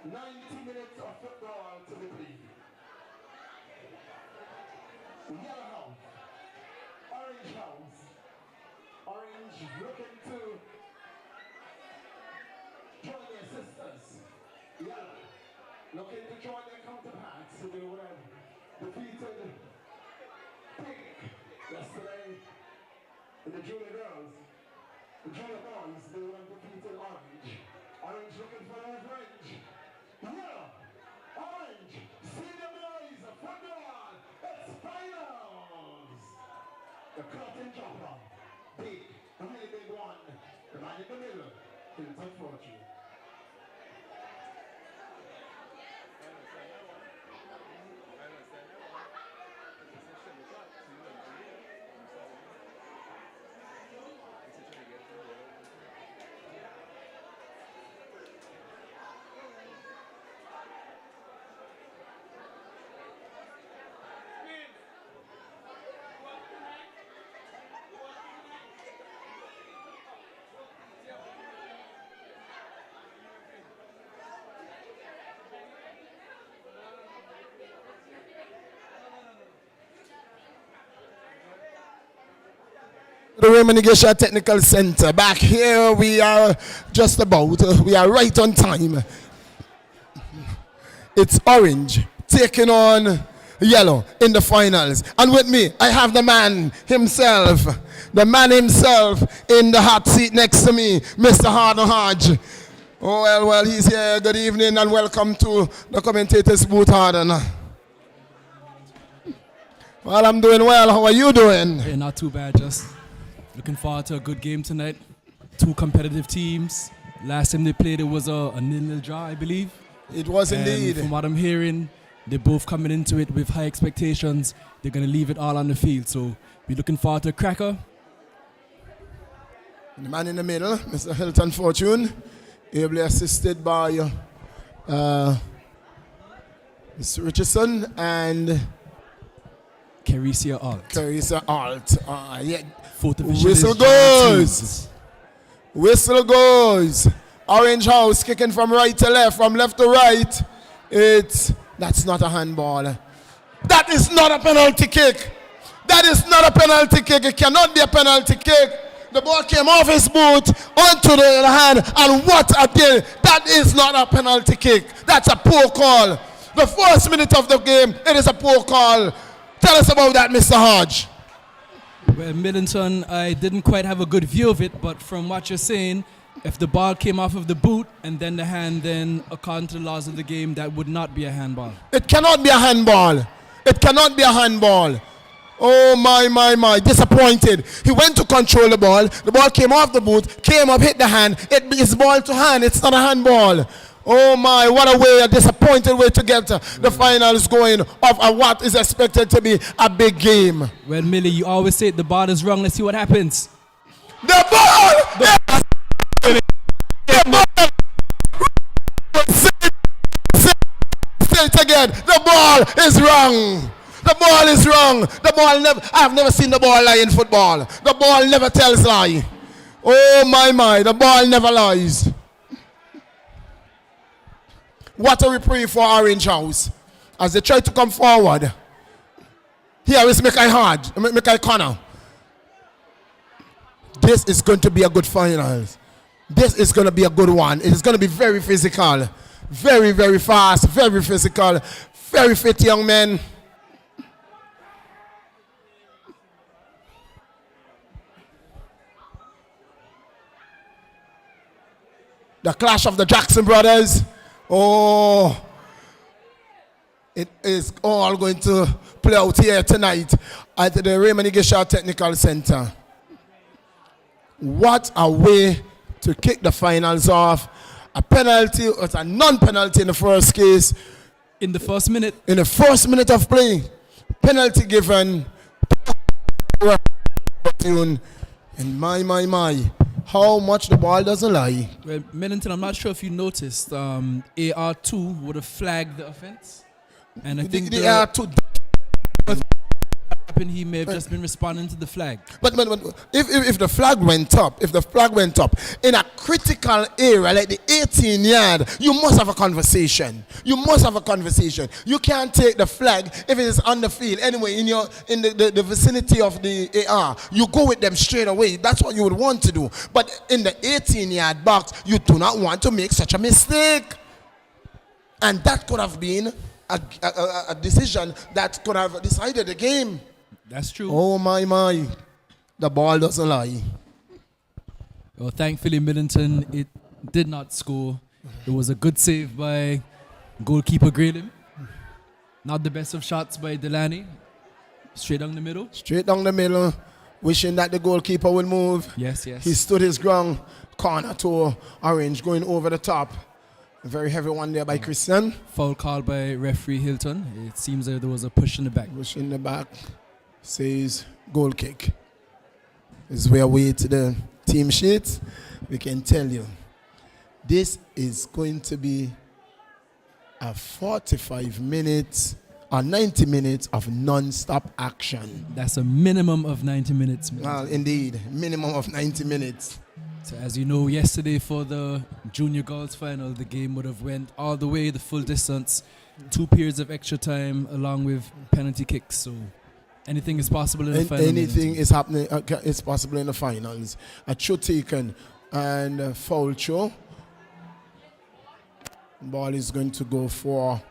90 minutes of football to be played. Yellow house, orange house. Orange looking to join their sisters. Yellow looking to join their counterparts to do whatever. Defeated pink yesterday in the junior girls. The junior boys, they were defeated orange. Orange looking for their revenge. Yellow, orange, senior boys, football, it's finals. The curtain dropper, big, a really big one. The man in the middle, Hilton Fortune. The Raymond Igesha Technical Center. Back here we are just about, we are right on time. It's orange taking on yellow in the finals. And with me, I have the man himself in the hot seat next to me, Mr. Harden Hodge. Oh, well, he's here. Good evening and welcome to the commentator's booth, Harden. Well, I'm doing well. How are you doing? Yeah, not too bad, just looking forward to a good game tonight. Two competitive teams. Last time they played, it was a 0-0 draw, I believe. It was and indeed. From what I'm hearing, they're both coming into it with high expectations. They're going to leave it all on the field. So we're looking forward to a cracker. The man in the middle, Mr. Hilton Fortune, ably assisted by Mr. Richardson and Carissa Alt. Yeah. Whistle goes. Whistle goes. Orange house kicking from right to left, from left to right. That's not a handball. That is not a penalty kick. That is not a penalty kick. It cannot be a penalty kick. The ball came off his boot onto the hand, and what a deal. That is not a penalty kick. That's a poor call. The first minute of the game, it is a poor call. Tell us about that, Mr. Hodge. Well, Middleton, I didn't quite have a good view of it, but from what you're saying, if the ball came off of the boot and then the hand, then according to the laws of the game, that would not be a handball. It cannot be a handball. It cannot be a handball. Oh, my. Disappointed. He went to control the ball. The ball came off the boot, came up, hit the hand. It is ball to hand. It's not a handball. Oh, my. What a way, a disappointed way to get the finals going of what is expected to be a big game. Well, Millie, you always say the ball is wrong. Let's see what happens. The ball! Say it again. The ball is wrong. The ball is wrong. The ball never. I have never seen the ball lie in football. The ball never tells lie. Oh my. The ball never lies. What a reprieve for Orange House as they try to come forward. Here is Mikai Connor. This is going to be a good final. This is going to be a good one. It is going to be very physical. Very, very fast. Very physical. Very fit young men. The clash of the Jackson brothers. Oh, it is all going to play out here tonight at the Raymond Igesha Technical Center. What a way to kick the finals off. A penalty, or a non-penalty in the first case. In the first minute. In the first minute of play. Penalty given. And my. How much the ball doesn't lie. Well, Middleton, I'm not sure if you noticed, AR2 would have flagged the offense. And I think the AR2 happened, he may have just been responding to the flag. But if the flag went up, in a critical area like the 18-yard, you must have a conversation. You can't take the flag if it is on the field. Anyway, in the vicinity of the AR, you go with them straight away. That's what you would want to do. But in the 18-yard box, you do not want to make such a mistake. And that could have been a decision that could have decided the game. That's true. Oh my. The ball doesn't lie. Well, thankfully, Millington, it did not score. It was a good save by goalkeeper Grayling. Not the best of shots by Delaney. Straight down the middle. Wishing that the goalkeeper will move. Yes. He stood his ground. Corner to Orange going over the top. A very heavy one there by Christian. Foul called by referee Hilton. It seems that there was a push in the back. Push in the back. Says goal kick. As we away to the team sheet, we can tell you this is going to be a 45 minutes or 90 minutes of non-stop action. That's a minimum of 90 minutes. Well, indeed, minimum of 90 minutes. So as you know, yesterday for the junior girls final, the game would have went all the way, the full distance, 2 periods of extra time along with penalty kicks. So anything is possible in the final. Anything is happening. It's possible in the finals. A throw taken and a foul throw. Ball is going to go for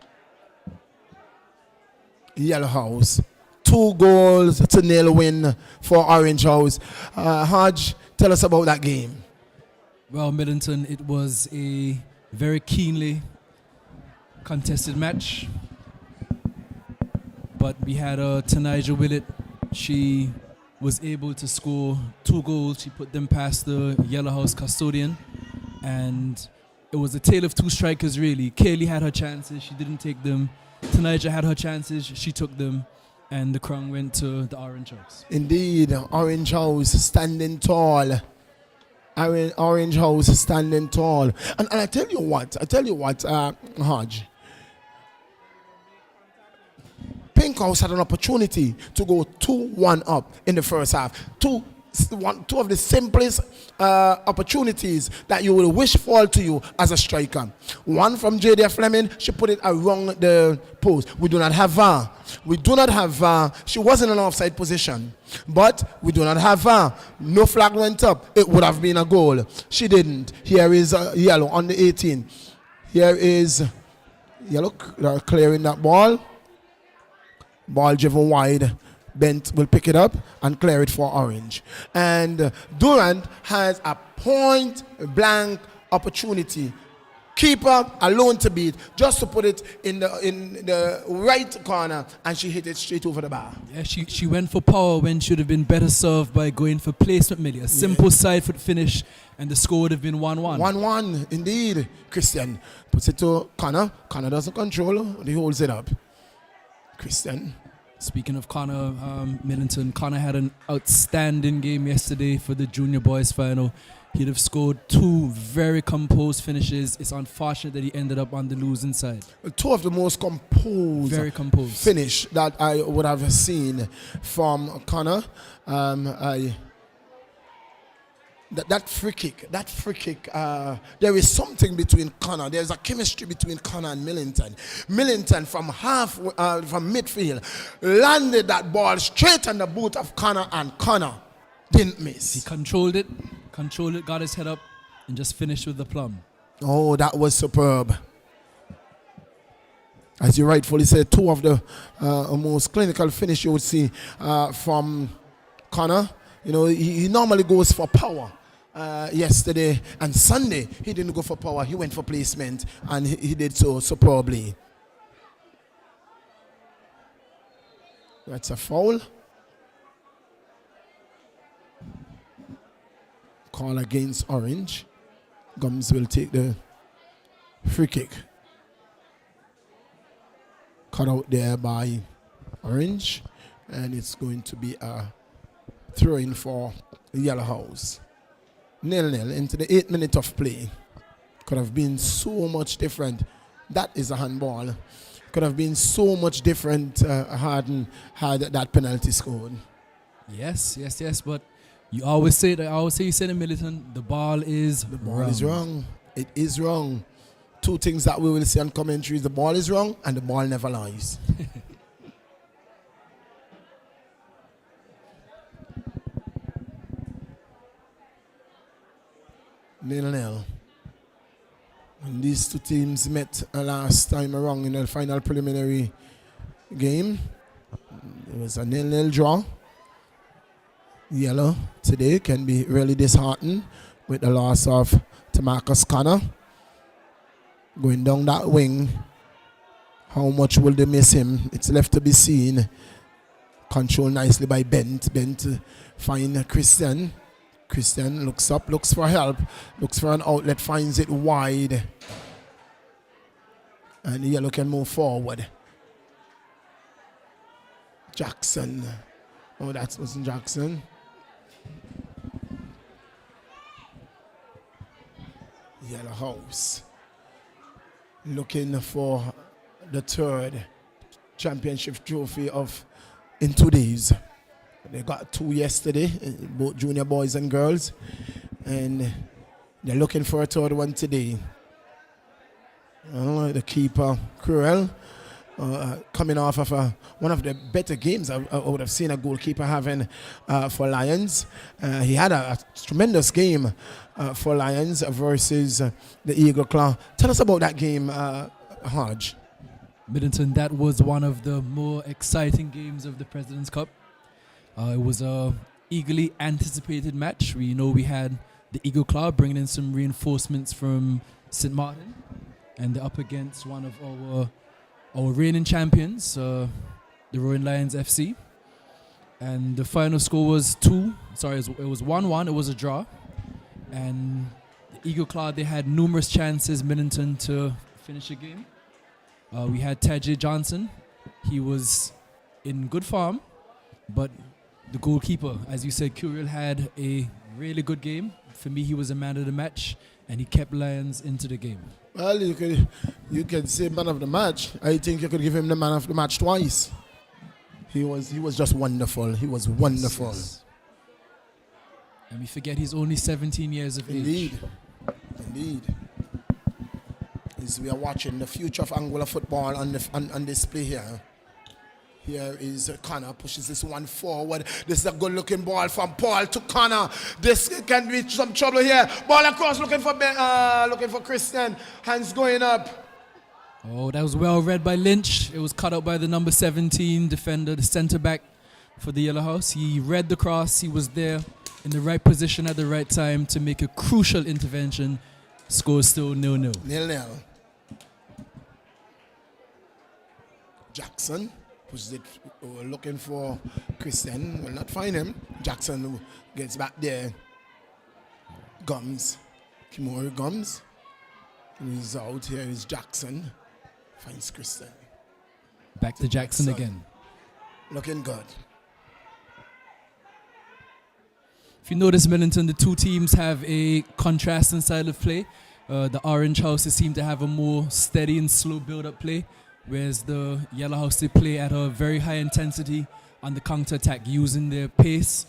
Yellow House. 2 goals to 0 win for Orange House. Hodge, tell us about that game. Well, Middleton, it was a very keenly contested match. But we had Tanija Willett. She was able to score 2 goals. She put them past the Yellow House custodian. And it was a tale of 2 strikers, really. Kaylee had her chances. She didn't take them. Tanija had her chances. She took them. And the crown went to the Orange House. Indeed, Orange House standing tall. Orange House standing tall. And I tell you what, Hodge. Pink House had an opportunity to go 2-1 up in the first half. Two of the simplest opportunities that you will wish fall to you as a striker. One from J.D. Fleming, she put it around the post. We do not have VAR. She was in an offside position, but we do not have VAR. No flag went up. It would have been a goal. She didn't. Here is yellow on the 18. Here is yellow clearing that ball. Ball driven wide. Bent will pick it up and clear it for Orange. And Durant has a point blank opportunity. Keeper alone to beat, just to put it in the right corner, and she hit it straight over the bar. Yeah, she went for power when she should have been better served by going for placement, Millie. A simple side foot finish, and the score would have been 1-1. 1-1, indeed. Christian puts it to Connor. Connor doesn't control, he holds it up. Christian. Speaking of Connor Millington, Connor had an outstanding game yesterday for the junior boys final. He'd have scored 2 very composed finishes. It's unfortunate that he ended up on the losing side. 2 of the most composed, very composed finish that I would have seen from Connor. That free kick, there is something between Connor. There's a chemistry between Connor and Millington. Millington from midfield landed that ball straight on the boot of Connor, and Connor didn't miss. He controlled it, got his head up, and just finished with the plum. Oh, that was superb. As you rightfully said, 2 of the most clinical finish you would see from Connor. You know, he normally goes for power. Yesterday and Sunday, he didn't go for power. He went for placement, and he did so superbly. That's a foul. Call against Orange. Gums will take the free kick. Cut out there by Orange, and it's going to be a throw-in for Yellow House. 0-0 into the 8th minute of play. Could have been so much different. That is a handball. Could have been so much different had that penalty scored. Yes. But you always say that. I always say you said in Militant, the ball is wrong. It is wrong. Two things that we will see on commentaries: the ball is wrong and the ball never lies. 0-0. When these two teams met last time around in the final preliminary game, it was a 0-0 draw. Yellow today can be really disheartened with the loss of Tamarcus Connor. Going down that wing, how much will they miss him? It's left to be seen. Controlled nicely by Bent. Bent find Christian. Christian looks up, looks for help, looks for an outlet, finds it wide. And the yellow can move forward. Jackson. Oh, that wasn't Jackson. Yellow House. Looking for the third championship trophy in 2 days. They got 2 yesterday, both junior boys and girls, and they're looking for a third one today. The keeper, Cruel, coming off of one of the better games I would have seen a goalkeeper having for Lions. He had a tremendous game for Lions versus the Eagle Claw. Tell us about that game, Hodge. Middleton, that was one of the more exciting games of the President's Cup. It was a eagerly anticipated match. We had the Eagle Claw bringing in some reinforcements from St. Martin, and they're up against one of our reigning champions, the Roaring Lions FC. And the final score was it was 1-1. It was a draw. And the Eagle Claw, they had numerous chances, Middleton, to finish the game. We had Tajay Johnson. He was in good form, but the goalkeeper, as you said, Curiel, had a really good game. For me, he was a man of the match, and he kept Lions into the game. Well, you could say man of the match. I think you could give him the man of the match twice. He was just wonderful. He was wonderful. Yes. And we forget he's only 17 years of age. Indeed. As we are watching the future of Angola football on display here. Here is Connor, pushes this one forward. This is a good-looking ball from Paul to Connor. This can be some trouble here. Ball across, looking for Christian. Hands going up. Oh, that was well read by Lynch. It was cut out by the number 17 defender, the centre-back for the Yellow House. He read the cross. He was there in the right position at the right time to make a crucial intervention. Score still 0-0. 0-0. Jackson. Pushes it, looking for Christian. Will not find him. Jackson gets back there. Gums. Kimori Gums. He's out. Here is Jackson. Finds Christian. Back to Jackson again. Looking good. If you notice, Middleton, the two teams have a contrasting style of play. The Orange Houses seem to have a more steady and slow build-up play, whereas the Yellow House, they play at a very high intensity on the counter-attack, using their pace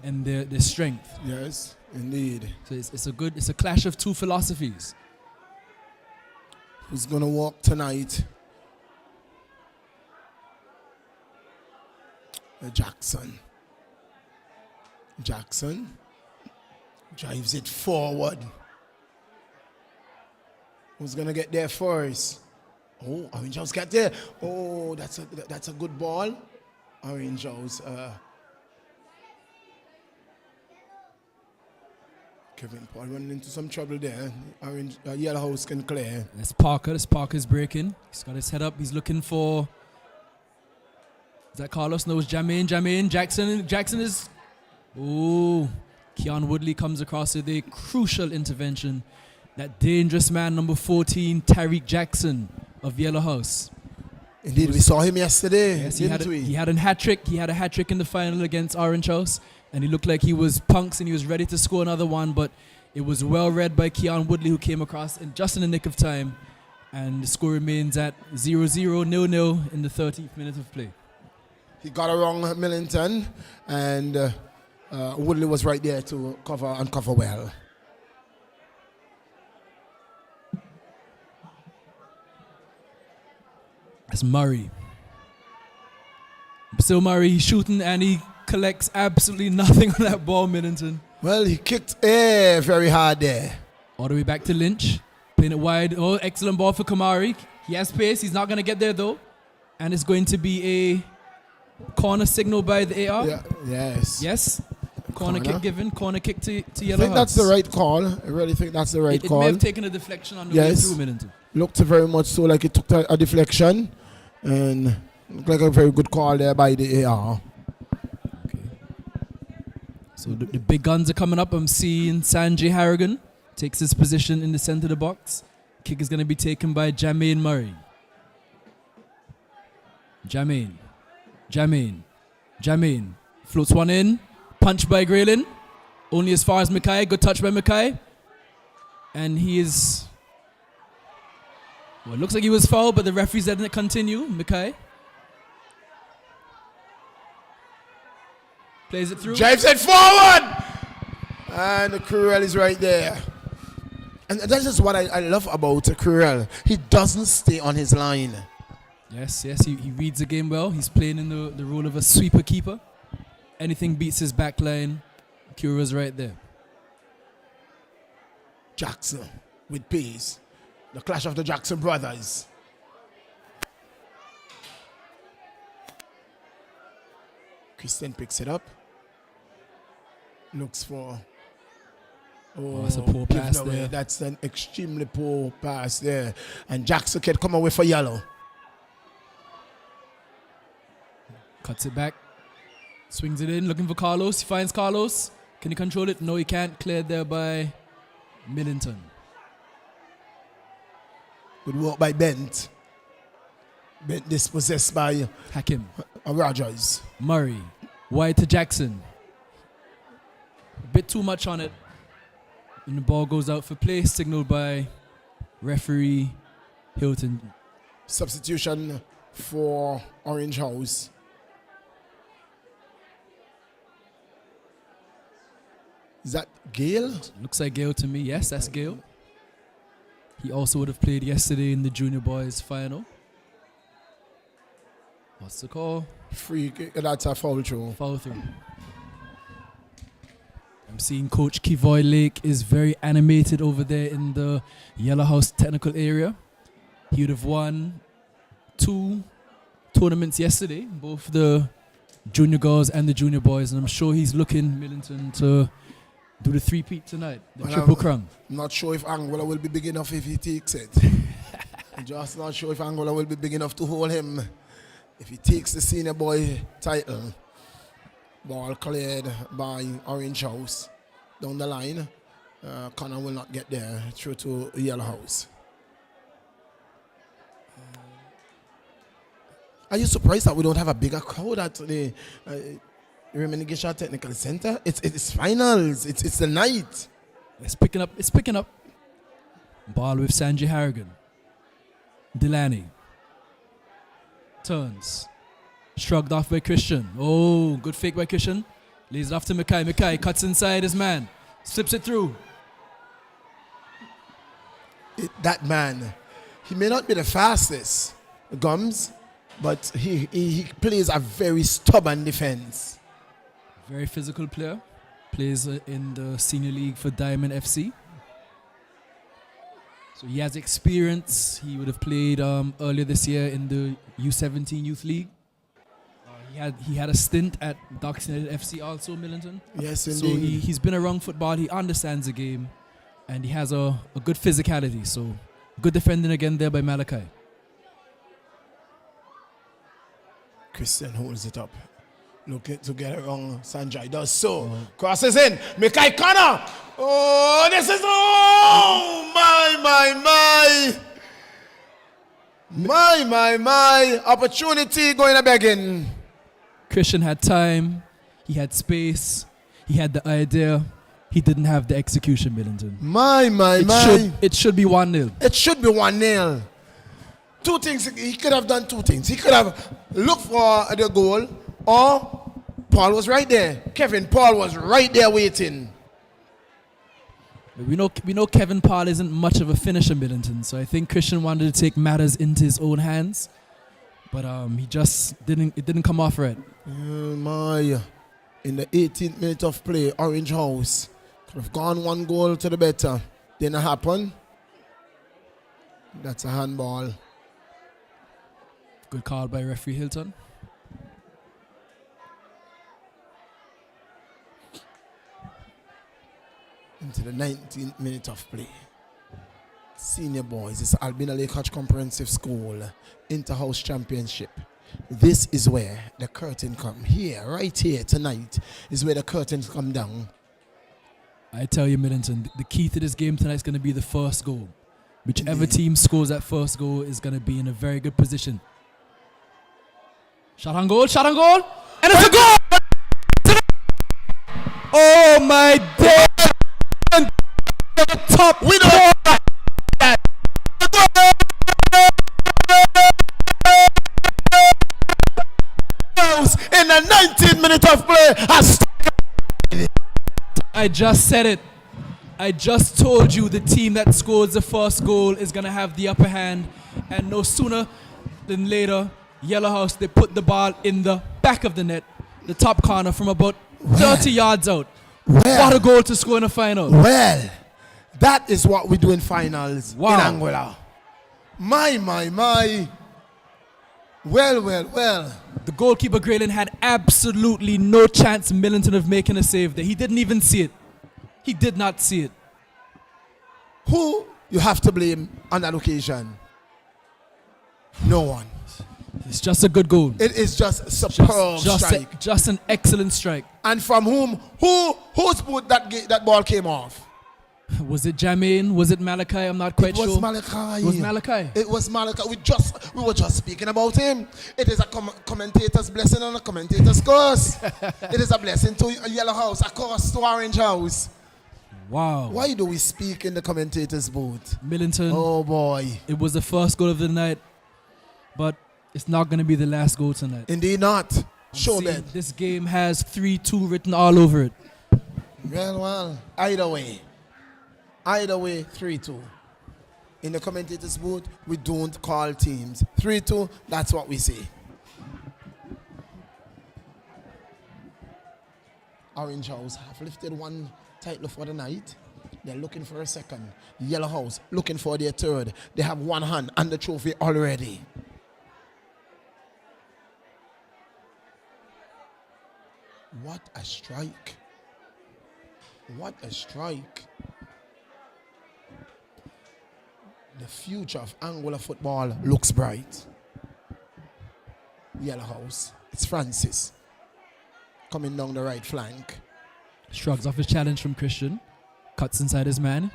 and their strength. Yes, indeed. So it's a clash of two philosophies. Who's gonna walk tonight? Jackson. Jackson drives it forward. Who's gonna get there first? Oh, Orange House got there. Oh, that's a good ball. Orange House. Kevin Paul running into some trouble there. Yellow House can clear. That's Parker. This Parker's breaking. He's got his head up. He's looking for. Is that Carlos? No, it's Jermaine. Jackson is. Oh, Keon Woodley comes across with a crucial intervention. That dangerous man, number 14, Tariq Jackson of Yellow House. Indeed, we saw him yesterday. Yes, he had a hat trick. He had a hat trick in the final against Orange House, and he looked like he was punks and he was ready to score another one. But it was well read by Keon Woodley, who came across just in the nick of time And the score remains at 0-0, 0-0 in the 13th minute of play. He got around Millington, and Woodley was right there to cover and cover well. That's Murray. Still Murray, he's shooting and he collects absolutely nothing on that ball, Millington. Well, he kicked very hard there. All the way back to Lynch. Playing it wide. Oh, excellent ball for Kamari. He has pace. He's not going to get there, though. And it's going to be a corner signal by the AR. Yeah, yes. Yes. Corner kick given. Corner kick to Yellow I think House. that's the right call. I really think that's the right call. It may have taken a deflection on the way through, Millington. Looked very much so like it took a deflection. And looked like a very good call there by the AR. Okay. So the big guns are coming up. I'm seeing Sanjay Harrigan takes his position in the center of the box. Kick is going to be taken by Jermaine Murray. Jermaine. Floats one in. Punch by Graylin. Only as far as Mackay. Good touch by Mackay. And he is... Well, it looks like he was fouled, but the referee's letting it continue. Mackay. Plays it through. Drives it forward! And the Curel is right there. And that's just what I love about Curel. He doesn't stay on his line. Yes, he reads the game well. He's playing in the role of a sweeper keeper. Anything beats his back line, Curel's right there. Jackson with pace. The clash of the Jackson brothers. Christian picks it up. Looks for... Oh, that's a poor pass there. That's an extremely poor pass there. And Jackson can come away for yellow. Cuts it back. Swings it in, looking for Carlos. He finds Carlos. Can he control it? No, he can't. Cleared there by Millington. Good work by Bent. Bent dispossessed by Hakim. Rogers. Murray. Wide to Jackson. A bit too much on it. And the ball goes out for play, signaled by referee Hilton. Substitution for Orange House. Is that Gale? Looks like Gale to me. Yes, that's Gale. He also would have played yesterday in the Junior Boys final. What's the call? Free kick. That's a foul throw. Foul through. I'm seeing Coach Kivoy Lake is very animated over there in the Yellow House technical area. He would have won 2 tournaments yesterday, both the junior girls and the junior boys, and I'm sure he's looking, Millington, to do the three-peat tonight, the triple crown. I'm not sure if Angola will be big enough if he takes it. I'm just not sure if Angola will be big enough to hold him if he takes the senior boy title. Ball cleared by Orange House. Down the line, Connor will not get there through to Yellow House. Are you surprised that we don't have a bigger crowd at the Reminiscence Technical Center? It's finals. It's the night. It's picking up. Ball with Sanjay Harrigan. Delaney. Turns. Shrugged off by Christian. Oh, good fake by Christian. Lays it off to Mackay. Mackay cuts inside his man. Slips it through. That man, he may not be the fastest, Gums, but he plays a very stubborn defense. Very physical player. Plays in the senior league for Diamond FC. So he has experience. He would have played earlier this year in the U17 Youth League. He had a stint at Docks United FC also, Millington. Yes, indeed. So he's been around football. He understands the game. And he has a good physicality. So good defending again there by Malachi. Christian holds it up. Looking to get it wrong. Sanjay does so. Crosses in. Mackay Connor. Oh, this is... Oh, my. Opportunity going a begging. Christian had time. He had space. He had the idea. He didn't have the execution, Millington. My. It should be 1-0. It should be 1-0. Two things, he could have done two things. He could have looked for the goal, or Paul was right there. Kevin Paul was right there waiting. We know Kevin Paul isn't much of a finisher, Millington, so I think Christian wanted to take matters into his own hands, but he just didn't come off right. In the 18th minute of play, Orange House could have gone one goal to the better. Didn't happen. That's a handball. Good call by referee Hilton. Into the 19th minute of play. Senior boys, it's Albina Lake Hutch Comprehensive School Inter-House Championship. This is where the curtain come. Here, right here tonight, is where the curtains come down. I tell you, Millington, the key to this game tonight is going to be the first goal. Whichever team scores that first goal is going to be in a very good position. Shot on goal, and it's a goal! Oh my day! Top, we don't in the 19th minute of play. I just said it. I just told you the team that scores the first goal is going to have the upper hand, and no sooner than later, Yellow House, they put the ball in the back of the net, the top corner from about 30 yards out. What a goal to score in a final. Well, that is what we do in finals in Angola. My. Well. The goalkeeper, Graylin, had absolutely no chance, Millington, of making a save there. He didn't even see it. He did not see it. Who you have to blame on that occasion? No one. It's just a good goal. It is just superb strike. Just an excellent strike. And from whom? Whose boot that ball came off? Was it Jermaine? Was it Malachi? I'm not quite sure. It was Malachi. It was Malachi. It was Malachi. We were just speaking about him. It is a commentator's blessing and a commentator's curse. It is a blessing to Yellow House, a curse to Orange House. Wow. Why do we speak in the commentator's booth? Millington. Oh boy. It was the first goal of the night, but it's not going to be the last goal tonight. Indeed not. Show that. This game has 3-2 written all over it. Well, either way, 3-2. In the commentator's booth, we don't call teams. 3-2, that's what we say. Orange House have lifted one title for the night. They're looking for a second. Yellow House looking for their third. They have one hand on the trophy already. What a strike. What a strike. The future of Angola football looks bright. Yellow House. It's Francis. Coming down the right flank. Shrugs off his challenge from Christian. Cuts inside his man.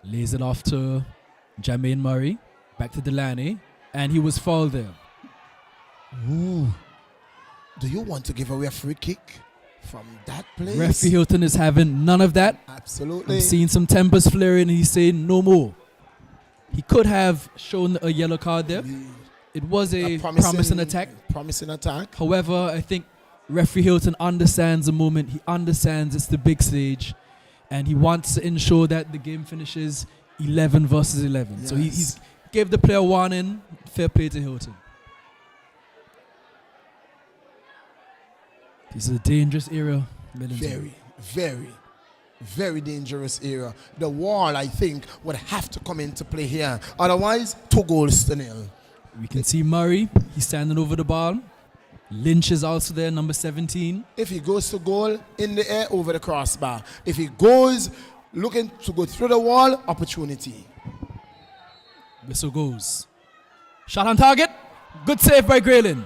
Lays it off to Jermaine Murray. Back to Delaney. And he was fouled there. Ooh. Do you want to give away a free kick from that place? Referee Hilton is having none of that. Absolutely. I'm seeing some tempers flaring and he's saying no more. He could have shown a yellow card there. It was a promising attack. Promising attack. However, I think referee Hilton understands the moment. He understands it's the big stage. And he wants to ensure that the game finishes 11 versus 11. Yes. So he's gave the player warning. Fair play to Hilton. This is a dangerous area. Very, very, very dangerous area. The wall, I think, would have to come into play here. Otherwise, 2-0. We can see Murray. He's standing over the ball. Lynch is also there, number 17. If he goes to goal, in the air, over the crossbar. If he goes looking to go through the wall, opportunity. Whistle goes. Shot on target. Good save by Graylin.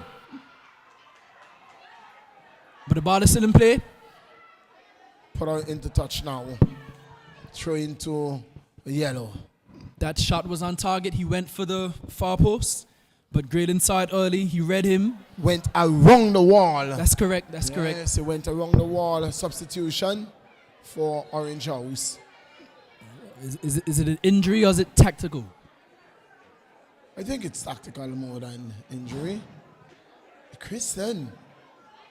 But the ball is still in play. Put her into touch now. Throw into yellow. That shot was on target. He went for the far post. But Graylin saw it early. He read him. Went around the wall. That's correct. That's correct. Yes, he went around the wall. Substitution for Orange House. Is it an injury or is it tactical? I think it's tactical more than injury. Christian,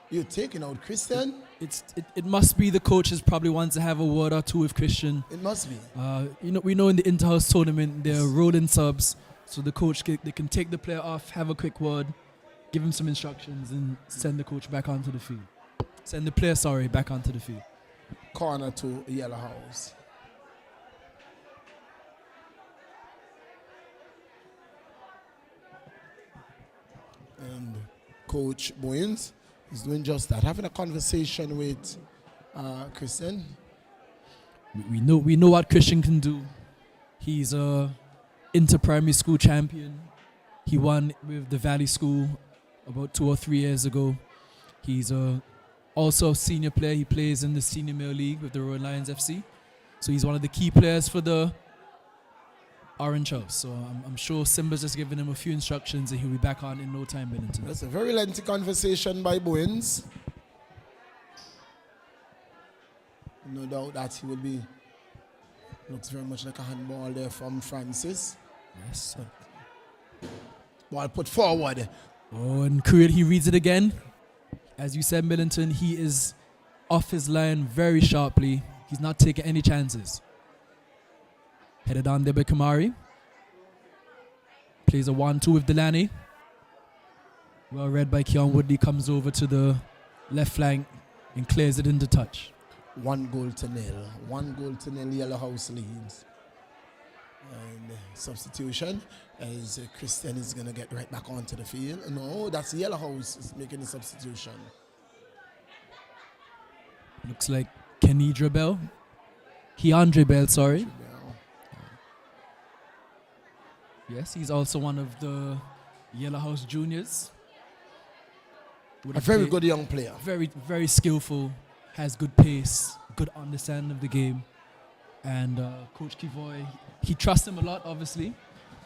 you're taking out Christian? It must be the coaches probably want to have a word or two with Christian. It must be. We know in the inter-house tournament they're rolling subs, so the coach they can take the player off, have a quick word, give him some instructions, and send the coach back onto the field. Send the player, back onto the field. Corner to Yellow House. And Coach Bowens is doing just that, having a conversation with Christian. We know what Christian can do. He's a inter-primary school champion. He won with the Valley School about 2 or 3 years ago. He's also a senior player. He plays in the senior male league with the Royal Lions FC. So he's one of the key players for the Orange House. So I'm sure Simba's just giving him a few instructions and he'll be back on in no time, Millington. That's a very lengthy conversation by Bowens. No doubt that he will be. Looks very much like a handball there from Francis. Yes. Ball put forward. Oh, and Creed, he reads it again. As you said, Millington, he is off his line very sharply. He's not taking any chances. Headed on there by Kamari. Plays a 1-2 with Delaney. Well read by Keon Woodley. Comes over to the left flank and clears it into touch. 1-0. 1-0 Yellow House leads. And substitution as Christian is going to get right back onto the field. No, that's Yellow House is making the substitution. Looks like Keandre Bell, sorry. Yes, he's also one of the Yellow House juniors. A very good young player. Very, very skillful, has good pace, good understanding of the game. And Coach Kivoy, he trusts him a lot, obviously,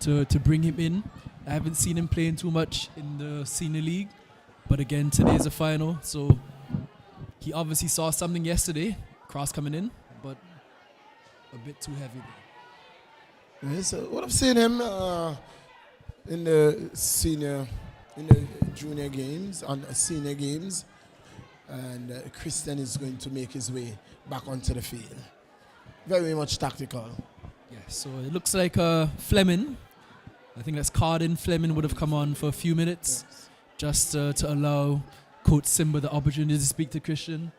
to bring him in. I haven't seen him playing too much in the senior league. But again, today's a final, so he obviously saw something yesterday, cross coming in, but a bit too heavy there. Yes, what I've seen him in the junior games and senior games, and Christian is going to make his way back onto the field. Very much tactical. Yeah, so it looks like Fleming, I think that's Cardin Fleming, would have come on for a few minutes, yes, just to allow Coach Simba the opportunity to speak to Christian,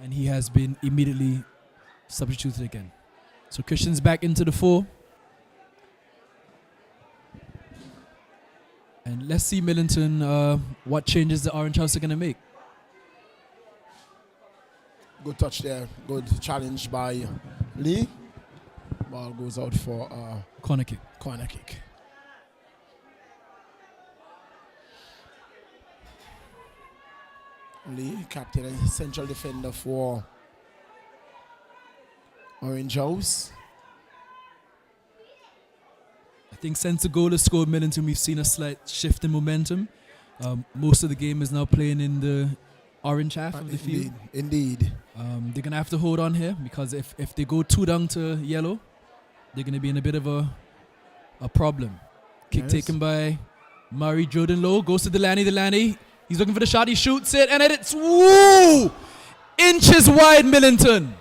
and he has been immediately substituted again. So Christian's back into the 4. And let's see, Millington, what changes the Orange House are going to make. Good touch there. Good challenge by Lee. Ball goes out for corner kick. Corner kick. Lee, captain and central defender for Orange House. I think since the goal has scored, Millington, we've seen a slight shift in momentum. Most of the game is now playing in the orange half of the field. Indeed. They're going to have to hold on here because if they go 2 down to yellow, they're going to be in a bit of a problem. Kick taken by Murray. Jordan Lowe goes to Delaney. He's looking for the shot. He shoots it, and it's inches wide, Millington.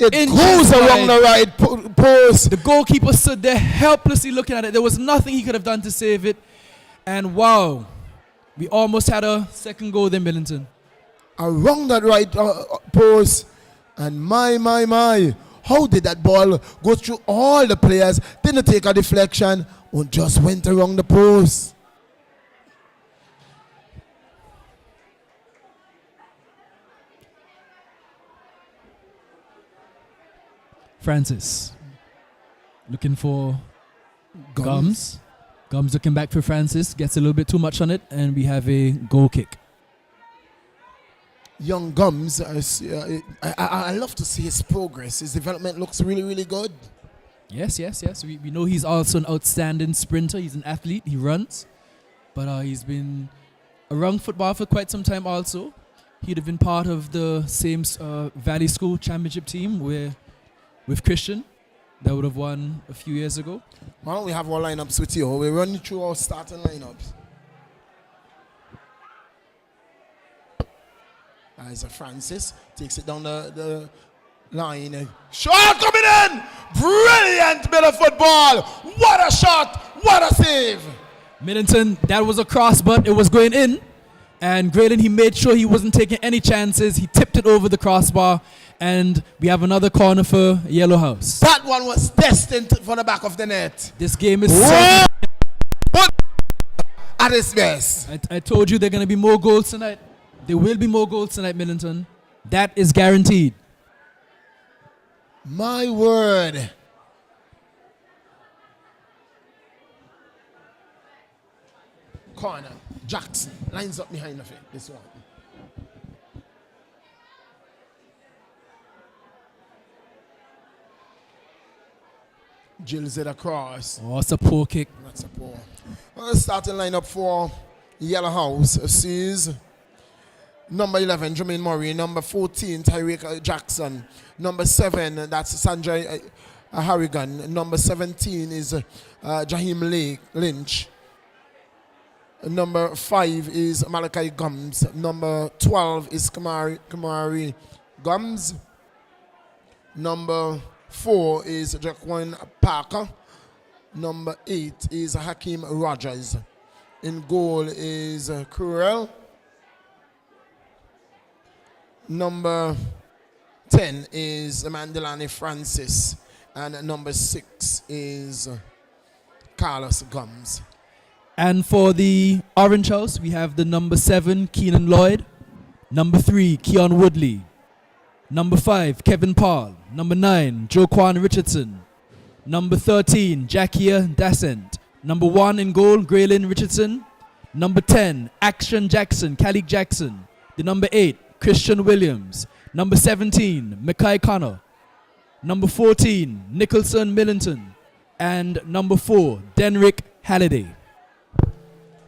It goes along the right post. The goalkeeper stood there helplessly looking at it. There was nothing he could have done to save it. And wow, we almost had a second goal there, Millington. Around that right post. And my. How did that ball go through all the players? Didn't take a deflection. Or just went around the post. Francis looking for Gums. Gums looking back for Francis. Gets a little bit too much on it, and we have a goal kick. Young Gums, I love to see his progress. His development looks really, really good. Yes. We know he's also an outstanding sprinter. He's an athlete. He runs. But he's been around football for quite some time also. He'd have been part of the same Valley School championship team with Christian. that would have won a few years ago. Why don't we have our lineups with you? We're running through our starting lineups. Isaac Francis takes it down the line. Shot coming in! Brilliant bit of football! What a shot! What a save! Millington, that was a cross, but it was going in. And Graylin, he made sure he wasn't taking any chances. He tipped it over the crossbar. And we have another corner for Yellow House. That one was destined for the back of the net. This game is at its best. I told you there are going to be more goals tonight. There will be more goals tonight, Millington. That is guaranteed. My word. Corner. Jackson lines up behind of it. This one. Jills it across. Oh, it's a poor kick. That's a poor. Well, starting lineup for Yellow House sees number 11, Jermaine Murray. Number 14, Tyreek Jackson. Number 7, that's Sanjay Harrigan. Number 17 is Jaheim Lynch. Number 5 is Malachi Gums. Number 12 is Kamari Gums. Number 4 is Jaquan Parker. Number 8 is Hakeem Rogers. In goal is Currell. Number 10 is Mandalani Francis. And number 6 is Carlos Gums. And for the Orange House, we have the number 7, Keenan Lloyd. Number 3, Keon Woodley. Number 5, Kevin Paul. Number 9, Joquan Richardson. Number 13, Jackia Dasent. Number 1 in goal, Graylin Richardson. Number 10, Action Jackson, Calic Jackson. The number 8, Christian Williams. Number 17, Mackay Connor. Number 14, Nicholson Millington. And number 4, Denrick Halliday.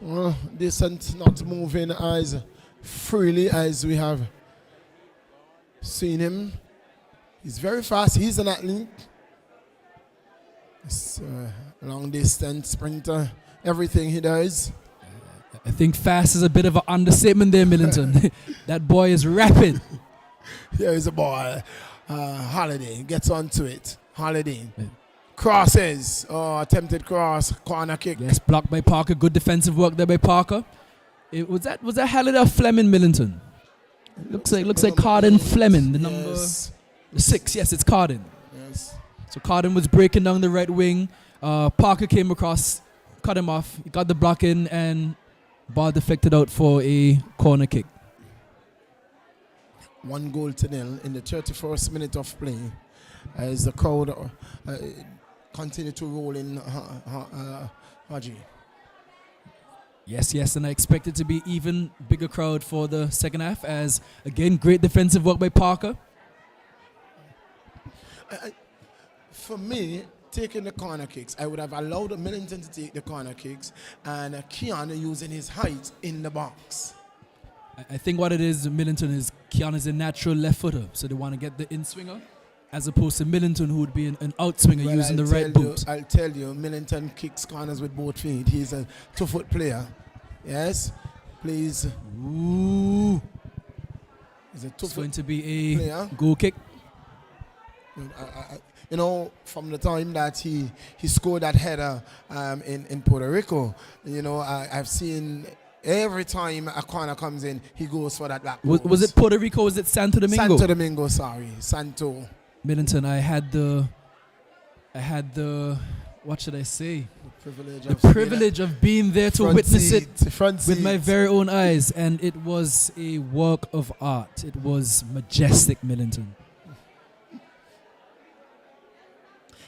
Well, Dasent not moving as freely as we have seen him. He's very fast. He's an athlete. It's a long distance sprinter. Everything he does. I think fast is a bit of an understatement there, Millington. That boy is rapid. Here is a ball. Holiday gets onto it. Holiday. Crosses. Oh, attempted cross. Corner kick. Yes, blocked by Parker. Good defensive work there by Parker. Was that Halliday or Fleming, Millington? Looks like Carden Fleming, the number 6. Yes, it's Carden. Yes. So Carden was breaking down the right wing. Parker came across, cut him off. He got the block in, and ball deflected out for a corner kick. 1-0 in the 31st minute of play, as the crowd continue to roll in Haji. Yes, and I expect it to be even bigger crowd for the second half, as, again, great defensive work by Parker. For me, taking the corner kicks, I would have allowed Millington to take the corner kicks and Keon using his height in the box. I think what it is, Millington, is Keon is a natural left footer, so they want to get the in-swinger, as opposed to Millington, who would be an out-swinger using the right boot. I'll tell you, Millington kicks corners with both feet. He's a 2-foot player. Yes, please. Ooh. He's a 2-foot It's going to be a player. goal kick. You know, from the time that he scored that header in Puerto Rico, you know, I've seen every time a corner comes in, he goes for that back. Was it Puerto Rico or was it Santo Domingo? Santo Domingo, sorry. Santo. Millington, I had the, what should I say? The privilege of being there to witness it with my very own eyes, and it was a work of art. It was majestic, Millington.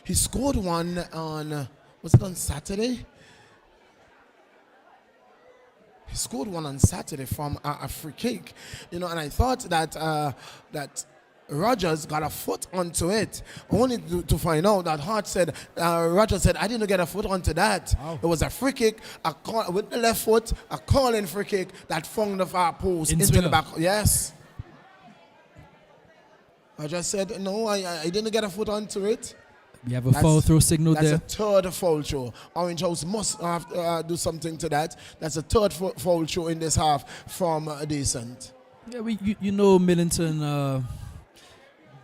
He scored one on, was it on Saturday? He scored one on Saturday from a free kick, you know, and I thought that that Rogers got a foot onto it, only to find out that Hart said, Rogers said, I didn't get a foot onto that. Wow. It was a free kick, with the left foot, a calling free kick that found the far post into the back. Yes. I just said, no, I didn't get a foot onto it. We have a foul throw signal that's there. That's a third foul throw. Orange House must have do something to that. That's a third foul throw in this half from Decent. Yeah, you know Millington,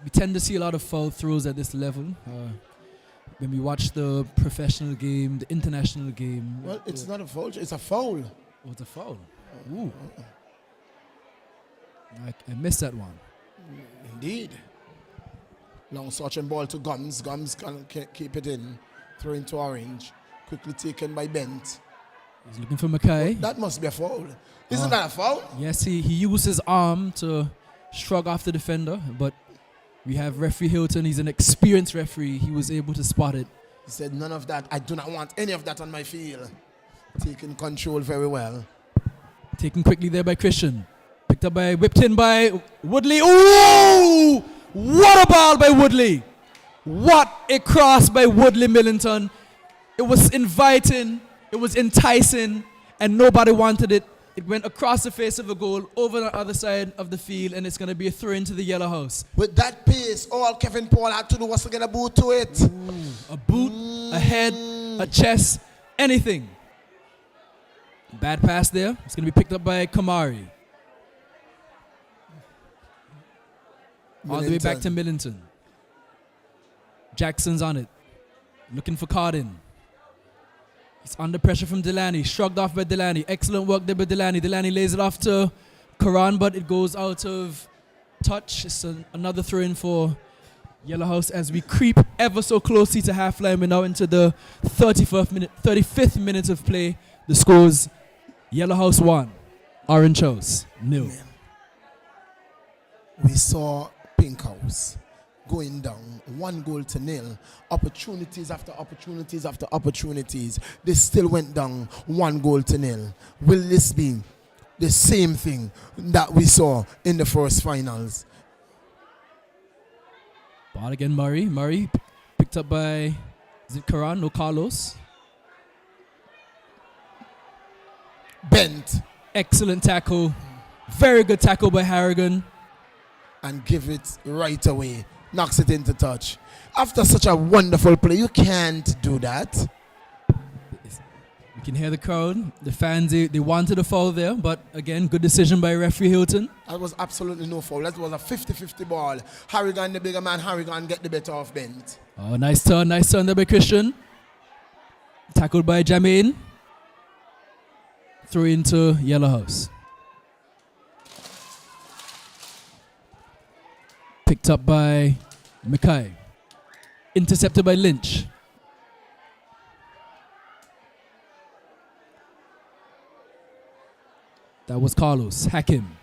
we tend to see a lot of foul throws at this level. When we watch the professional game, the international game. Well, it's not a foul, it's a foul. Oh, it's a foul. Ooh. I missed that one. Indeed. Long searching ball to Gums. Gums can keep it in. Throw into Orange. Quickly taken by Bent. He's looking for Mackay. That must be a foul. Isn't that a foul? Yes, he used his arm to shrug off the defender, but we have referee Hilton. He's an experienced referee. He was able to spot it. He said, none of that. I do not want any of that on my field. Taking control very well. Taken quickly there by Christian. Picked up whipped in by Woodley. Ooh! What a ball by Woodley. What a cross by Woodley Millington. It was inviting. It was enticing. And nobody wanted it. It went across the face of the goal, over the other side of the field, and it's going to be a throw into the yellow house. With that pace, all Kevin Paul had to do was to get a boot to it. Ooh, a boot, a head, a chest, anything. Bad pass there. It's going to be picked up by Kamari. All the way back to Millington. Jackson's on it. Looking for Cardin. He's under pressure from Delaney. Shrugged off by Delaney. Excellent work there by Delaney. Delaney lays it off to Karan, but it goes out of touch. It's another throw in for Yellow House as we creep ever so closely to half line. We're now into the 35th minute of play. The scores Yellow House 1, Orange House 0. We saw Pink House going down 1-0. Opportunities after opportunities after opportunities. They still went down 1-0. Will this be the same thing that we saw in the first finals? Ball again, Murray. Murray picked up by, is it Karan? No, Carlos. Bent. Excellent tackle. Very good tackle by Harrigan. And give it right away. Knocks it into touch. After such a wonderful play, you can't do that. You can hear the crowd. The fans, they wanted a foul there, but again, good decision by referee Hilton. That was absolutely no foul. That was a 50-50 ball. Harrigan, the bigger man, Harrigan get the better of Bent. Oh, nice turn there by Christian. Tackled by Jermaine. Throw into Yellow House. Picked up by Mackay. Intercepted by Lynch. That was Carlos. Hakim.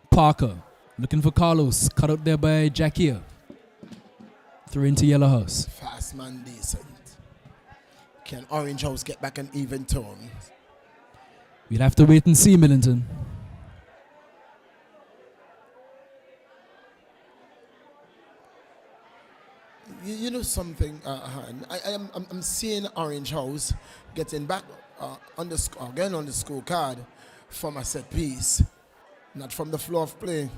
Parker. Looking for Carlos. Cut out there by Jackia. Throw into Yellow House. Fast man, Decent. Can Orange House get back an even tone? We'll have to wait and see, Millington. You know something, I'm seeing Orange House getting back on the scorecard from a set piece, not from the floor of play.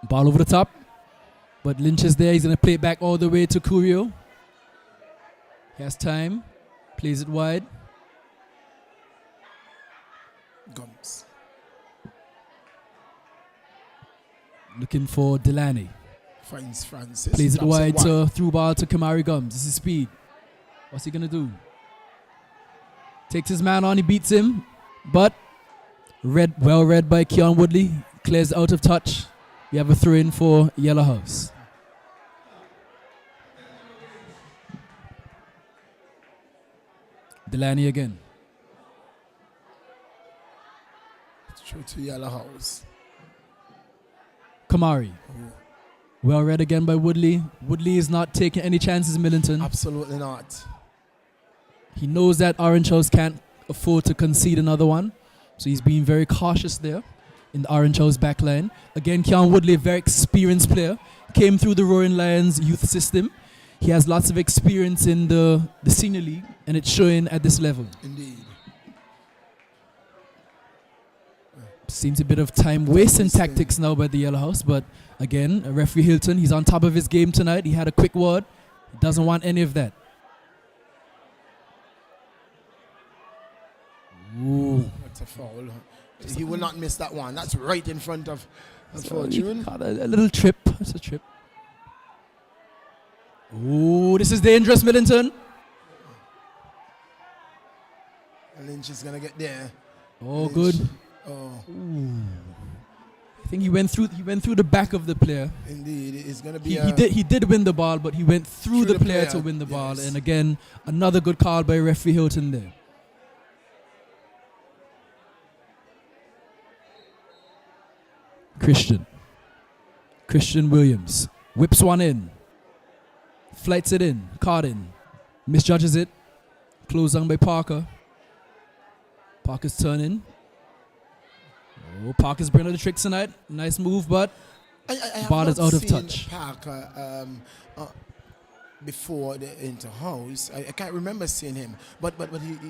Ball over the top, but Lynch is there. He's going to play it back all the way to Curio. He has time, plays it wide. Gums. Looking for Delaney. Finds Francis. Plays it wide to through ball to Kamari Gums. This is speed. What's he gonna do? Takes his man on, he beats him, but well read by Keon Woodley. Clears out of touch. We have a throw in for Yellow House. Delaney again. Through to Yellow House. Kamari. Well read again by Woodley. Woodley is not taking any chances, Millington. Absolutely not. He knows that Orange House can't afford to concede another one. So he's being very cautious there in the Orange House backline. Again, Keon Woodley, a very experienced player. Came through the Roaring Lions youth system. He has lots of experience in the senior league, and it's showing at this level. Indeed. Seems a bit of time wasting tactics now by the Yellow House, but again, referee Hilton, he's on top of his game tonight. He had a quick word. Doesn't want any of that. Ooh. That's a foul. He will not miss that one. That's right in front of Fortune. Caught a little trip. That's a trip. Ooh, this is dangerous, Millington. Lynch is gonna get there. Oh, Lynch. good. Oh, I think he went through the back of the player. indeed, it's gonna be. He did win the ball, but he went through the player to win the ball. yes. And again, another good call by referee Hilton there. Christian Williams whips one in, flights it in, caught in, misjudges it, closed down by Parker. Parker's turning. Oh, Parker's bringing the tricks tonight. Nice move, but I have ball is not out of seen touch. Parker before the inter-house. I can't remember seeing him, but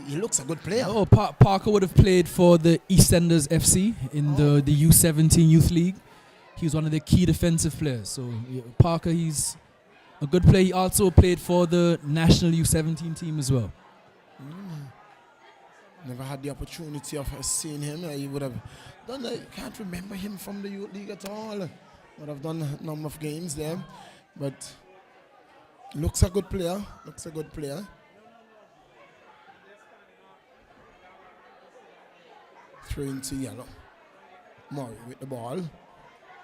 he looks a good player. Oh, Parker would have played for the EastEnders FC in the U17 Youth League. He was one of the key defensive players. So yeah, Parker, he's a good player. He also played for the national U17 team as well. Never had the opportunity of seeing him. He would have done. I can't remember him from the youth league at all. Would have done a number of games there, but looks a good player. Looks a good player. Throw into yellow. Murray with the ball.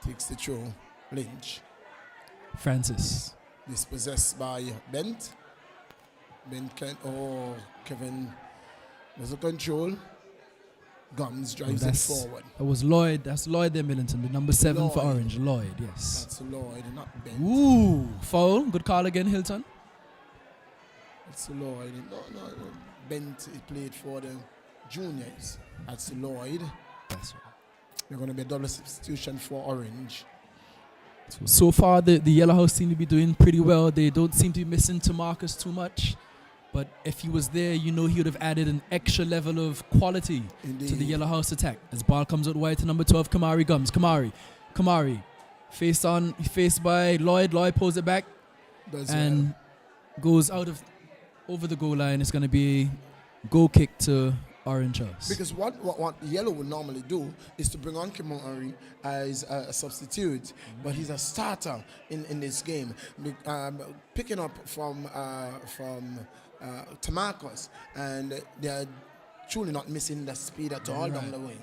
Takes the throw. Lynch. Francis. Dispossessed by Bent. Bent can. Oh, Kevin. There's a control. Gums drives it forward. That was Lloyd. That's Lloyd there, Millington. The number 7 for Orange. Lloyd, yes. That's Lloyd, not Bent. Ooh, foul. Good call again, Hilton. That's Lloyd. No. Bent he played for the juniors. That's Lloyd. That's right. They're going to be a double substitution for Orange. So far, the Yellow House seem to be doing pretty well. They don't seem to be missing to Marcus too much. But if he was there, you know he would have added an extra level of quality to the Yellow House attack. As ball comes out wide to number 12, Kamari Gums. Kamari. Faced by Lloyd. Lloyd pulls it back and goes over the goal line. It's going to be a goal kick to Orange House. Because what Yellow would normally do is to bring on Kimari as a substitute, but he's a starter in this game. Picking up from Tamarcus, and they're truly not missing the speed at all down the wing.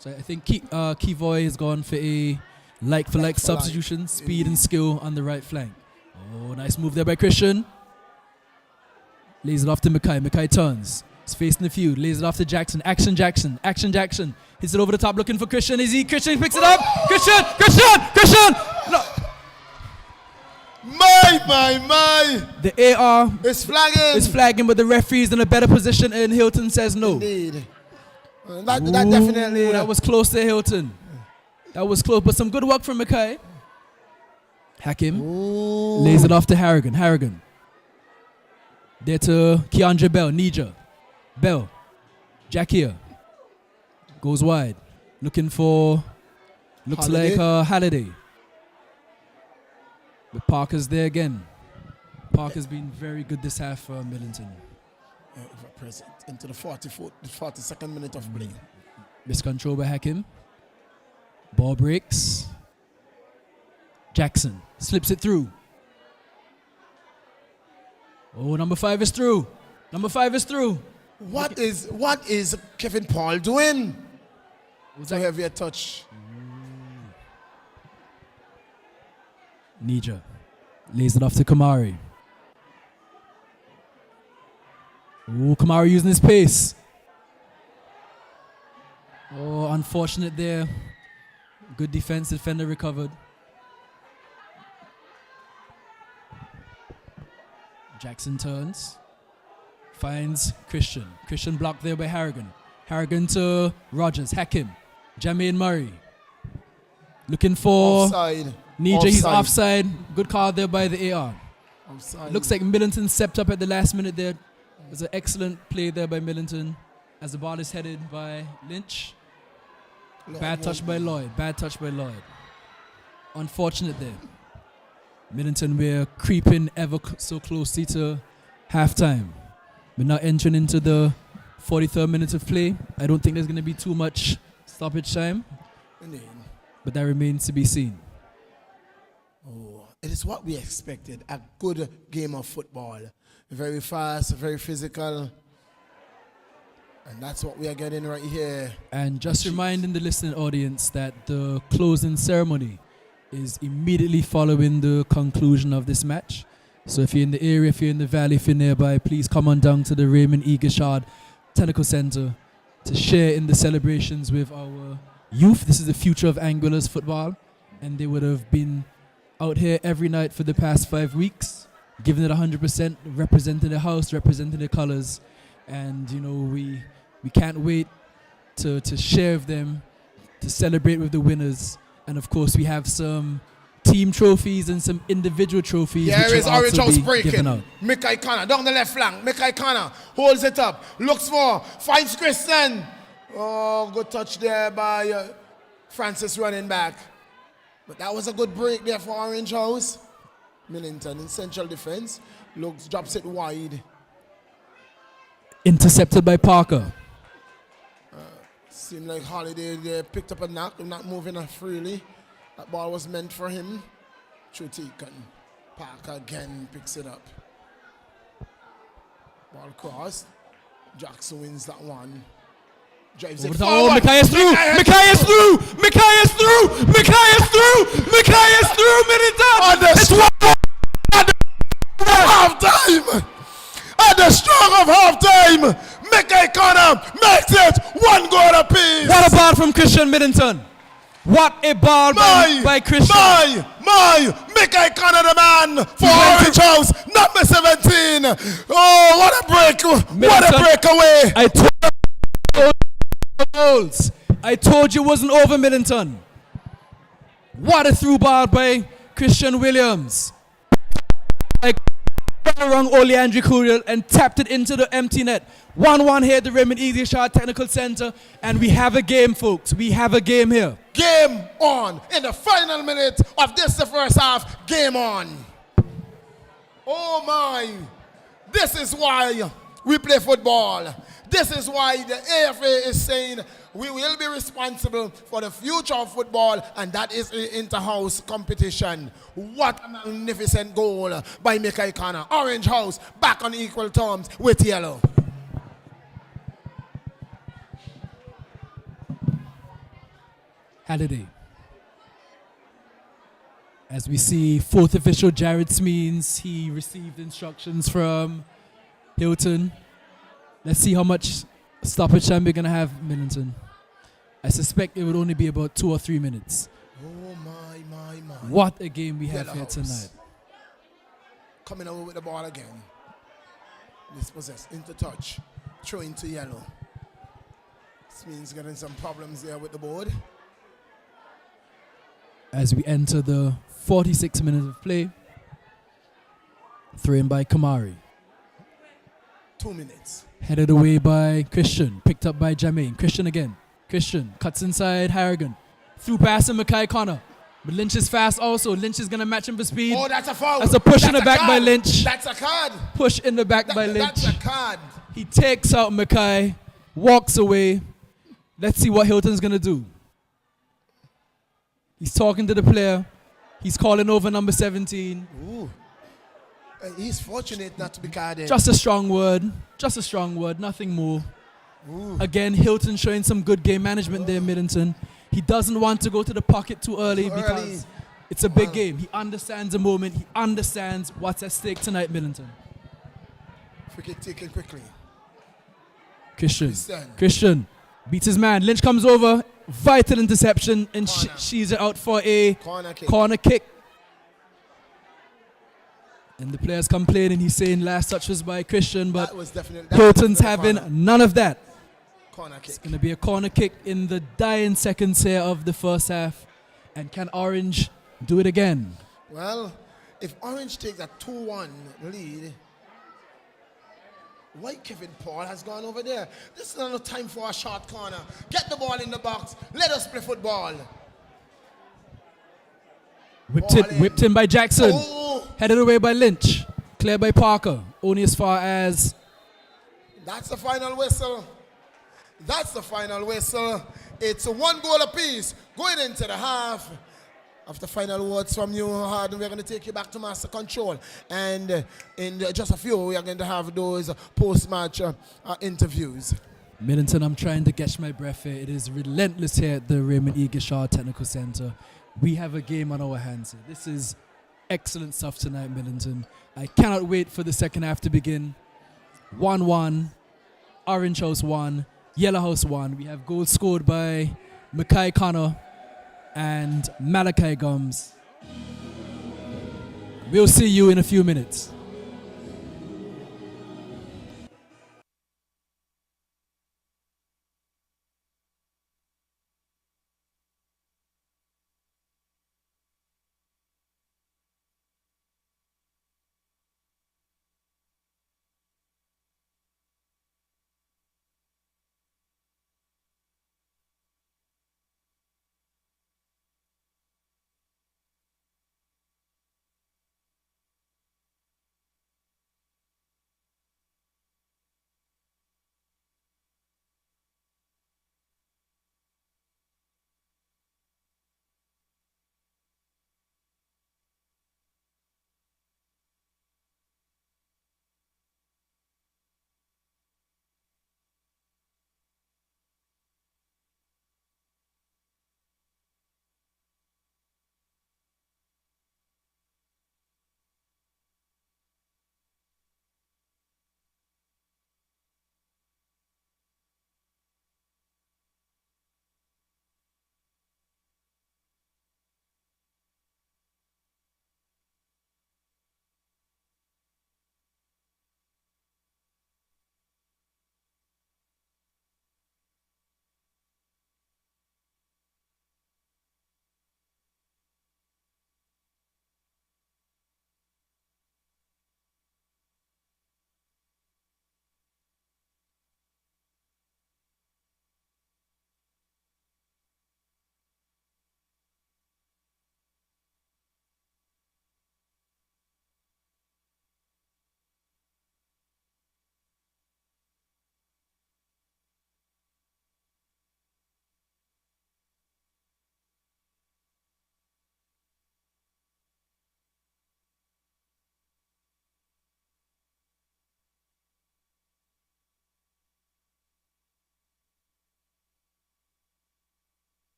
So I think Kivoy has gone for a like-for-like substitution, speed and skill on the right flank. Oh, nice move there by Christian. Lays it off to Mackay. Mackay turns. He's facing the feud. Lays it off to Jackson. Action Jackson. Hits it over the top looking for Christian. Christian picks it up. Christian! No. My! The AR is flagging. But the referee's in a better position and Hilton says no. Indeed. That definitely... That was close to Hilton. That was close, but some good work from Mackay. Hakim. Lays it off to Harrigan. There to Keandre Bell. Nija. Bell. Jackia. Goes wide. Looking for... Looks Halliday. like Halliday. But Parker's there again. Parker's been very good this half for Millington. Present into the 42nd minute of play. Miscontrol by Hakim. Ball breaks. Jackson slips it through. Oh, number 5 is through. What is Kevin Paul doing? Was that heavy a touch? Nija lays it off to Kamari. Oh, Kamari using his pace. Oh, unfortunate there. Good defense. Defender recovered. Jackson turns. Finds Christian. Christian blocked there by Harrigan. Harrigan to Rogers. Hakim. Jermaine Murray. Looking for Offside. Nija. He's offside. Good call there by the AR. Offside. Looks like Millington stepped up at the last minute there. It was an excellent play there by Millington as the ball is headed by Lynch. Bad touch by Lloyd. Unfortunate there. Middleton, we're creeping ever so closely to halftime. We're now entering into the 43rd minute of play. I don't think there's going to be too much stoppage time, but that remains to be seen. Oh, it is what we expected. A good game of football. Very fast, very physical. And that's what we are getting right here. And just reminding the listening audience that the closing ceremony is immediately following the conclusion of this match. So if you're in the area, if you're in the valley, if you're nearby, please come on down to the Raymond E. Gishard Technical Center to share in the celebrations with our youth. This is the future of Anguillas football, and they would have been out here every night for the past 5 weeks, giving it 100%, representing the house, representing the colors. And, you know, we can't wait to share with them, to celebrate with the winners. And, of course, we have some team trophies and some individual trophies. Here is Orange House breaking. Out. Mikai Connor down the left flank. Mikai Connor holds it up. Looks for. Finds Christian. Oh, good touch there by Francis running back. But that was a good break there for Orange House. Millington in central defense. Drops it wide. Intercepted by Parker. Seemed like Holiday there picked up a knock, not moving freely. That ball was meant for him. True taken. Parker again picks it up. Ball crossed. Jackson wins that one. Drives it forward. Mikai is through! Mikai is through! Mikai is through! Mikai is through! Mikai is through! Half-time! At the stroke of half-time, Mikai Connor makes it 1 goal apiece. What a ball from Christian Middleton. What a ball by Christian. Mikai Connor, the man for Orange House, number 17. Oh, what a break. Middleton, what a breakaway. I told you it wasn't over, Middleton. What a through ball by Christian Williams. Around Oleandri Curiel and tapped it into the empty net. 1-1 here at the Raymond E. Gishard Technical Center, and we have a game, folks. We have a game here. Game on. In the final minute of this, the first half, game on. Oh my. This is why we play football. This is why the AFA is saying we will be responsible for the future of football, and that is an inter-house competition. What a magnificent goal by Mikai Connor. Orange House back on equal terms with yellow. Halliday. As we see, fourth official Jared Smeens, he received instructions from Hilton. Let's see how much stoppage time we're going to have, Millington. I suspect it would only be about 2 or 3 minutes. Oh, my. What a game we have here tonight. Coming over with the ball again. Dispossessed, into touch, throw into yellow. This means getting some problems there with the board. As we enter the 46 minutes of play, thrown by Kamari. 2 minutes. Headed away by Christian, picked up by Jermaine. Christian again. Christian cuts inside Harrigan. Through pass to Mikai Connor. But Lynch is fast also. Lynch is going to match him for speed. Oh, that's a foul. That's a push in the back by Lynch. That's a card. Push in the back by Lynch. That's a card. He takes out Mikai, walks away. Let's see what Hilton's going to do. He's talking to the player. He's calling over number 17. Ooh. He's fortunate not to be carded. Just a strong word. Just a strong word. Nothing more. Ooh. Again, Hilton showing some good game management there, Middleton. He doesn't want to go to the pocket too early because it's a big game. He understands the moment. He understands what's at stake tonight, Middleton. Free kick taken quickly. Christian beats his man. Lynch comes over. Vital interception, and she's out for a corner kick. And the player's complaining. He's saying last touch was by Christian, but Hilton's having none of that. It's going to be a corner kick in the dying seconds here of the first half. And can Orange do it again? Well, if Orange takes a 2-1 lead, why Kevin Paul has gone over there? This is not no time for a short corner. Get the ball in the box. Let us play football. Whipped in by Jackson. Oh, now. Headed away by Lynch. Cleared by Parker. Only as far as... That's the final whistle. That's the final whistle. It's a 1 goal apiece going into the half. After final words from you, Harden, we're going to take you back to Master Control. And in just a few, we are going to have those post-match interviews. Millington, I'm trying to catch my breath here. It is relentless here at the Raymond E. Gishard Technical Center. We have a game on our hands here. This is excellent stuff tonight, Millington. I cannot wait for the second half to begin. 1-1, Orange House 1, Yellow House 1. We have goals scored by Mackay Connor and Malachi Gums. We'll see you in a few minutes.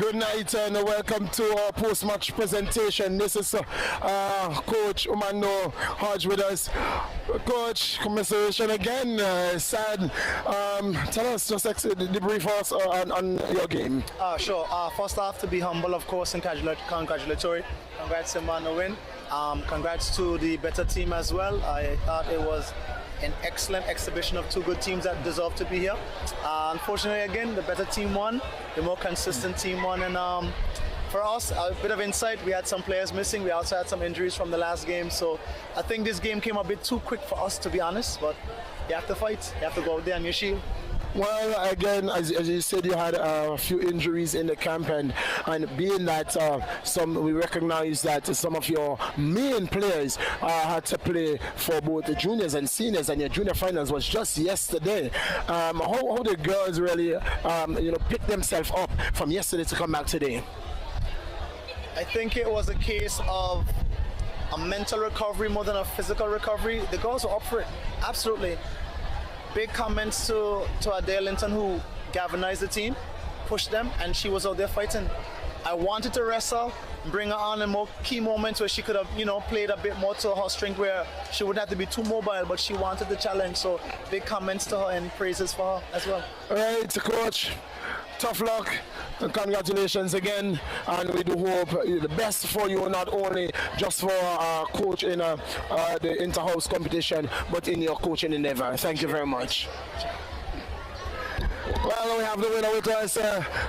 Good night and welcome to our post-match presentation. This is Coach Umano Hodge with us. Coach, commiseration again. Sad. Tell us, just debrief us on your game. Sure. First off, to be humble, of course, and congratulatory. Congrats to man the win. Congrats to the better team as well. I thought it was an excellent exhibition of two good teams that deserve to be here. Unfortunately, again, the better team won, the more consistent team won, and for us, a bit of insight, we had some players missing. We also had some injuries from the last game, so I think this game came a bit too quick for us, to be honest, but you have to fight. You have to go out there on your shield. Well, again, as you said, you had a few injuries in the camp, and being that we recognize that some of your main players had to play for both the juniors and seniors, and your junior finals was just yesterday. How the girls really, pick themselves up from yesterday to come back today? I think it was a case of a mental recovery more than a physical recovery. The girls were up for it, absolutely. Big comments to Adele Linton, who galvanized the team, pushed them, and she was out there fighting. I wanted to wrestle, bring her on in more key moments where she could have, played a bit more to her strength, where she wouldn't have to be too mobile, but she wanted the challenge. So big comments to her and praises for her as well. All right, Coach. Tough luck and congratulations again, and we do hope the best for you, not only just for coach in the inter-house competition, but in your coaching endeavor. Thank you very much. Well, we have the winner with us,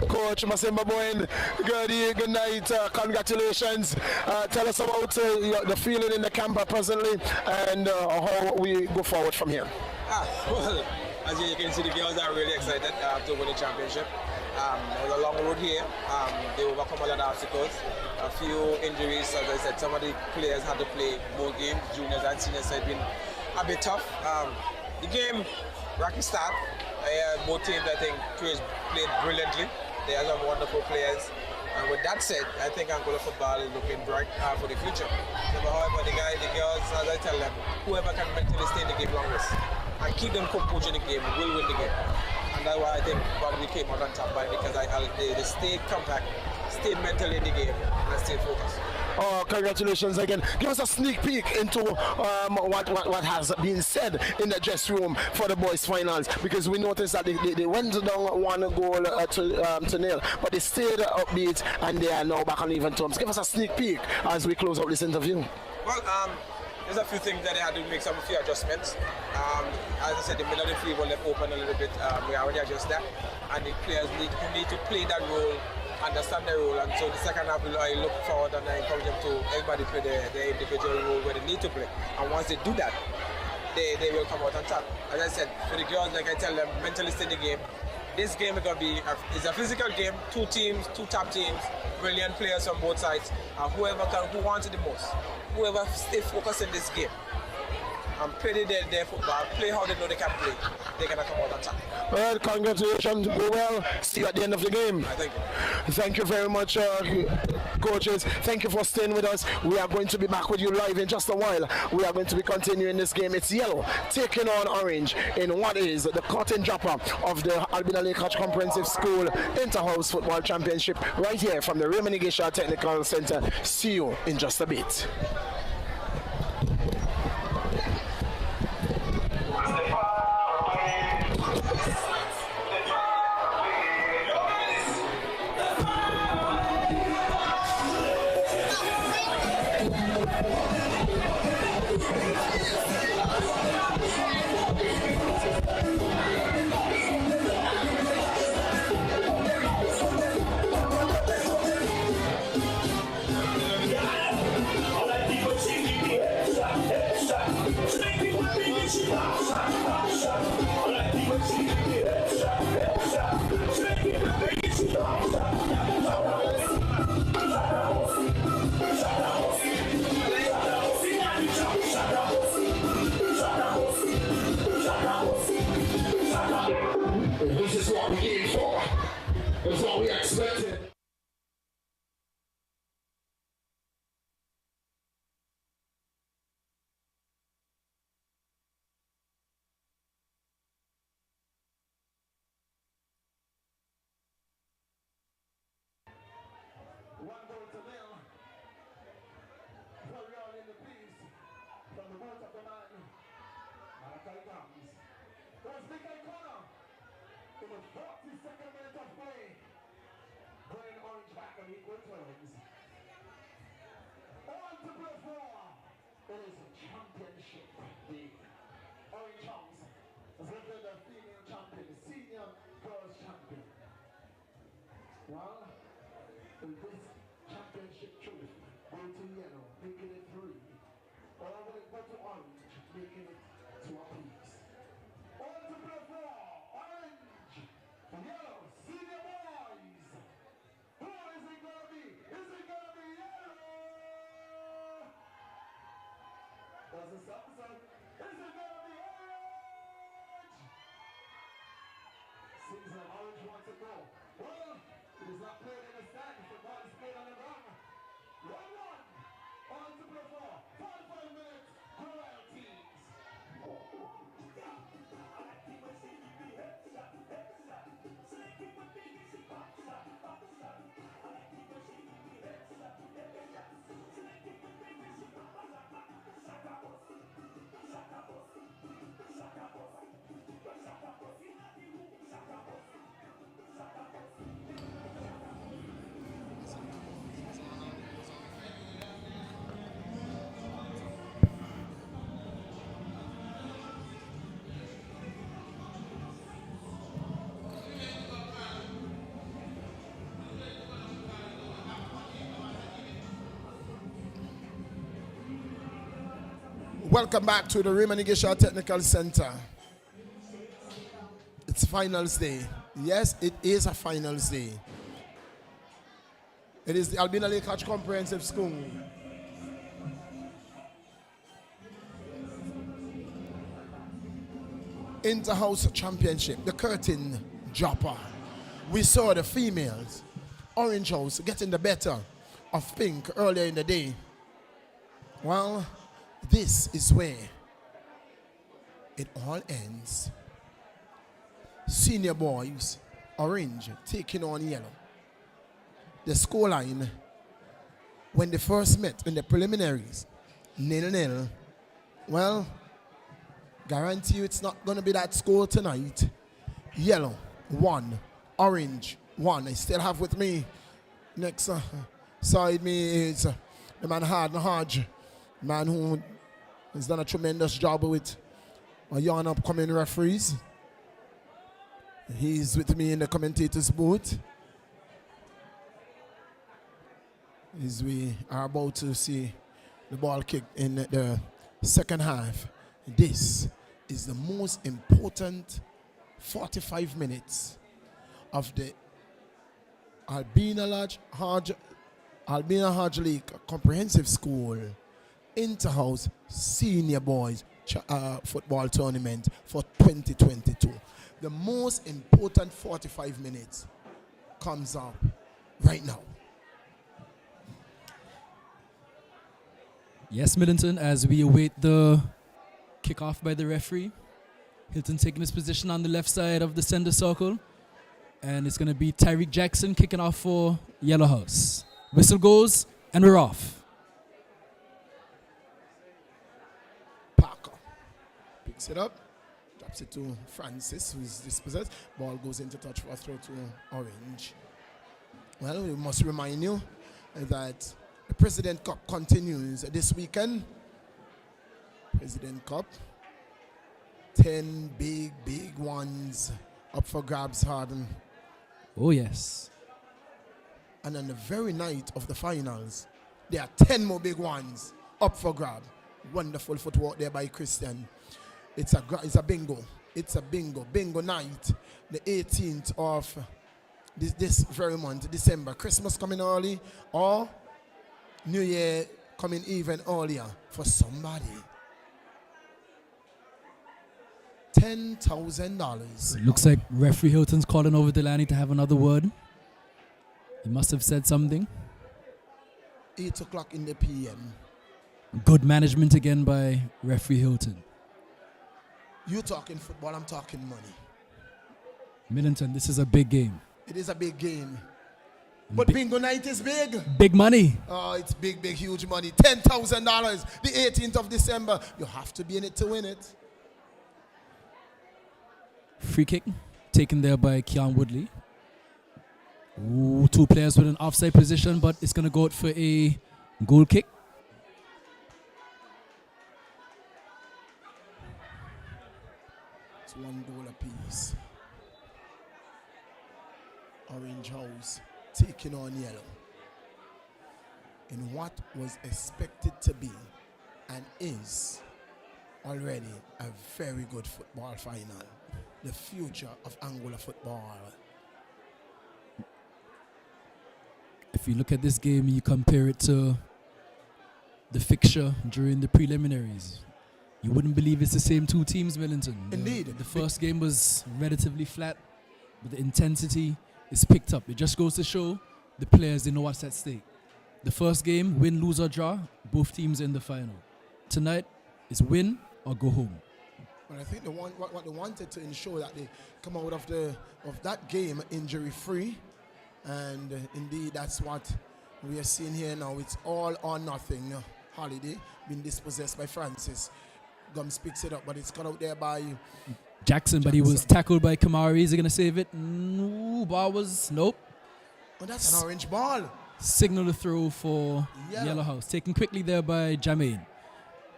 Coach Masimba Boyne. Good night, congratulations. Tell us about the feeling in the camp presently and how we go forward from here. Well, as you can see, the girls are really excited to win the championship. It was a long road here. They overcome a lot of obstacles. A few injuries, as I said, some of the players had to play more games, juniors and seniors, so it's been a bit tough. The game, rocky start. Both teams, I think, played brilliantly. They have some wonderful players. And with that said, I think Angola football is looking bright for the future. However, the girls, as I tell them, whoever can mentally stay in the game longest and keep them composed in the game will win the game. And that's why I think we came out on top by, because they stayed compact, stayed mentally in the game, and stayed focused. Oh, congratulations again. Give us a sneak peek into what has been said in the dressing room for the boys' finals, because we noticed that they went down one goal to nil, but they stayed upbeat and they are now back on even terms. Give us a sneak peek as we close out this interview. Well, there's a few things that they had to make some few adjustments. As I said, the middle of the field was left open a little bit. We already adjusted that, and the players need to play that role, understand their role, and so the second half I look forward and I encourage them to everybody play their individual role where they need to play. And once they do that, they will come out on top. As I said, for the girls, like I tell them, mentally stay in the game. This game is going to be it's a physical game. Two top teams, brilliant players on both sides. Who wants it the most, whoever stay focused in this game and play their football, play how they know they can play, they're going to come out on top. Well, congratulations, go well. See you at the end of the game. Thank you. Thank you very much, coaches. Thank you for staying with us. We are going to be back with you live in just a while. We are going to be continuing this game. It's yellow taking on orange in what is the curtain dropper of the Albina Lake Comprehensive School Inter-House Football Championship right here from the Raymond Igisha Technical Center. See you in just a bit. equal terms. On to play for. It is championship. The Orange House has lifted the female champion, the senior girls champion. Well, in this championship trophy, go to yellow, making it 3. Or will it go to orange, making it 2 apiece. On to play for orange, yellow, senior boys. Who is it gonna be? Is it gonna be yellow? Does it sound so? Is it gonna be orange? Seems like orange wants to go. Well, it is not played in the stand, football is played on the ground. 1-1. On to play for 45 minutes, royalties. Welcome back to the Raymond Igisha Technical Center. It's finals day. Yes, it is a finals day. It is the Albina Lake Hatch Comprehensive School. Inter-house championship, the curtain dropper. We saw the females, Orange House, getting the better of Pink earlier in the day. Well, this is where it all ends. Senior boys, Orange, taking on Yellow. The scoreline, when they first met in the preliminaries, 0-0. Well, guarantee you it's not going to be that score tonight. Yellow, 1. Orange, 1. I still have with me, next side me is the man Harden Hodge, man who has done a tremendous job with my young upcoming referees. He's with me in the commentator's booth. As we are about to see the ball kicked in the second half. This is the most important 45 minutes of the Albina Hodge Lake Comprehensive School Inter-House Senior Boys Football Tournament for 2022. The most important 45 minutes comes up right now. Yes, Middleton, as we await the kickoff by the referee. Hilton taking his position on the left side of the center circle. And it's going to be Tyreek Jackson kicking off for Yellow House. Whistle goes, and we're off. Parker picks it up, drops it to Francis, who's dispossessed. Ball goes into touch for a throw to Orange. Well, we must remind you that the President Cup continues this weekend. President Cup, 10 big ones up for grabs, Harden. Oh, yes. And on the very night of the finals, there are 10 more big ones up for grab. Wonderful footwork there by Christian. It's a bingo. It's a bingo night, the 18th of this very month, December. Christmas coming early, or New Year coming even earlier for somebody. $10,000. Looks like referee Hilton's calling over Delaney to have another word. He must have said something. 8 o'clock in the PM. Good management again by referee Hilton. You talking football, I'm talking money. Middleton, this is a big game. It is a big game. But bingo night is big. Big money. Oh, it's big, huge money. $10,000, the 18th of December. You have to be in it to win it. Free kick taken there by Keon Woodley. Ooh, two players with an offside position, but it's going to go out for a goal kick. It's 1 goal apiece. Orange House taking on yellow in what was expected to be and is already a very good football final. The future of Angola football. If you look at this game, you compare it to the fixture during the preliminaries. You wouldn't believe it's the same two teams, Millington. Indeed. The first game was relatively flat, but the intensity is picked up. It just goes to show the players, they know what's at stake. The first game, win, lose or draw, both teams in the final. Tonight is win or go home. But I think what they wanted to ensure that they come out of that game injury-free. And indeed, that's what we are seeing here now. It's all or nothing. Holiday being dispossessed by Francis. Gums picks it up, but it's cut out there by Jackson, but he was tackled by Kamari. Is he going to save it? No, ball was, nope. Oh, that's an orange ball. Signal the throw for Yellow House. Taken quickly there by Jermaine.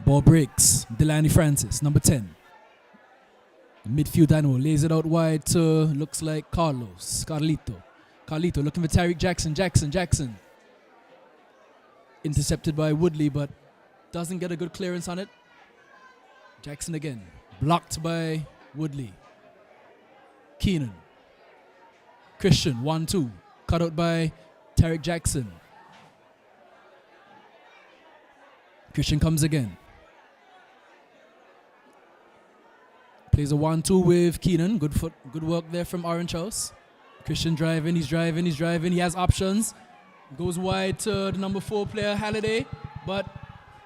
Ball breaks. Delaney Francis, number 10. Midfield Dino lays it out wide to, looks like Carlito looking for Tariq Jackson. Intercepted by Woodley, but doesn't get a good clearance on it. Jackson again. Blocked by Woodley. Keenan. Christian, 1-2. Cut out by Tariq Jackson. Christian comes again. Plays a 1-2 with Keenan. Good work there from Orange House. Christian driving, he's driving. He has options. Goes wide to the number 4 player, Halliday. But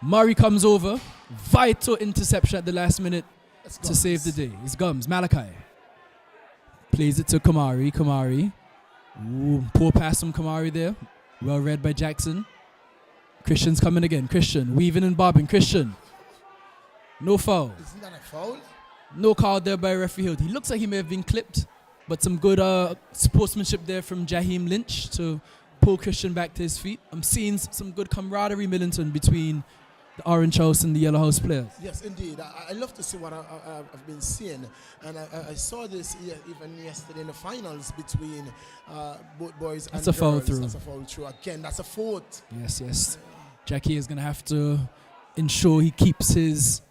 Murray comes over. Vital interception at the last minute to save the day. It's Gums. Malachi. Plays it to Kamari. Ooh, poor pass from Kamari there. Well read by Jackson. Christian's coming again. Christian weaving and bobbing. Christian. No foul. Isn't that a foul? No call there by referee Hill. He looks like he may have been clipped. But some good sportsmanship there from Jaheim Lynch to pull Christian back to his feet. I'm seeing some good camaraderie, Millington, between the Orange House and the Yellow House players. Yes, indeed. I love to see what I've been seeing. And I saw this even yesterday in the finals between both boys and girls. That's a foul through. That's a foul through. Again, that's a fourth. Yes. Jackie is going to have to ensure he keeps his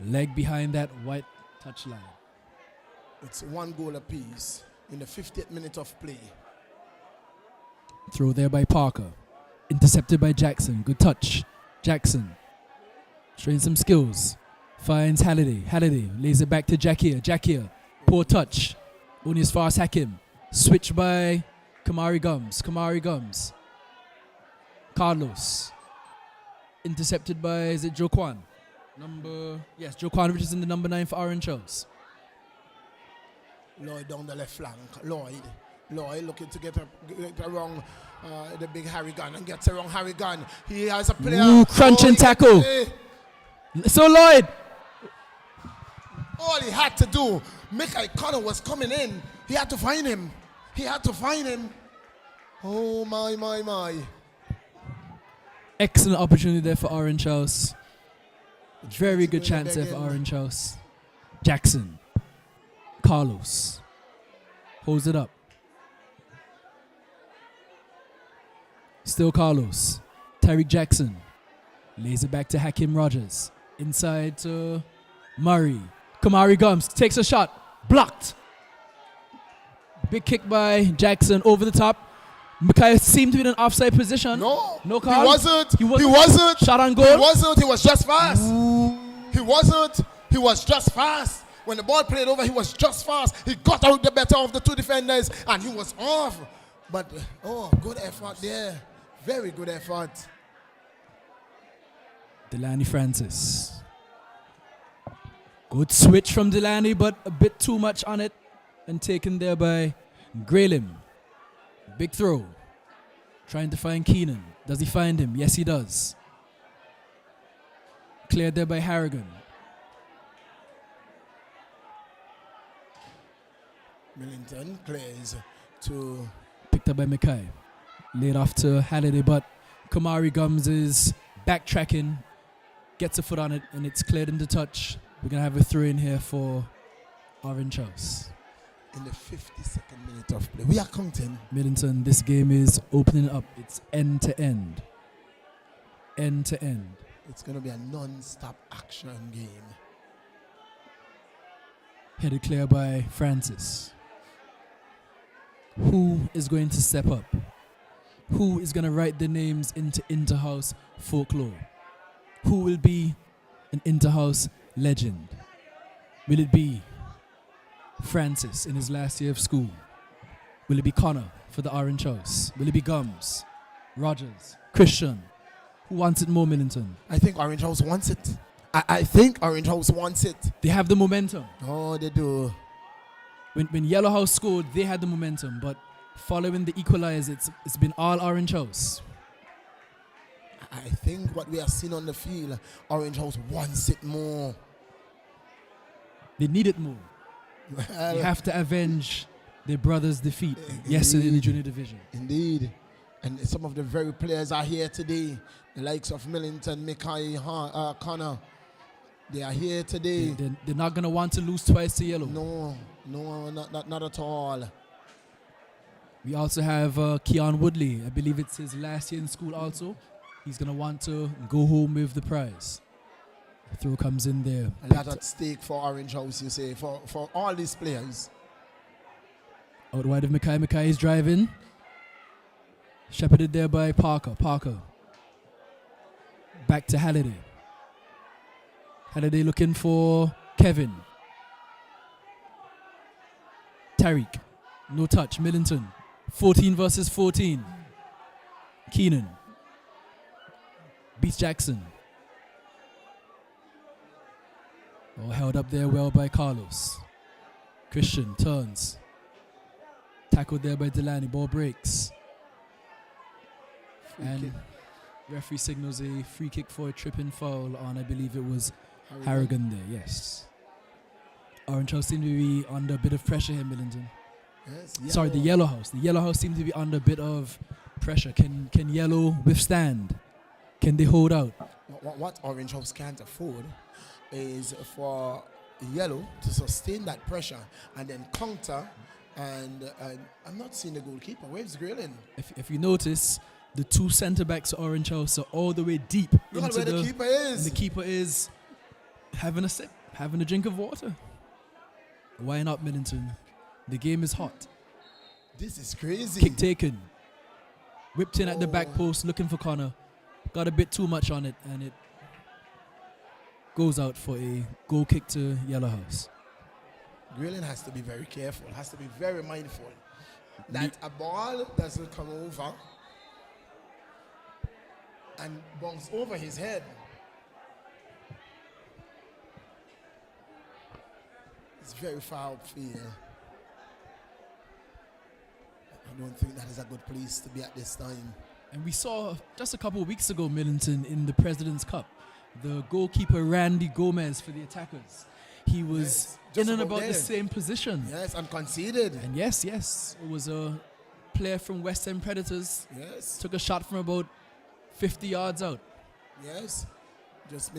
leg behind that white touchline. It's 1 goal apiece in the 50th minute of play. Throw there by Parker. Intercepted by Jackson. Good touch. Jackson. Showing some skills. Finds Halliday. Halliday lays it back to Jackie. Poor touch. Only as far as Hakim. Switch by Kamari Gums. Carlos. Intercepted by, is it Joquan? Joquan, which is in the number 9 for Orange House. Lloyd down the left flank. Lloyd looking to get around the big Harry Gunn and gets around Harry Gunn. He has a player. Ooh, crunching tackle. So Lloyd. All he had to do, Michael Connor was coming in. He had to find him. Oh my. Excellent opportunity there for Orange House. Very good chance there for Orange House. Jackson. Carlos. Holds it up. Still Carlos. Tariq Jackson. Lays it back to Hakim Rogers. Inside to Murray. Kamari Gums takes a shot. Blocked. Big kick by Jackson over the top. Micaiah seemed to be in an offside position. No call. He wasn't. Shot on goal. He wasn't. He was just fast. He wasn't. He was just fast. When the ball played over, he was just fast. He got out the better of the two defenders, and he was off. But, good effort there. Very good effort. Delaney Francis. Good switch from Delaney, but a bit too much on it. And taken there by Graylim. Big throw. Trying to find Keenan. Does he find him? Yes, he does. Cleared there by Harrigan. Millington clears to Picked up by Mackay. Laid off to Halliday, but Kamari Gums is backtracking. Gets a foot on it, and it's cleared into touch. We're going to have a throw in here for Orange House. In the 52nd minute of play. We are counting. Middleton, this game is opening up. It's end to end. End to end. It's going to be a non-stop action game. Headed clear by Francis. Who is going to step up? Who is going to write the names into Interhouse folklore? Who will be an Interhouse legend? Will it be Francis in his last year of school? Will it be Connor for the Orange House? Will it be Gums, Rogers, Christian? Who wants it more, Millington? I think Orange House wants it. I think Orange House wants it. They have the momentum. Oh, they do. When Yellow House scored, they had the momentum, but following the equalizer, it's been all Orange House. I think what we are seeing on the field, Orange House wants it more. They need it more. Well, They have to avenge their brother's defeat yesterday in the junior division. Indeed. And some of the very players are here today. The likes of Millington, Mackay, Connor. They are here today. They're not going to want to lose twice to Yellow. No, not at all. We also have Keon Woodley. I believe it's his last year in school also. He's going to want to go home with the prize. The throw comes in there. A lot at stake for Orange House, you say, for all these players. Out wide of Mackay. Mackay is driving. Shepherded there by Parker. Parker. Back to Halliday. Halliday looking for Kevin. Tariq. No touch. Millington. 14 versus 14. Keenan. Beats Jackson. Oh, held up there well by Carlos. Christian turns. Tackled there by Delaney. Ball breaks. And referee signals a free kick for a tripping foul on, I believe it was Harrigan there, yes. Orange House seemed to be under a bit of pressure here, Millington. Yes, Sorry, the Yellow House. The Yellow House seemed to be under a bit of pressure. Can Yellow withstand? Can they hold out? What Orange House can't afford is for Yellow to sustain that pressure and then counter. And I'm not seeing the goalkeeper. Where's Grayling? If you notice, the two centre backs of Orange House are all the way deep Look into where the keeper is. And the keeper is having a sip, having a drink of water. Why not, Millington? The game is hot. This is crazy. Kick taken. Whipped in at the back post, looking for Connor. Got a bit too much on it, and it goes out for a goal kick to Yellow House. Grayling has to be very careful, has to be very mindful that a ball doesn't come over and bounce over his head. It's very far upfield. I don't think that is a good place to be at this time. And we saw just a couple of weeks ago, Millington, in the President's Cup, the goalkeeper Randy Gomez for the attackers. He was in and about the same position. Yes, and conceded. And yes, it was a player from West End Predators. Yes. Took a shot from about 50 yards out. Yes. Just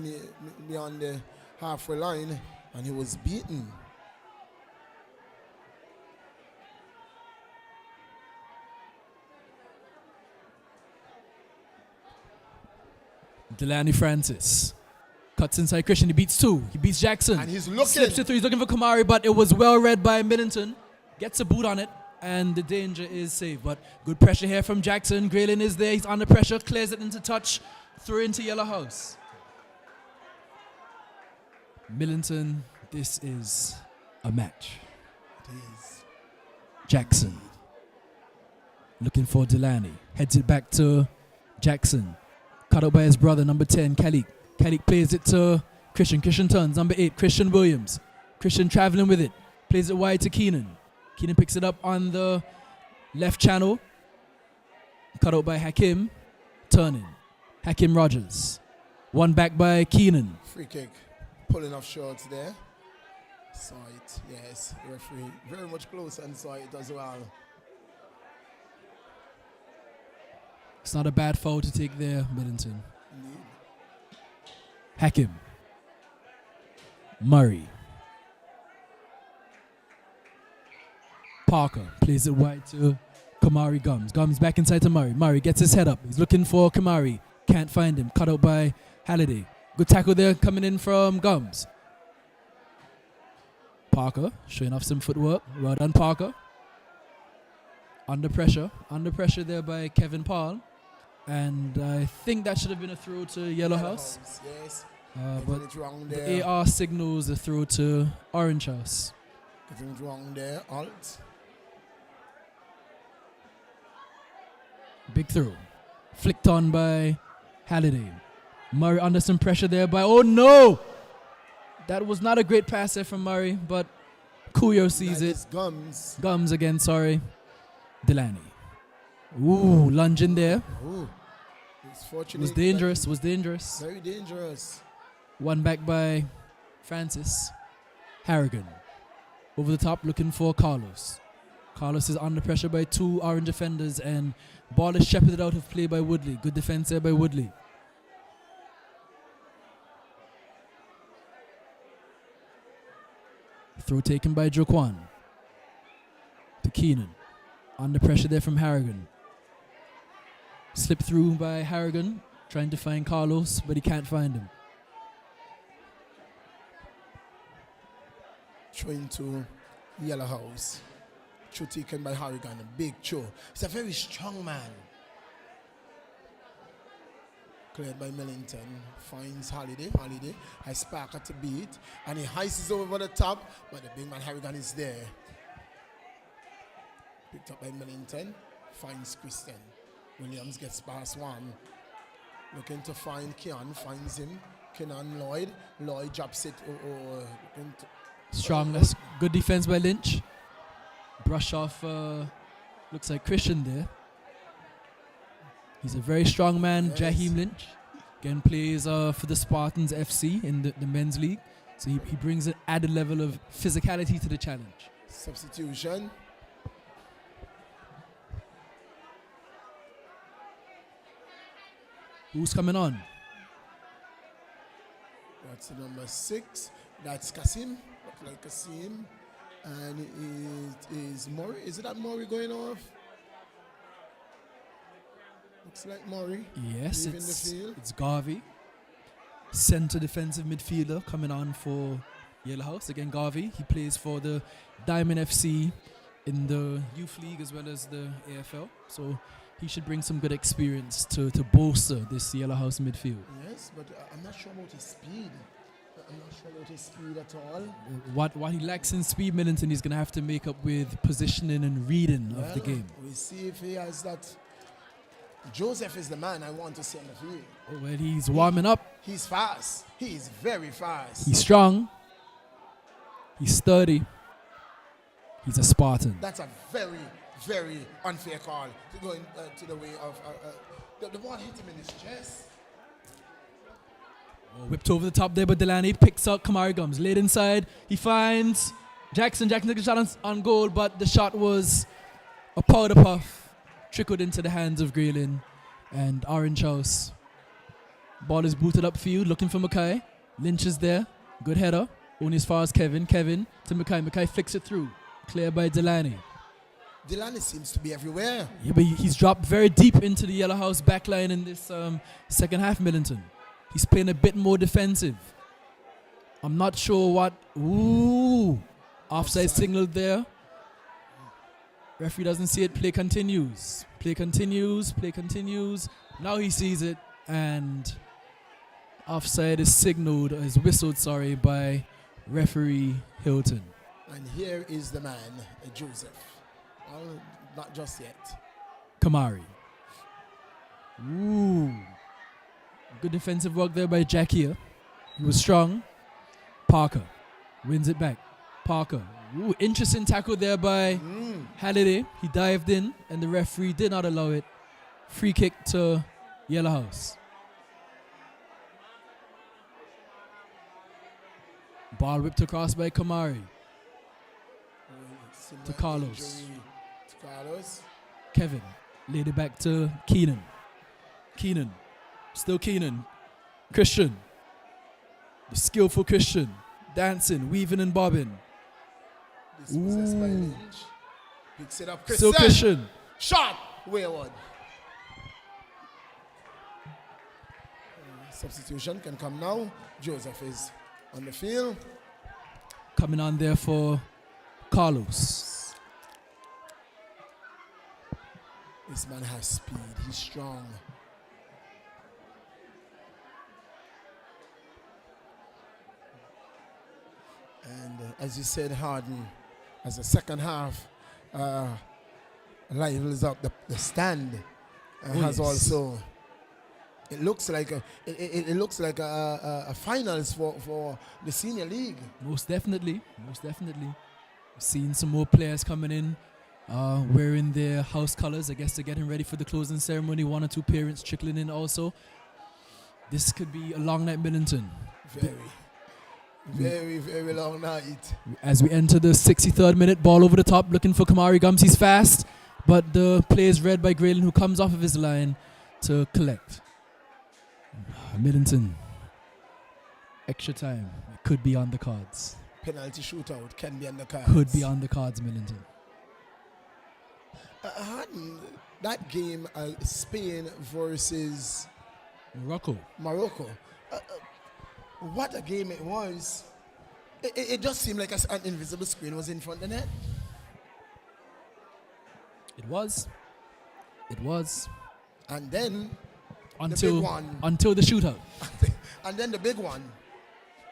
beyond the halfway line, and he was beaten. Delaney Francis cuts inside Christian. He beats two. He beats Jackson. And he's looking. Slips it through. He's looking for Kamari, but it was well read by Millington. Gets a boot on it, and the danger is saved. But good pressure here from Jackson. Grayling is there. He's under pressure. Clears it into touch. Through into Yellow House. Millington, this is a match. It is. Jackson. Looking for Delaney. Heads it back to Jackson. Cut out by his brother, number 10, Kalik. Kalik plays it to Christian. Christian turns, number 8, Christian Williams. Christian traveling with it. Plays it wide to Keenan. Keenan picks it up on the left channel. Cut out by Hakim. Turning. Hakim Rogers. One back by Keenan. Free kick. Pulling off shorts there. Saw it, yes. Referee very much close and saw it as well. It's not a bad foul to take there, Middleton. Hakim. Murray. Parker plays it wide to Kamari Gums. Gums back inside to Murray. Murray gets his head up. He's looking for Kamari. Can't find him. Cut out by Halliday. Good tackle there coming in from Gums. Parker showing off some footwork. Well done, Parker. Under pressure. Under pressure there by Kevin Paul. And I think that should have been a throw to Yellow House. Yes. But it wrong the there. AR signals a throw to Orange House. Getting it wrong there. Alt. Big throw. Flicked on by Halliday. Murray under some pressure there by... Oh, no! That was not a great pass there from Murray, but Kuyo sees That it. is Gums. Gums again, sorry. Delaney. Ooh, lunge in there. Ooh. It's fortunate. Was dangerous, was dangerous. Very dangerous. One back by Francis. Harrigan. Over the top, looking for Carlos. Carlos is under pressure by two Orange defenders, and ball is shepherded out of play by Woodley. Good defense there by Woodley. Throw taken by Joquan. To Keenan. Under pressure there from Harrigan. Slipped through by Harrigan, trying to find Carlos, but he can't find him. Throw into Yellow House. Throw taken by Harrigan. A big throw. He's a very strong man. Cleared by Millington. Finds Holiday. Holiday has Parker to beat. And he heists over the top. But the big man Harrigan is there. Picked up by Millington. Finds Christian. Williams gets past one. Looking to find Keon. Finds him. Kenan Lloyd. Lloyd drops it. Strong, that's good defense by Lynch. Brush off, looks like Christian there. He's a very strong man, Yes. Jaheim Lynch. Again, plays for the Spartans FC in the men's league. So he brings an added level of physicality to the challenge. Substitution. Who's coming on? That's the number 6. That's Kasim. Looks like Kasim. And it is Murray. Is it that Murray going off? Looks like Murray. Yes, leaving the field. it's Garvey. Center defensive midfielder coming on for Yellow House. Again, Garvey. He plays for the Diamond FC in the youth league as well as the AFL. So he should bring some good experience to bolster this Yellow House midfield. Yes, but I'm not sure about his speed. I'm not sure about his speed at all. What he lacks in speed, Millington, he's going to have to make up with positioning and reading of the game. We'll see if he has that. Joseph is the man I want to see on the field. Oh, well, he's warming up. He's fast. He's very fast. He's strong. He's sturdy. He's a Spartan. That's a very, very unfair call to go to the way of the ball hit him in his chest. Oh, whipped over the top there, but Delaney picks up Kamari Gums. Laid inside. He finds Jackson. Jackson took a shot on goal, but the shot was a powder puff. Trickled into the hands of Graylin and Orange House. Ball is booted upfield, looking for Mackay. Lynch is there. Good header. Only as far as Kevin. Kevin to Mackay. Mackay flicks it through. Clear by Delaney. Delaney seems to be everywhere. Yeah, but he's dropped very deep into the Yellow House backline in this second half, Millington. He's playing a bit more defensive. I'm not sure what... Ooh! Offside signaled there. Referee doesn't see it. Play continues. Play continues. Play continues. Now he sees it. And offside is signaled, is whistled, sorry, by referee Hilton. And here is the man, Joseph. Well, not just yet. Kamari. Ooh. Good defensive work there by Jack here. He was strong. Parker wins it back. Parker. Ooh, interesting tackle there by Halliday. He dived in and the referee did not allow it. Free kick to Yellow House. Ball whipped across by Kamari. To Carlos. To Carlos. Kevin laid it back to Keenan. Keenan. Still Keenan. Christian. The skillful Christian. Dancing, weaving and bobbing. Dispossessed by Lynch. Picks it up. Still Christian. Shot. Wayward. Substitution can come now. Joseph is on the field. Coming on there for Carlos. This man has speed. He's strong. And as you said, Harden, as the second half livels up the stand, has also. It looks like a finals for the senior league. Most definitely. Seeing some more players coming in, wearing their house colors. I guess they're getting ready for the closing ceremony. 1 or 2 parents trickling in also. This could be a long night, Millington. Very, very long night. As we enter the 63rd minute, ball over the top, looking for Kamari Gums. He's fast, but the play is read by Graylin, who comes off of his line to collect. Millington. Extra time. It could be on the cards. Penalty shootout can be on the cards. Could be on the cards, Millington. That game, Spain versus Morocco. What a game it was. It just seemed like an invisible screen was in front of the net. It was. And then until the big one. Until the shootout. And then the big one.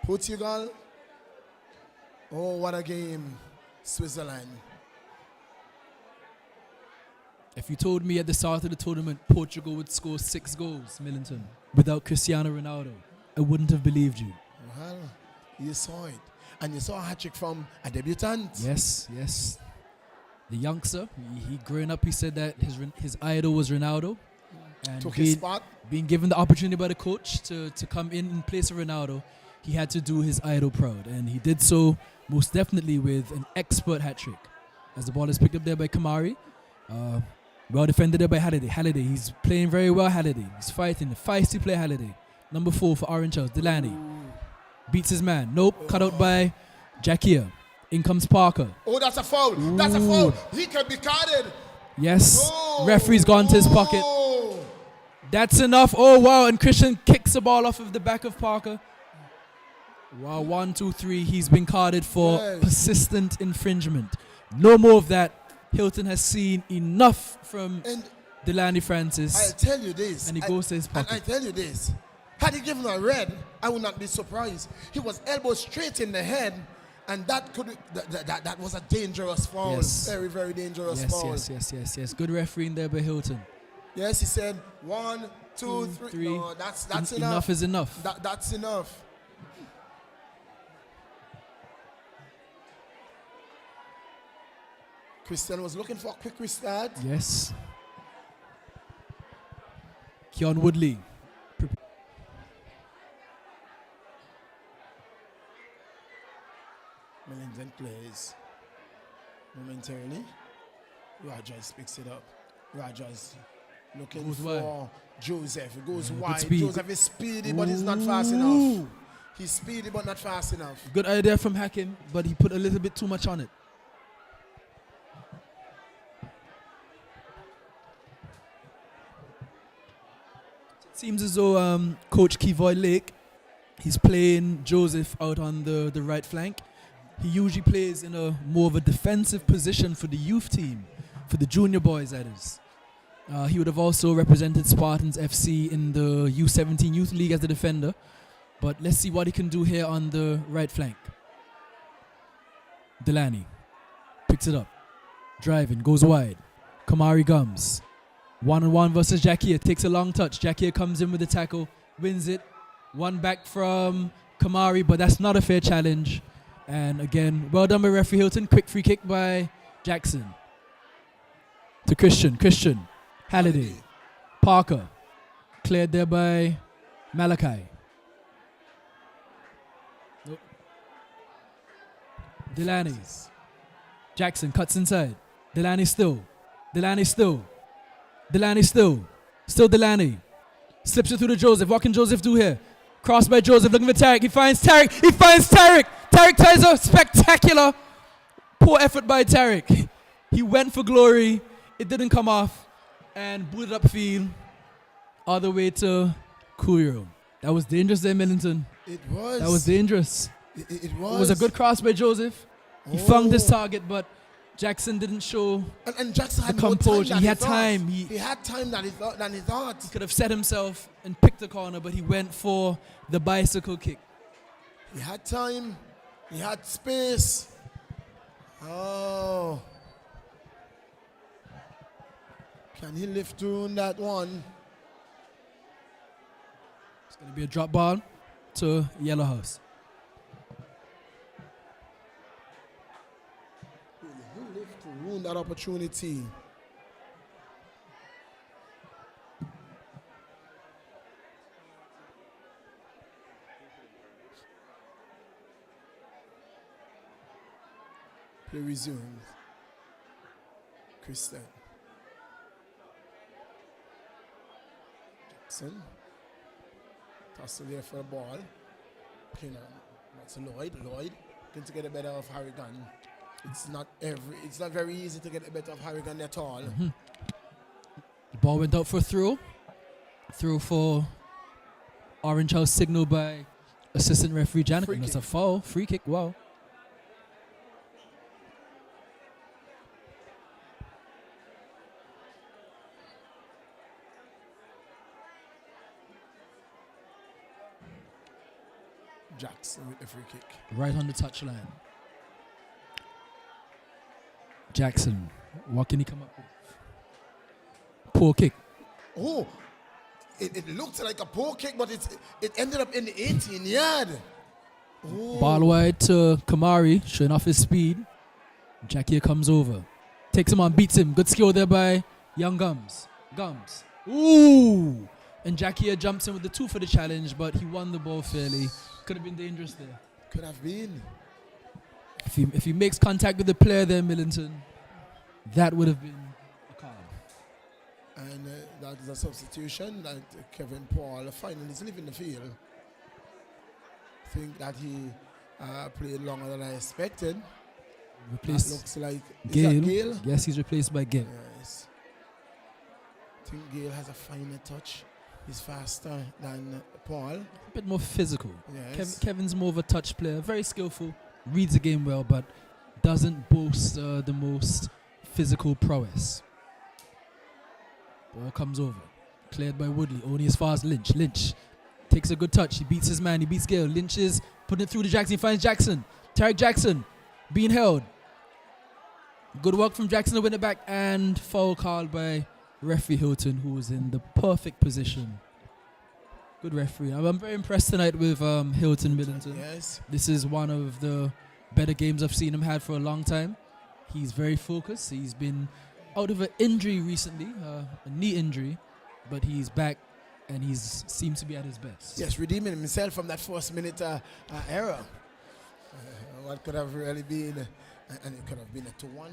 Portugal. Oh, what a game. Switzerland. If you told me at the start of the tournament Portugal would score 6 goals, Millington, without Cristiano Ronaldo, I wouldn't have believed you. Well, you saw it. And you saw a hat-trick from a debutant. Yes. The youngster, he growing up, he said that his idol was Ronaldo. And took his spot. Being given the opportunity by the coach to come in place of Ronaldo, he had to do his idol proud. And he did so most definitely with an expert hat-trick. As the ball is picked up there by Kamari. Well defended there by Halliday. He's playing very well, Halliday. He's fighting. Feisty play, Halliday. Number 4 for Orange House, Delaney. Beats his man. Nope, cut out by Jackia. In comes Parker. Oh, that's a foul. That's a foul. He can be carded. Yes. Oh. Referee's gone to his pocket. That's enough. Oh, wow. And Christian kicks the ball off of the back of Parker. Wow, 1, 2, 3. He's been carded for persistent infringement. No more of that. Hilton has seen enough from Delaney Francis. I'll tell you this. And he goes to his pocket. And I tell you this. Had he given a red, I would not be surprised. He was elbow straight in the head, and that was a dangerous foul. Yes. Very, very dangerous foul. Yes. Good refereeing there by Hilton. Yes, he said 1, 2, 3. No, that's enough. Enough is enough. That's enough. Christian was looking for a quick restart. Yes. Keon Woodley. Millington plays momentarily. Rogers picks it up. Rogers looking goes for wide. Joseph. It goes wide. speed. Joseph is speedy, but he's not fast enough. He's speedy, but not fast enough. Good idea from Hakim, but he put a little bit too much on it. It seems as though Coach Kevoy Lake, he's playing Joseph out on the right flank. He usually plays in a more of a defensive position for the youth team, for the junior boys, that is. He would have also represented Spartans FC in the U17 Youth League as a defender. But let's see what he can do here on the right flank. Delaney picks it up. Driving, goes wide. Kamari Gums. 1-on-1 versus Jackia. Takes a long touch. Jackia comes in with the tackle. Wins it. One back from Kamari, but that's not a fair challenge. And again, well done by referee Hilton. Quick free kick by Jackson. To Christian. Halliday. Parker. Cleared there by Malachi. Nope. Delaney. Jackson cuts inside. Delaney still. Still Delaney. Slips it through to Joseph. What can Joseph do here? Cross by Joseph, looking for Tarek. He finds Tarek. He finds Tarek. Tarek ties up. Spectacular. Poor effort by Tarek. He went for glory. It didn't come off. And booted up field all the way to Curio. That was dangerous there, Millington. It was. That was dangerous. It was. It was a good cross by Joseph. He found his target, but Jackson didn't show and Jackson had the more composure. time He had time. He had time than he thought. He could have set himself and picked the corner, but he went for the bicycle kick. He had time. He had space. Oh. Can he lift through that one? It's going to be a drop ball to Yellow House. Will he lift to ruin that opportunity? Play resumes. Christian. Jackson. Toss it there for the ball. That's Lloyd. Lloyd can to get the better of Harrigan. It's not very easy to get the better of Harrigan at all. Mm-hmm. The ball went out for a throw. Throw for Orange House, signal by assistant referee Janet. And it's a foul. Free kick. Wow. Jackson with the free kick. Right on the touchline. Jackson. What can he come up with? Poor kick. Oh, it looked like a poor kick, but it ended up in the 18-yard. Ball wide to Kamari, showing off his speed. Jackie comes over. Takes him on, beats him. Good skill there by Young Gums. Gums. Ooh! And Jackie jumps in with the 2 for the challenge, but he won the ball fairly. Could have been dangerous there. Could have been. If he makes contact with the player there, Millington, that would have been a call. And that is a substitution that Kevin Paul finally is leaving the field. I think that he played longer than I expected. Replaced looks like Gale. Gale. Yes, he's replaced by Gale. Yes. I think Gale has a finer touch. He's faster than Paul. A bit more physical. Yes. Kevin's more of a touch player, very skillful, reads the game well, but doesn't boast the most physical prowess. Ball comes over, cleared by Woodley, only as far as Lynch. Lynch takes a good touch, he beats his man, he beats Gale. Lynch is putting it through to Jackson, he finds Jackson. Tarek Jackson being held. Good work from Jackson to win it back, and foul called by referee Hilton, who was in the perfect position. Good referee. I'm very impressed tonight with Hilton Millington. Yes. This is one of the better games I've seen him had for a long time. He's very focused. He's been out of an injury recently, a knee injury, but he's back and he seems to be at his best. Yes, redeeming himself from that first minute error. What could have really been, and it could have been a 2-1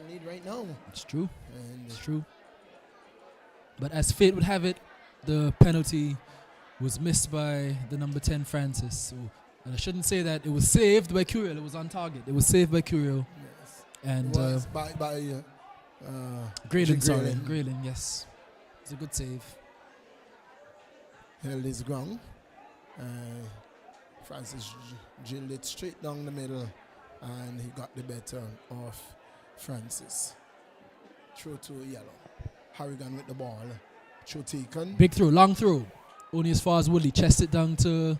lead right now. It's true. And it's true. But as fate would have it, the penalty was missed by the number 10 Francis. So, and I shouldn't say that. It was saved by Curiel. It was on target. It was saved by Curiel. Yes. And it was by Graylin, sorry. Graylin, yes. It's a good save. Held his ground. Francis drilled it straight down the middle, and he got the better of Francis. Throw to yellow. Harrigan with the ball. Throw taken. Big throw, long throw. Only as far as Woodley. Chest it down to,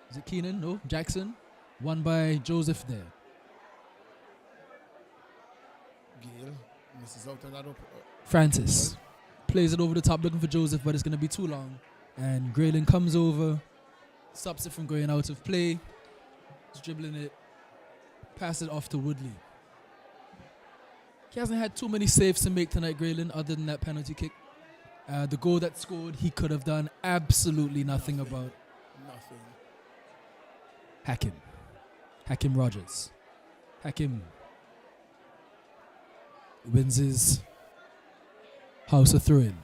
is it Keenan? No, Jackson. Won by Joseph there. Gale misses out on that Francis plays it over the top looking for Joseph, but it's going to be too long. And Graylin comes over, stops it from going out of play. He's dribbling it, pass it off to Woodley. He hasn't had too many saves to make tonight, Graylin, other than that penalty kick. The goal that scored, he could have done absolutely nothing about. Nothing. Hakim Rogers. Hakim wins his house a throw-in.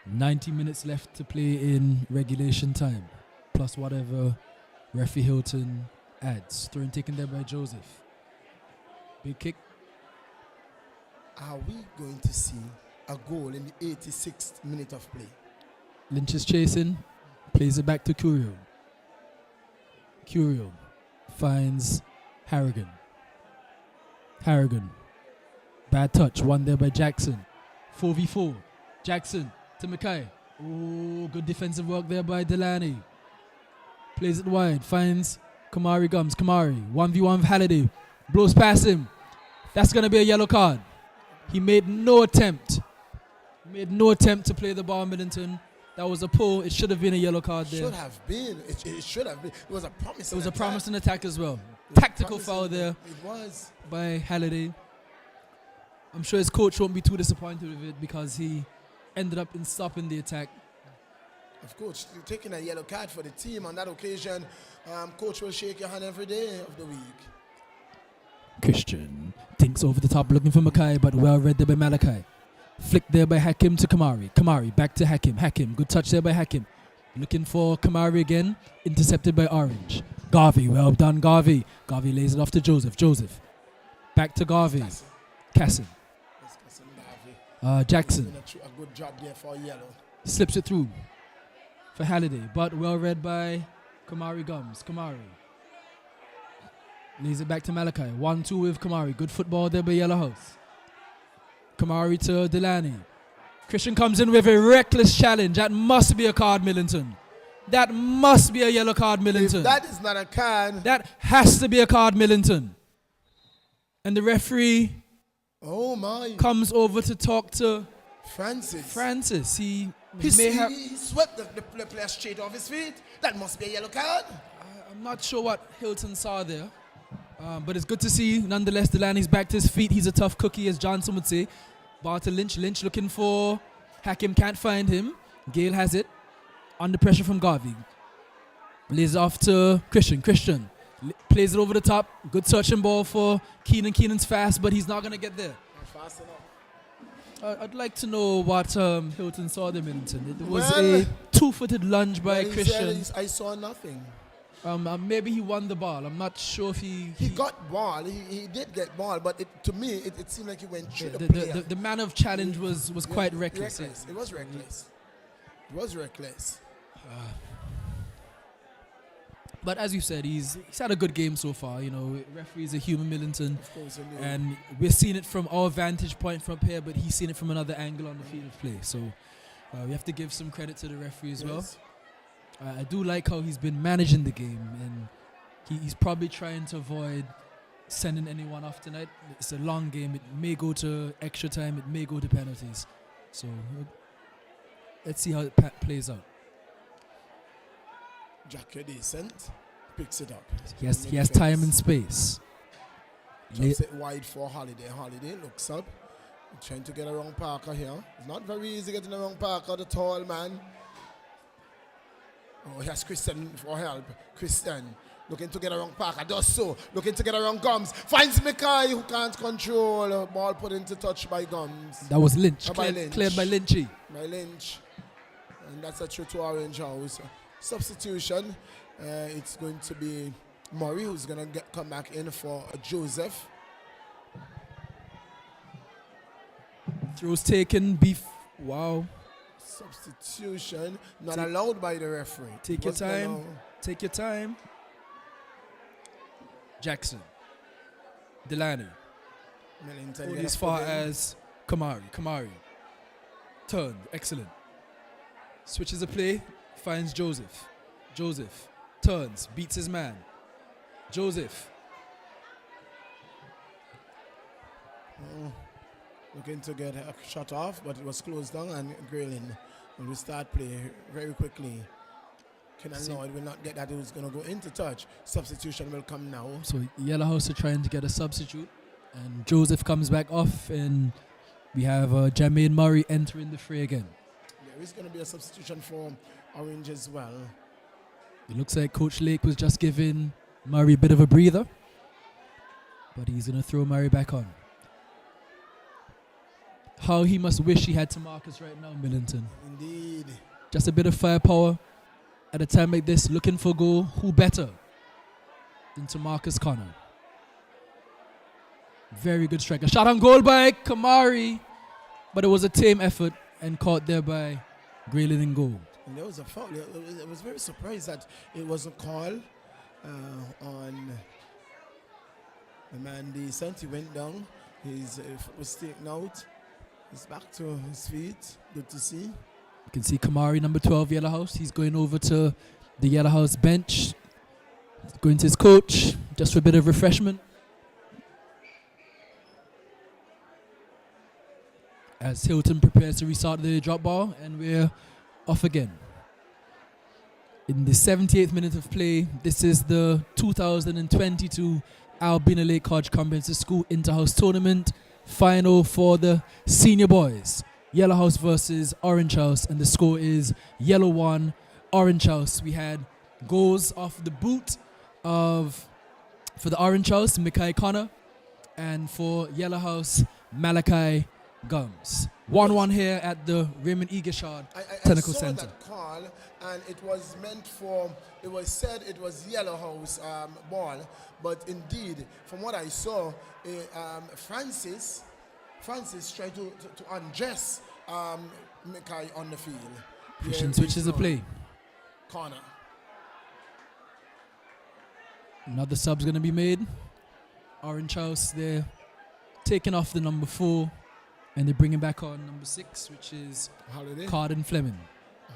90 minutes left to play in regulation time, plus whatever referee Hilton adds. Throw taken there by Joseph. Big kick. Are we going to see a goal in the 86th minute of play? Lynch is chasing, plays it back to Curio. Curio finds Harrigan. Harrigan. Bad touch, won there by Jackson. 4v4. Jackson to Mackay. Oh, good defensive work there by Delaney. Plays it wide, finds Kamari Gums. Kamari, 1v1 with Halliday. Blows past him. That's going to be a yellow card. He made no attempt. To play the ball, Middleton. That was a pull. It should have been a yellow card there. Should have been. It should have been. It was a promising It was a attack. promising attack as well. Tactical foul there It was. by Halliday. I'm sure his coach won't be too disappointed with it because he ended up in stopping the attack. Of course, taking a yellow card for the team on that occasion, coach will shake your hand every day of the week. Christian thinks over the top looking for Mackay, but well read there by Malachi. Flick there by Hakim to Kamari. Kamari back to Hakim. Hakim, good touch there by Hakim. Looking for Kamari again. Intercepted by Orange. Garvey, well done Garvey. Garvey lays it off to Joseph. Joseph. Back to Garvey. Casson. Jackson. Doing a good job there for yellow. Slips it through for Halliday, but well read by Kamari Gums. Kamari. Lays it back to Malachi. 1-2 with Kamari. Good football there by Yellow House. Kamari to Delaney. Christian comes in with a reckless challenge. That must be a card, Millington. That must be a yellow card, Millington. If that is not a card. That has to be a card, Millington. And the referee comes over to talk to Francis. He swept the player straight off his feet. That must be a yellow card. I'm not sure what Hilton saw there. But it's good to see, nonetheless, Delaney's back to his feet. He's a tough cookie, as Johnson would say. Ball to Lynch. Lynch looking for Hakim, can't find him. Gale has it. Under pressure from Garvey. Lays off to Christian. Christian plays it over the top. Good touching ball for Keenan. Keenan's fast, but he's not going to get there. Fast enough. I'd like to know what Hilton saw there, Millington. It was a two-footed lunge by Christian. I saw nothing. Maybe he won the ball. I'm not sure if he got ball. He did get ball, but to me, it seemed like he went through the player. The man of challenge was quite reckless. It was reckless. It was reckless. But as you said, he's had a good game so far. You know, referee's a human, Millington, Of course, and we're seeing it from our vantage point from here, but he's seen it from another angle on the field of play. So we have to give some credit to the referee as well. I do like how he's been managing the game, and he's probably trying to avoid sending anyone off tonight. It's a long game. It may go to extra time. It may go to penalties. So let's see how it plays out. Jack decent. Picks it up. He has time and space. Just it wide for Holiday. Holiday looks up. Trying to get around Parker here. It's not very easy getting around Parker, the tall man. Oh, he has Christian for help. Christian looking to get around Parker. Does so. Looking to get around Gums. Finds Mackay, who can't control. Ball put into touch by Gums. That was Lynch. Lynch. Cleared by Lynchy. By Lynch. And that's a true to Orange House. Substitution. It's going to be Murray, who's going to come back in for Joseph. Throws taken. Beef. Wow. Substitution not allowed by the referee. Take your time. Take your time. Jackson. Delaney. Going as far as Kamari. Turn. Excellent. Switches the play. Finds Joseph. Joseph. Turns. Beats his man. Joseph. Looking to get a shot off, but it was closed down and Grayling will restart play very quickly. Kenan Lloyd will not get that. He was going to go into touch. Substitution will come now. So Yellow House are trying to get a substitute, and Joseph comes back off, and we have Jermaine Murray entering the fray again. There is going to be a substitution for Orange as well. It looks like Coach Lake was just giving Murray a bit of a breather, but he's going to throw Murray back on. How he must wish he had to Marcus right now, Millington. Indeed. Just a bit of firepower at a time like this, looking for goal. Who better than to Marcus Connor? Very good striker. Shot on goal by Kamari, but it was a tame effort and caught there by Graylin in goal. And there was a foul. I was very surprised that it wasn't called on the man. The Santi went down. His foot was taken out. He's back to his feet. Good to see. You can see Kamari, number 12, Yellow House. He's going over to the Yellow House bench. Going to his coach just for a bit of refreshment. As Hilton prepares to restart the drop ball, and we're off again. In the 78th minute of play, this is the 2022 Albina Lake College Comprehensive School Interhouse Tournament final for the senior boys. Yellow House versus Orange House, and the score is Yellow 1, Orange House. We had goals off the boot of, for the Orange House, Mikai Connor, and for Yellow House, Malachi Gums. 1-1 here at the Raymond E. Gishard Technical I saw Center. that call, and it was meant for, it was said it was Yellow House ball, but indeed, from what I saw, Francis tried to undress Mikai on the field. Christian switches the play. Corner. Another sub's going to be made. Orange House, they're taking off the number 4. And they're bringing back on number 6, which is Holiday. Carden Fleming.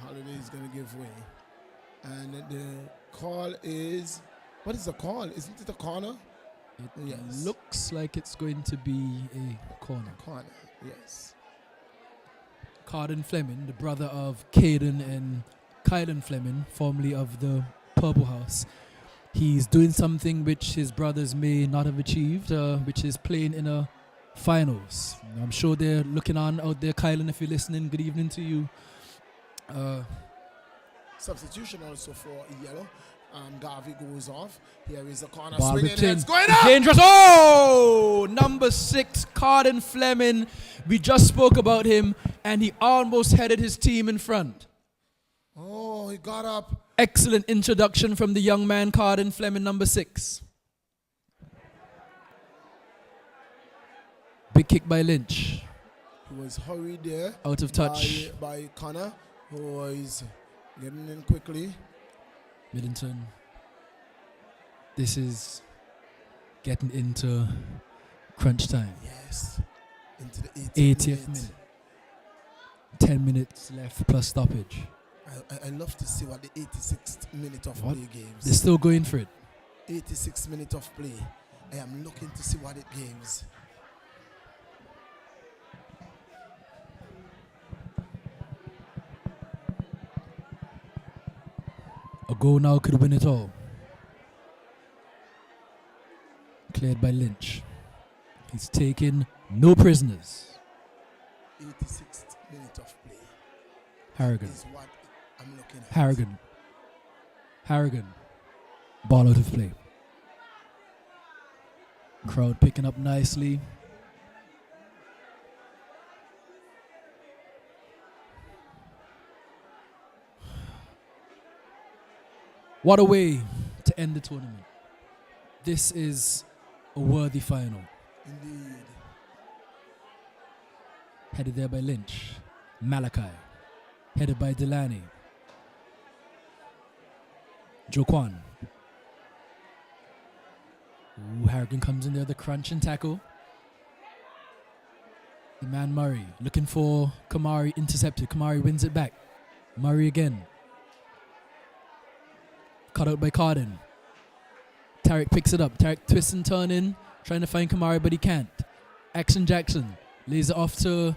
Holiday is going to give way. And the call is, what is the call? Isn't it a corner? It looks like it's going to be a corner. Corner, yes. Carden Fleming, the brother of Caden and Kylan Fleming, formerly of the Purple House. He's doing something which his brothers may not have achieved, which is playing in a finals. I'm sure they're looking on out there. Kylan, if you're listening, good evening to you. Substitution also for Yellow. Garvey goes off. Here is a corner Ball swinging. whipped in. It's going up. Dangerous. Oh! Number 6, Carden Fleming. We just spoke about him, and he almost headed his team in front. Oh, he got up. Excellent introduction from the young man, Carden Fleming, number 6. Big kick by Lynch. He was hurried there. Out of touch. By Connor, who was getting in quickly. Middleton. This is getting into crunch time. Yes. Into the 80th minute. 10 minutes left plus stoppage. I love to see what the 86th minute of play gives. They're still going for it. 86 minutes of play. I am looking to see what it gives. A goal now could win it all. Cleared by Lynch. He's taken no prisoners. 86th minute of play. Harrigan. Is what I'm looking at. Harrigan. Ball out of play. Crowd picking up nicely. What a way to end the tournament. This is a worthy final. Indeed. Headed there by Lynch. Malachi. Headed by Delaney. Joquan. Ooh, Harrigan comes in there, the crunch and tackle. The man Murray looking for Kamari, intercepted. Kamari wins it back. Murray again. Cut out by Carden. Tarek picks it up. Tarek twists and turn in, trying to find Kamari, but he can't. Action Jackson lays it off to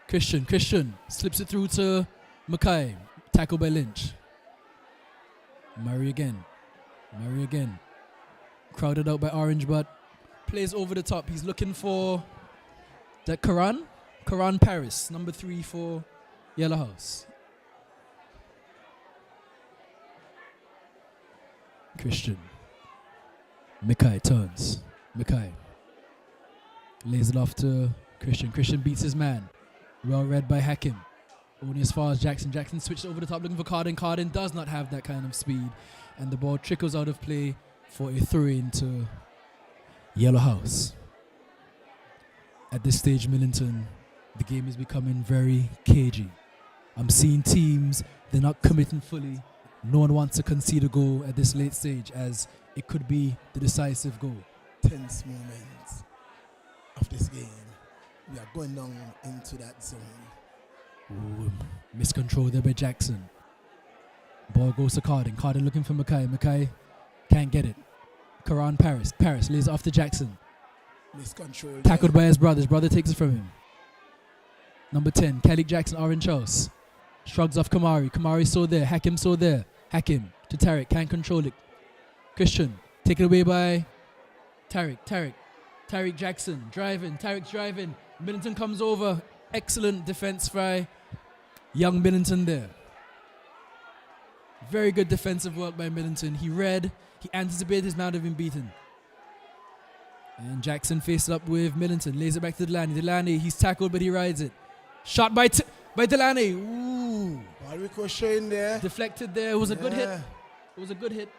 Christian. Christian slips it through to Mackay. Tackle by Lynch. Murray again. Crowded out by Orange, but plays over the top. He's looking for that Karan Paris, number 3 for Yellow House. Christian. Mikai turns. Mikai lays it off to Christian. Christian beats his man. Well read by Hakim. Only as far as Jackson. Jackson switched over the top looking for Carden. Carden does not have that kind of speed. And the ball trickles out of play for a throw-in to Yellow House. At this stage, Millington, the game is becoming very cagey. I'm seeing teams, they're not committing fully. No one wants to concede a goal at this late stage as it could be the decisive goal. Tense moments of this game. We are going down into that zone. Ooh, miscontrol there by Jackson. Ball goes to Carden. Carden looking for Mackay. Mackay can't get it. Karan Paris. Paris lays it off to Jackson. Miscontrol. Tackled by his brother. His brother takes it from him. Number 10, Kelly Jackson, Orange House. Shrugs off Kamari. Kamari so there. Hakim so there. Hakim to Tarek. Can't control it. Christian. Taken away by Tarek. Tarek Jackson. Driving. Tarek's driving. Millington comes over. Excellent defense fry. Young Millington there. Very good defensive work by Millington. He read. He anticipated his man having been beaten. And Jackson faces up with Millington. Lays it back to Delaney. Delaney, he's tackled, but he rides it. Shot by Delaney. Ooh. Ball ricocheting there. Deflected there. It was a good hit. It was a good hit.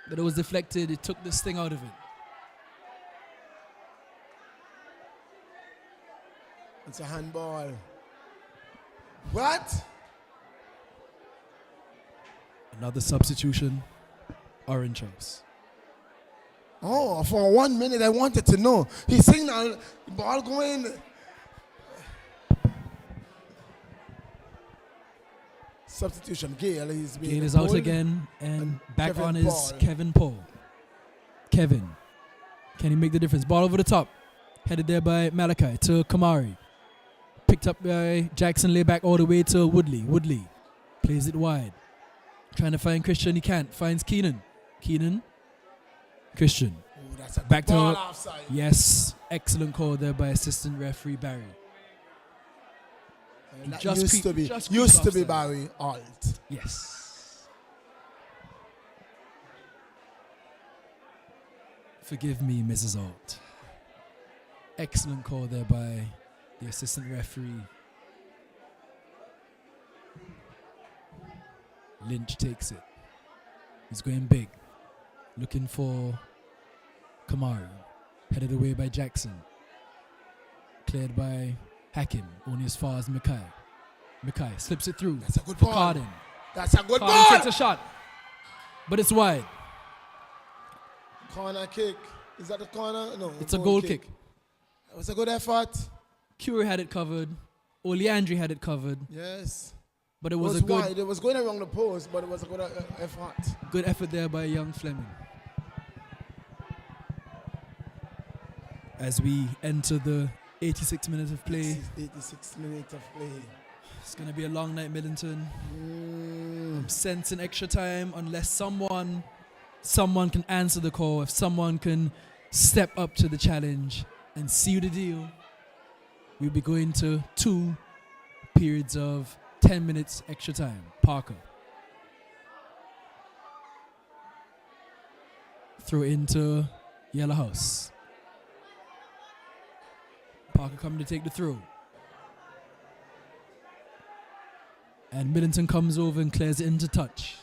But it was deflected. It took this thing out of it. It's a handball. What? Another substitution. Orange House. Oh, for 1 minute I wanted to know. He's saying now, ball going. Substitution. Gale is being Gale is out pulled. again, and back Kevin on is Paul. Kevin Paul. Kevin. Can he make the difference? Ball over the top. Headed there by Malachi to Kamari. Picked up by Jackson, lay back all the way to Woodley. Woodley plays it wide. Trying to find Christian, he can't. Finds Keenan. Keenan. Christian. Ooh, that's a Back to ball offside. Yes, excellent call there by assistant referee Barry. That Just used creep- to be just creep used to be offside. Barry Alt. Yes. Forgive me, Mrs. Alt. Excellent call there by the assistant referee. Lynch takes it. He's going big. Looking for Kamari. Headed away by Jackson. Cleared by Hakim. Only as far as Mackay. Mackay slips it through. That's a good for ball. Carden. That's a good Carden ball. takes a shot. But it's wide. Corner kick. Is that a corner? No. It's a goal kick. It was a good effort. Curie had it covered. Oleandri had it covered. Yes. But it It was, was a good, wide. It was going around the post, but it was a good effort. good effort there by young Fleming. As we enter the 86 minutes of play, 86 minutes of play. it's going to be a long night, Millington. I'm sensing extra time unless someone can answer the call, if someone can step up to the challenge and seal the deal. We'll be going to 2 periods of 10 minutes extra time. Parker. Throw into Yellow House. Parker coming to take the throw. And Millington comes over and clears it into touch.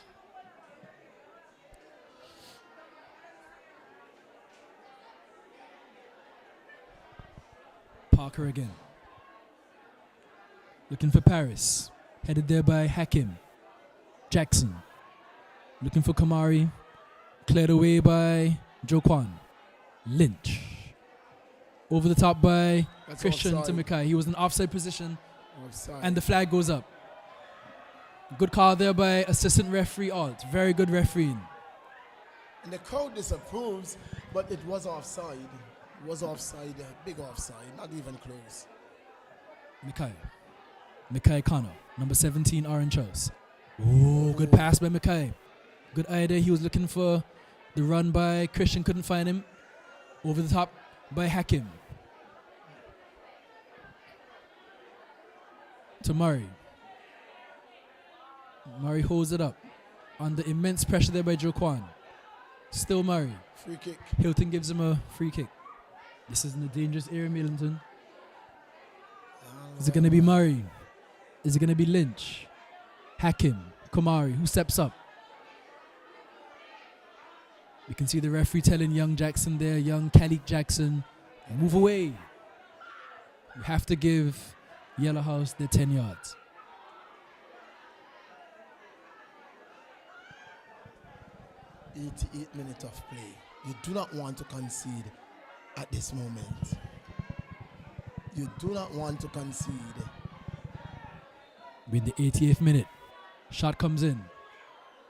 Parker again. Looking for Paris. Headed there by Hakim. Jackson. Looking for Kamari. Cleared away by Joquan. Lynch. Over the top by That's Christian offside. to Mackay. He was in offside position. Offside. And the flag goes up. Good call there by assistant referee Alt. Very good refereeing. And the crowd disapproves, but it was offside. It was offside, big offside, not even close. Mackay Connor, number 17, Orange House. Oh, good pass by Mackay. Good idea. He was looking for the run by Christian, couldn't find him. Over the top by Hakim. To Murray. Murray holds it up. Under immense pressure there by Joquan. Still Murray. Free kick. Hilton gives him a free kick. This is in a dangerous area, Millington. Is it going to be Murray? Is it going to be Lynch? Hakim, Kumari, who steps up? You can see the referee telling young Jackson there, young Kalik Jackson, move away. You have to give Yellow House their 10 yards. .88 minutes of play. You do not want to concede at this moment. You do not want to concede. With the 88th minute, shot comes in.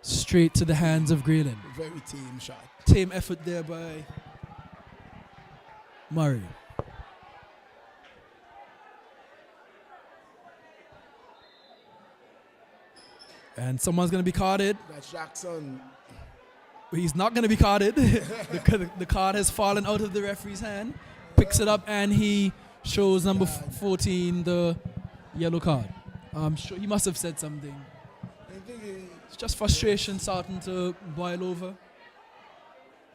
Straight to the hands of Grayling. Very tame shot. Tame effort there by Murray. And someone's going to be carded. That's Jackson. He's not going to be carded. The card has fallen out of the referee's hand. Picks it up and he shows number 14 the yellow card. I'm sure he must have said something. It's just frustration starting to boil over.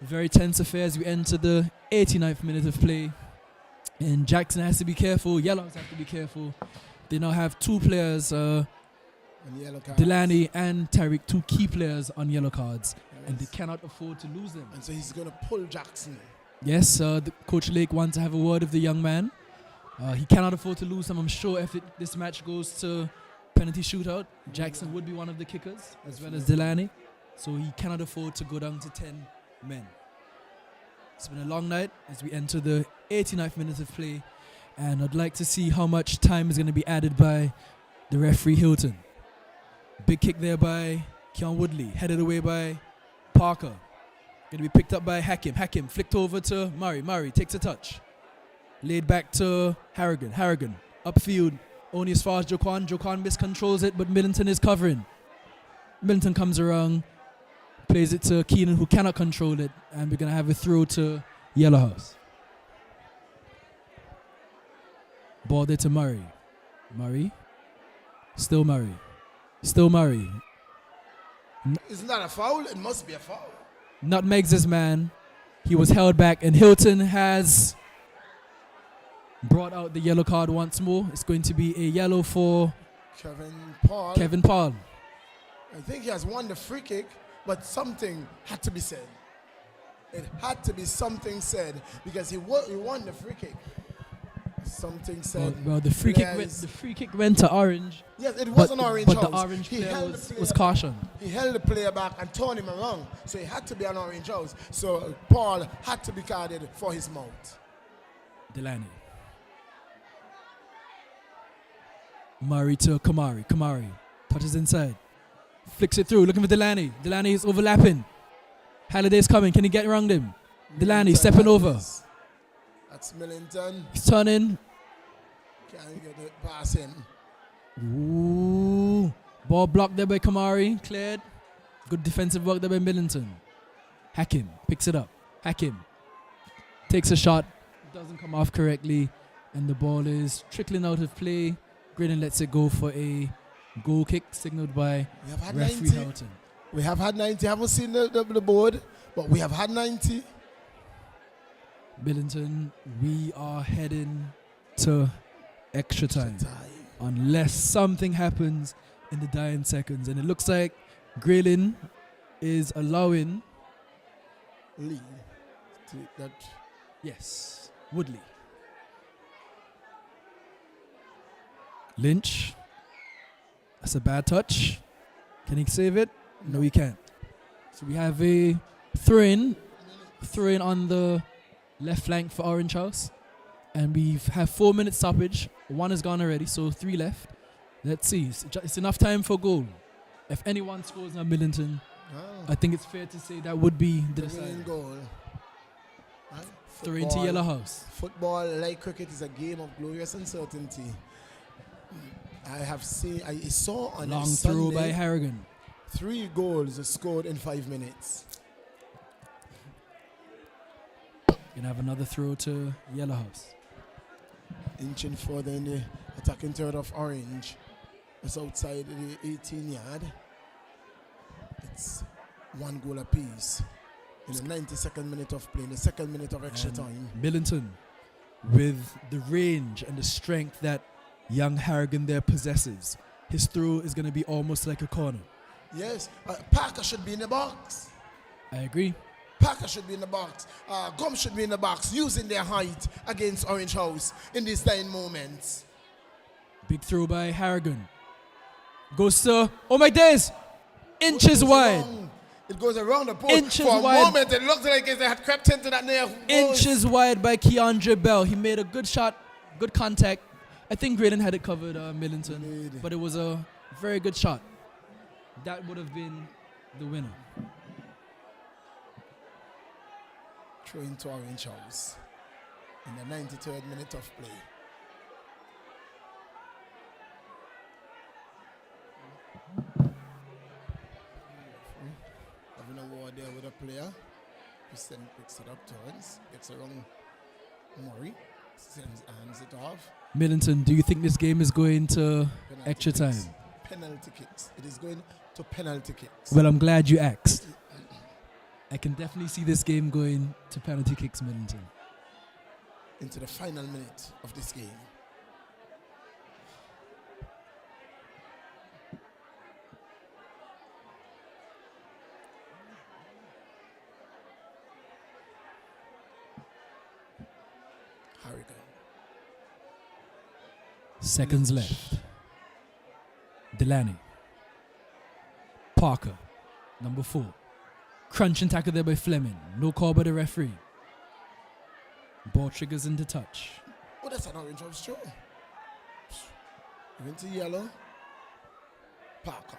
A very tense affair as we enter the 89th minute of play. And Jackson has to be careful. Yellows have to be careful. They now have two players, Delaney and Tariq, two key players on yellow cards. Yes. And they cannot afford to lose them. And so he's going to pull Jackson. Yes, the Coach Lake wants to have a word with the young man. He cannot afford to lose him. I'm sure if this match goes to penalty shootout, Jackson would be one of the kickers, as well as Delaney. So he cannot afford to go down to 10 men. It's been a long night as we enter the 89th minute of play. And I'd like to see how much time is going to be added by the referee Hilton. Big kick there by Keon Woodley, headed away by Parker. Going to be picked up by Hakim. Hakim flicked over to Murray. Murray takes a touch. Laid back to Harrigan. Harrigan upfield, only as far as Joquan. Joquan miscontrols it, but Millington is covering. Millington comes around, plays it to Keenan, who cannot control it, and we're going to have a throw to Yellow House. Ball there to Murray. Murray. Still Murray. Still Murray. Isn't that a foul? It must be a foul. Nutmegs this man. He was held back, and Hilton has brought out the yellow card once more. It's going to be a yellow for Kevin Paul. I think he has won the free kick, but something had to be said. It had to be something said because he won the free kick. Something said. Well, the free kick went to Orange. Yes, it was an Orange. But the Orange player was cautioned. He held the player back and turned him around, so he had to be an Orange house. So Paul had to be carded for his mouth. Delaney. Murray to Kamari. Kamari touches inside. Flicks it through, looking for Delaney. Delaney is overlapping. Halliday's coming. Can he get around him? Delaney stepping over. That's Millington. He's turning. Can't get it past him. Ooh. Ball blocked there by Kamari. Cleared. Good defensive work there by Millington. Hakim picks it up. Hakim takes a shot. Doesn't come off correctly. And the ball is trickling out of play. Graydon lets it go for a goal kick signaled by referee Houghton. We have had 90. I haven't seen the board, but we have had 90. Millington, we are heading to extra time. Unless something happens in the dying seconds. And it looks like Graylin is allowing Lee to that. Yes, Woodley. Lynch. That's a bad touch. Can he save it? No, he can't. So we have a throw-in on the left flank for Orange House. And we have 4 minutes stoppage. One is gone already, so 3 left. Let's see. It's enough time for goal. If anyone scores on Millington, I think it's fair to say that would be the deciding goal. Right? Throw into Yellow House. Football, like cricket, is a game of glorious uncertainty. I saw on long Sunday, throw by Harrigan. 3 goals scored in 5 minutes. Gonna have another throw to Yellow House. Inching further in the attacking third of Orange. It's outside the 18-yard. It's 1 goal apiece in the 92nd minute of play, in the 2nd minute of extra time. Millington, with the range and the strength that young Harrigan there possesses. His throw is going to be almost like a corner. Yes, Parker should be in the box. I agree. Parker should be in the box. Gum should be in the box, using their height against Orange House in these dying moments. Big throw by Harrigan. Goes to, oh my days, inches wide. It goes around the post. Inches For a wide. moment, it looked like they had crept into that near post. Inches wide by Keandre Bell. He made a good shot, good contact. I think Graydon had it covered, Millington, but it was a very good shot. That would have been the winner. Throw into Orange House in the 93rd minute of play. Having a war there with a player. Christian picks it up, turns, gets around Murray, hands it off. Millington, do you think this game is going to Penalty extra kicks. time? Penalty kicks. It is going to penalty kicks. Well, I'm glad you asked. I can definitely see this game going to penalty kicks, Millington. Into the final minute of this game. Harrigan. Seconds left. Delaney. Parker. Number 4. Crunching tackle there by Fleming. No call by the referee. Ball triggers into touch. Oh, that's an Orange House show. Into yellow. Parker.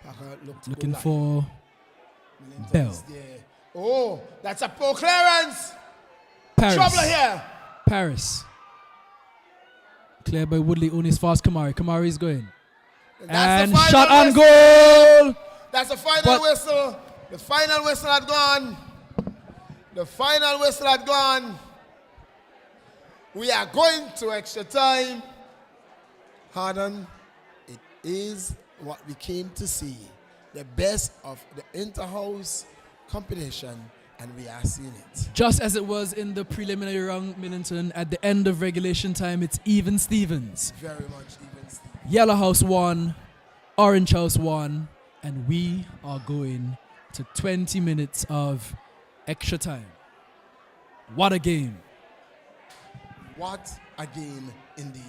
Parker Looking for Bell. Yeah. Oh, that's a poor clearance. Paris. Trouble here. Paris. Cleared by Woodley. Only as fast Kamari. Kamari's going. That's And the final shot on whistle. goal. That's the final But- whistle. The final whistle had gone. The final whistle had gone. We are going to extra time. Harden, it is what we came to see. The best of the inter-house competition, and we are seeing it. Just as it was in the preliminary round, Millington, at the end of regulation time, it's even Stevens. Very much even Steve. Yellow House won, Orange House won, and we are going to 20 minutes of extra time. What a game. What a game indeed.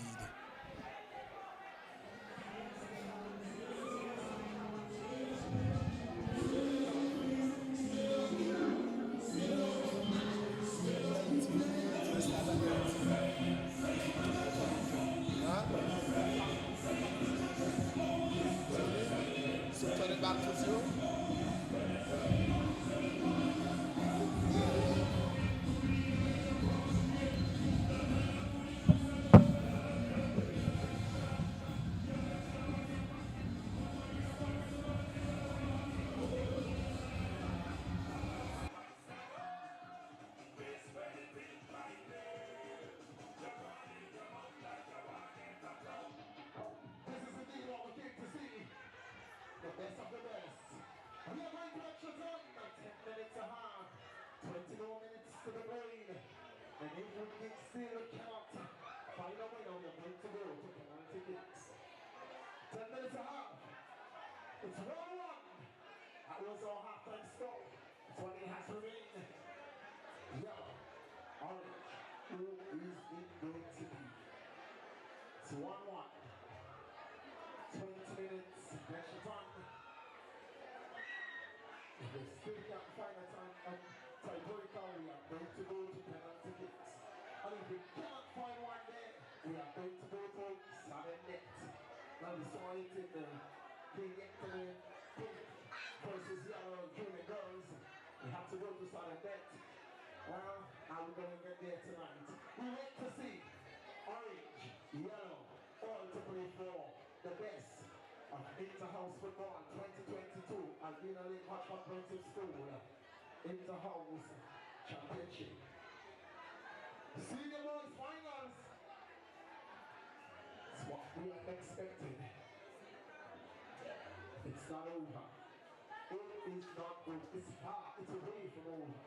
So turn it back to 0. This is indeed what we came to see. The best of the best. We are going to extra time. 10 minutes a half. 20 more minutes to the plane. And if we can still cannot find a winner, we're going to go to penalty kicks. 10 minutes a half. It's 1-1. That was our halftime score. 20 has remained. Yellow, orange. Who is it going to be? It's 1-1. 20 minutes, extra time. If we still can't find a tiebreaker, we are going to go to penalty kicks. And if we cannot find one there, we are going to go to sudden net. Now we saw it in the King Anthony Pink versus Yellow Junior Girls. We have to go to sudden net. Well, how are we going to get there tonight? We wait to see orange, yellow, all to play for the best of Inter-House Football 2022 Alvina Lake Hot Comprehensive School Inter-House Championship. Senior Boys Finals. It's what we are expecting. It's not over. It is not over. It's far. It's away from over.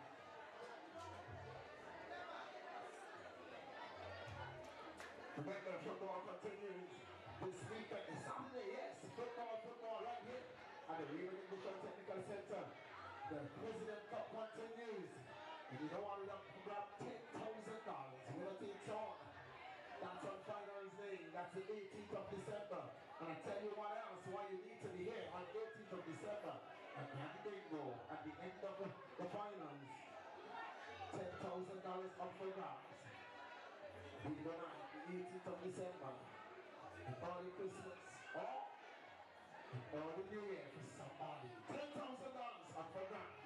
Remember, football continues this weekend. It's Sunday, yes. Football right here at the Raven English Technical Center. The President Cup continues. And you don't want to grab $10,000. Winner takes all. That's on Finals Day. That's the 18th of December. And I tell you what else, why you need to be here on 18th of December. And have the bingo at the end of the finals. $10,000 up for grabs. Bingo night, the 18th of December. And early Christmas. Or early New Year for somebody. $10,000 up for grabs.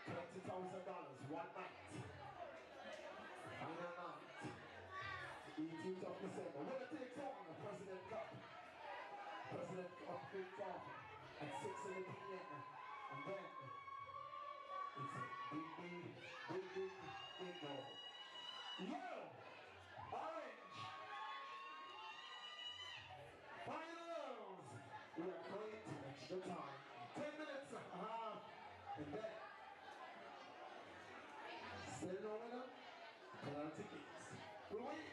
$20,000 one night. Final night. 18th of December. Winner takes all. The President Cup. President Cup kicks off at 6 p.m. And then it's a big bingo. Yellow, orange, finals. We are going to extra time. 10 minutes and a half. And then still no winner. Penalty kicks. We wait.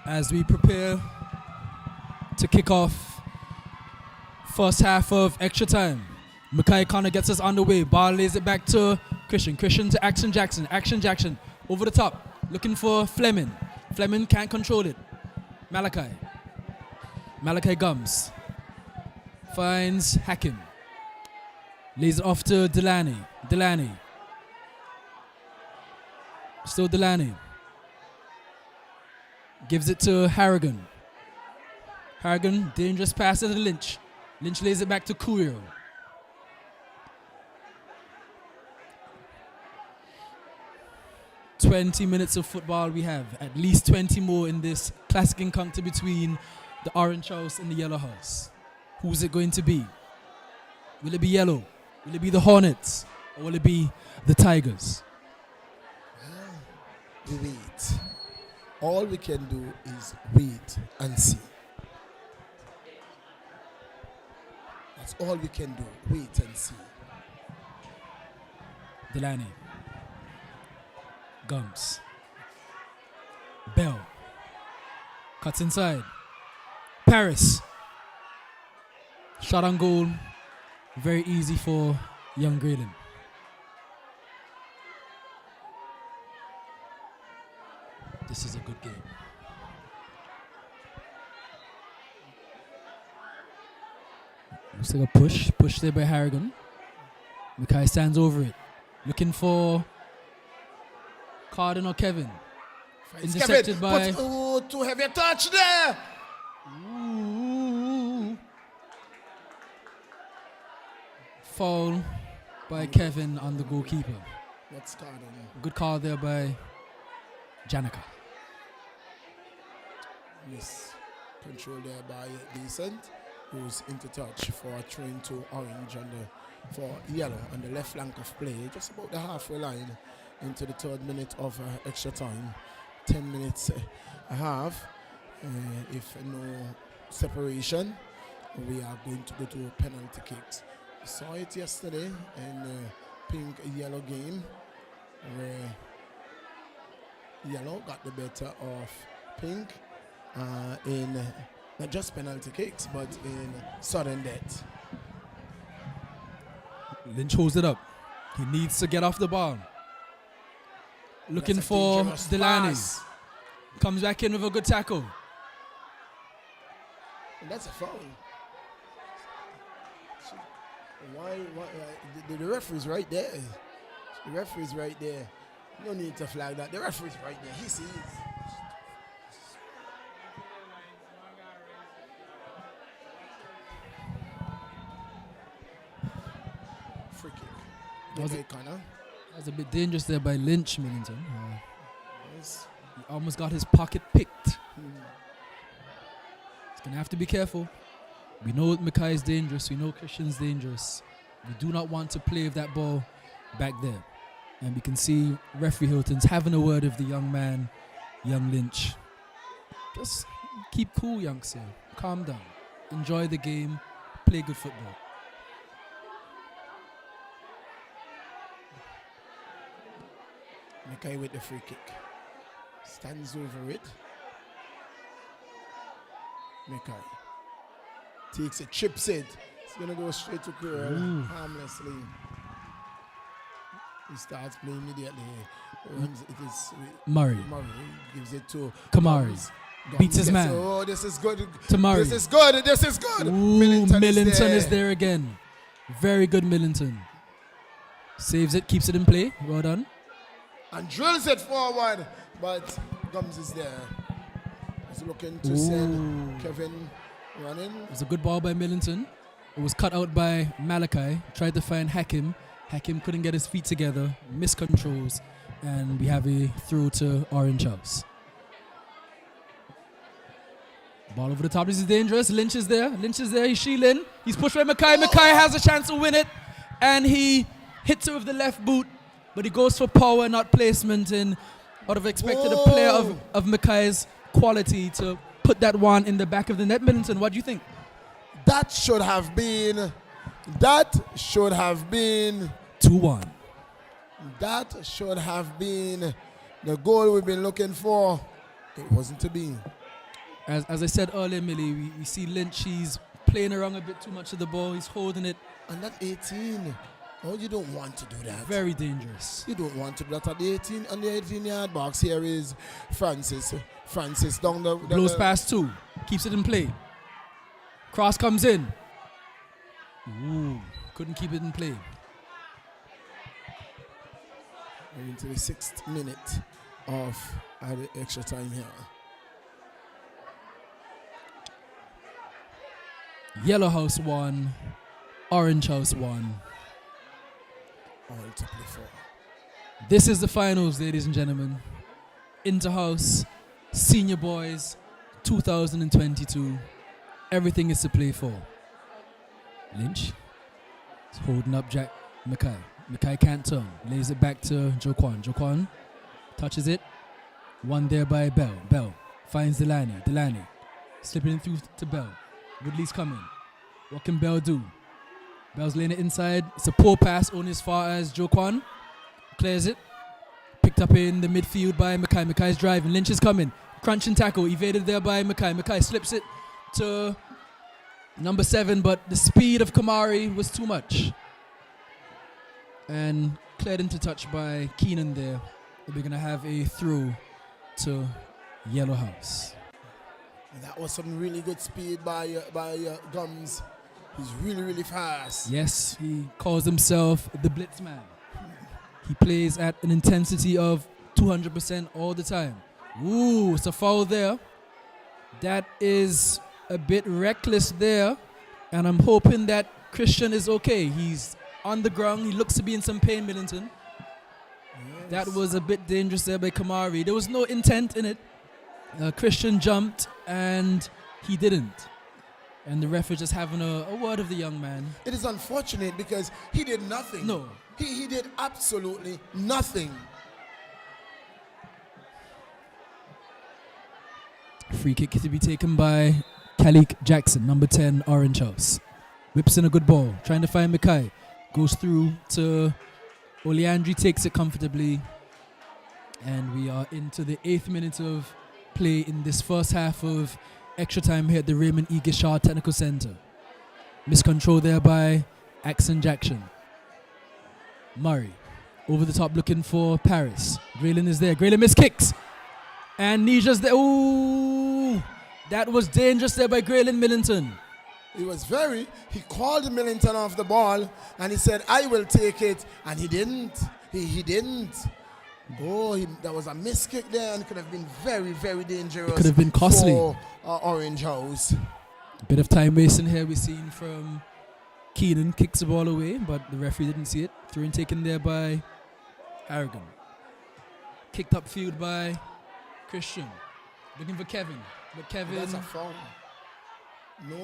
As we prepare to kick off first half of extra time, Mackay Connor gets us underway. Ball lays it back to Christian. Christian to Action Jackson. Action Jackson over the top, looking for Fleming. Fleming can't control it. Malachi Gums finds Hakim. Lays it off to Delaney. Still Delaney. Gives it to Harrigan. Dangerous pass to Lynch. Lynch lays it back to Kuyo. "20 minutes of football we have. At least 20 more in this classic encounter between the Orange House and the Yellow House. Who's it going to be? Will it be Yellow? Will it be the Hornets? Or will it be the Tigers?" We wait. All we can do is wait and see. That's all we can do. Wait and see. Delaney. Gums. Bell. Cuts inside. Paris. Shot on goal. Very easy for young Grayling. This is a good game. Looks like a push there by Harrigan. Mackay stands over it, looking for Carden or Kevin. Intercepted by... too heavy a touch there! Ooh. Foul by Kevin on the goalkeeper. That's Carden. Good call there by Janica. Yes, control there by Decent, who's into touch for a train to Orange and for Yellow on the left flank of play, just about the halfway line into the 3rd minute of extra time. 10 minutes a half. If no separation, we are going to go to penalty kicks. We saw it yesterday in the pink-yellow game where yellow got the better of pink in not just penalty kicks but in sudden death. Lynch holds it up. He needs to get off the ball. Looking That's a for dangerous Delaney. pass. Comes back in with a good tackle. And that's a foul. Why the referee's right there. The referee's right there. No need to flag that. The referee's right there. He sees. Free kick. Was Okay, it- Connor. That was a bit dangerous there by Lynch, Millington. Yes. He almost got his pocket picked. He's going to have to be careful. We know Mackay is dangerous. We know Christian's dangerous. We do not want to play with that ball back there. And we can see referee Hilton's having a word with the young man, young Lynch. Just keep cool, youngster. Calm down. Enjoy the game. Play good football. Mackay with the free kick. Stands over it. Mackay takes it, chips it. It's going to go straight to Curl, harmlessly. He starts playing immediately. It is Murray. Murray gives it to Kamari. Gums. Beats his Gets man. it. Oh, this is good. To Murray. This is good. This is good. Ooh, Millington Millington is there again. Very good Millington. Saves it, keeps it in play. Well done. And drills it forward. But Gums is there. He's looking to send Kevin running. It was a good ball by Millington. It was cut out by Malachi. Tried to find Hakim. Hakim couldn't get his feet together. Miscontrols. And we have a throw to Orange House. Ball over the top. This is dangerous. Lynch is there. Lynch is there. He's shielding. He's pushed by Mackay. Mackay has a chance to win it. And he hits it with the left boot. But he goes for power, not placement. And I would have expected a player of Mackay's quality to put that one in the back of the net. Millington, what do you think? That should have been 2-1. That should have been the goal we've been looking for. It wasn't to be. As I said earlier, Millie, we see Lynch. He's playing around a bit too much of the ball. He's holding it. And that 18. Oh, you don't want to do that. Very dangerous. You don't want to do that at the 18 on the 18-yard box. Here is Francis. Francis down the Blows past two. Keeps it in play. Cross comes in. Ooh, couldn't keep it in play. We're into the 6th minute of the extra time here. Yellow House 1. Orange House 1. All to play for. This is the finals, ladies and gentlemen. Interhouse, Senior Boys, 2022. Everything is to play for. Lynch is holding up Jack Mackay. Mackay can't turn. Lays it back to Joquan. Joquan touches it. One there by Bell. Bell finds Delaney. Delaney slipping it through to Bell. Woodley's coming. What can Bell do? Bell's laying it inside. It's a poor pass only as far as Joquan. Clears it. Picked up in the midfield by Mackay. Mackay's driving. Lynch is coming. Crunching tackle. Evaded there by Mackay. Mackay slips it to number 7, but the speed of Kamari was too much. And cleared into touch by Keenan there. We're going to have a throw to Yellow House. That was some really good speed by Gums. He's really, really fast. Yes, he calls himself the Blitz Man. He plays at an intensity of 200% all the time. Ooh, it's a foul there. That is a bit reckless there. And I'm hoping that Christian is okay. He's on the ground. He looks to be in some pain, Millington. Yes. That was a bit dangerous there by Kamari. There was no intent in it. Christian jumped and he didn't. And the ref is just having a word of the young man. It is unfortunate because he did nothing. No. He did absolutely nothing. Free kick to be taken by Kalik Jackson, number 10, Orange House. Whips in a good ball, trying to find Mackay. Goes through to Oleandri, takes it comfortably. And we are into the 8th minute of play in this first half of extra time here at the Raymond E. Gishard Technical Center. Miscontrol there by Axon Jackson. Murray over the top looking for Paris. Graylin is there. Graylin miss kicks. And Nija's there. Ooh, that was dangerous there by Graylin Millington. He called Millington off the ball and he said, I will take it. And he didn't. He didn't. That was a miss kick there and could have been very, very dangerous. It could have been costly for Orange House. A bit of time wasting here we've seen from Keenan. Kicks the ball away, but the referee didn't see it. Throw in taken there by Harrigan. Kicked upfield by Christian. Looking for Kevin. But Kevin... That's a foul.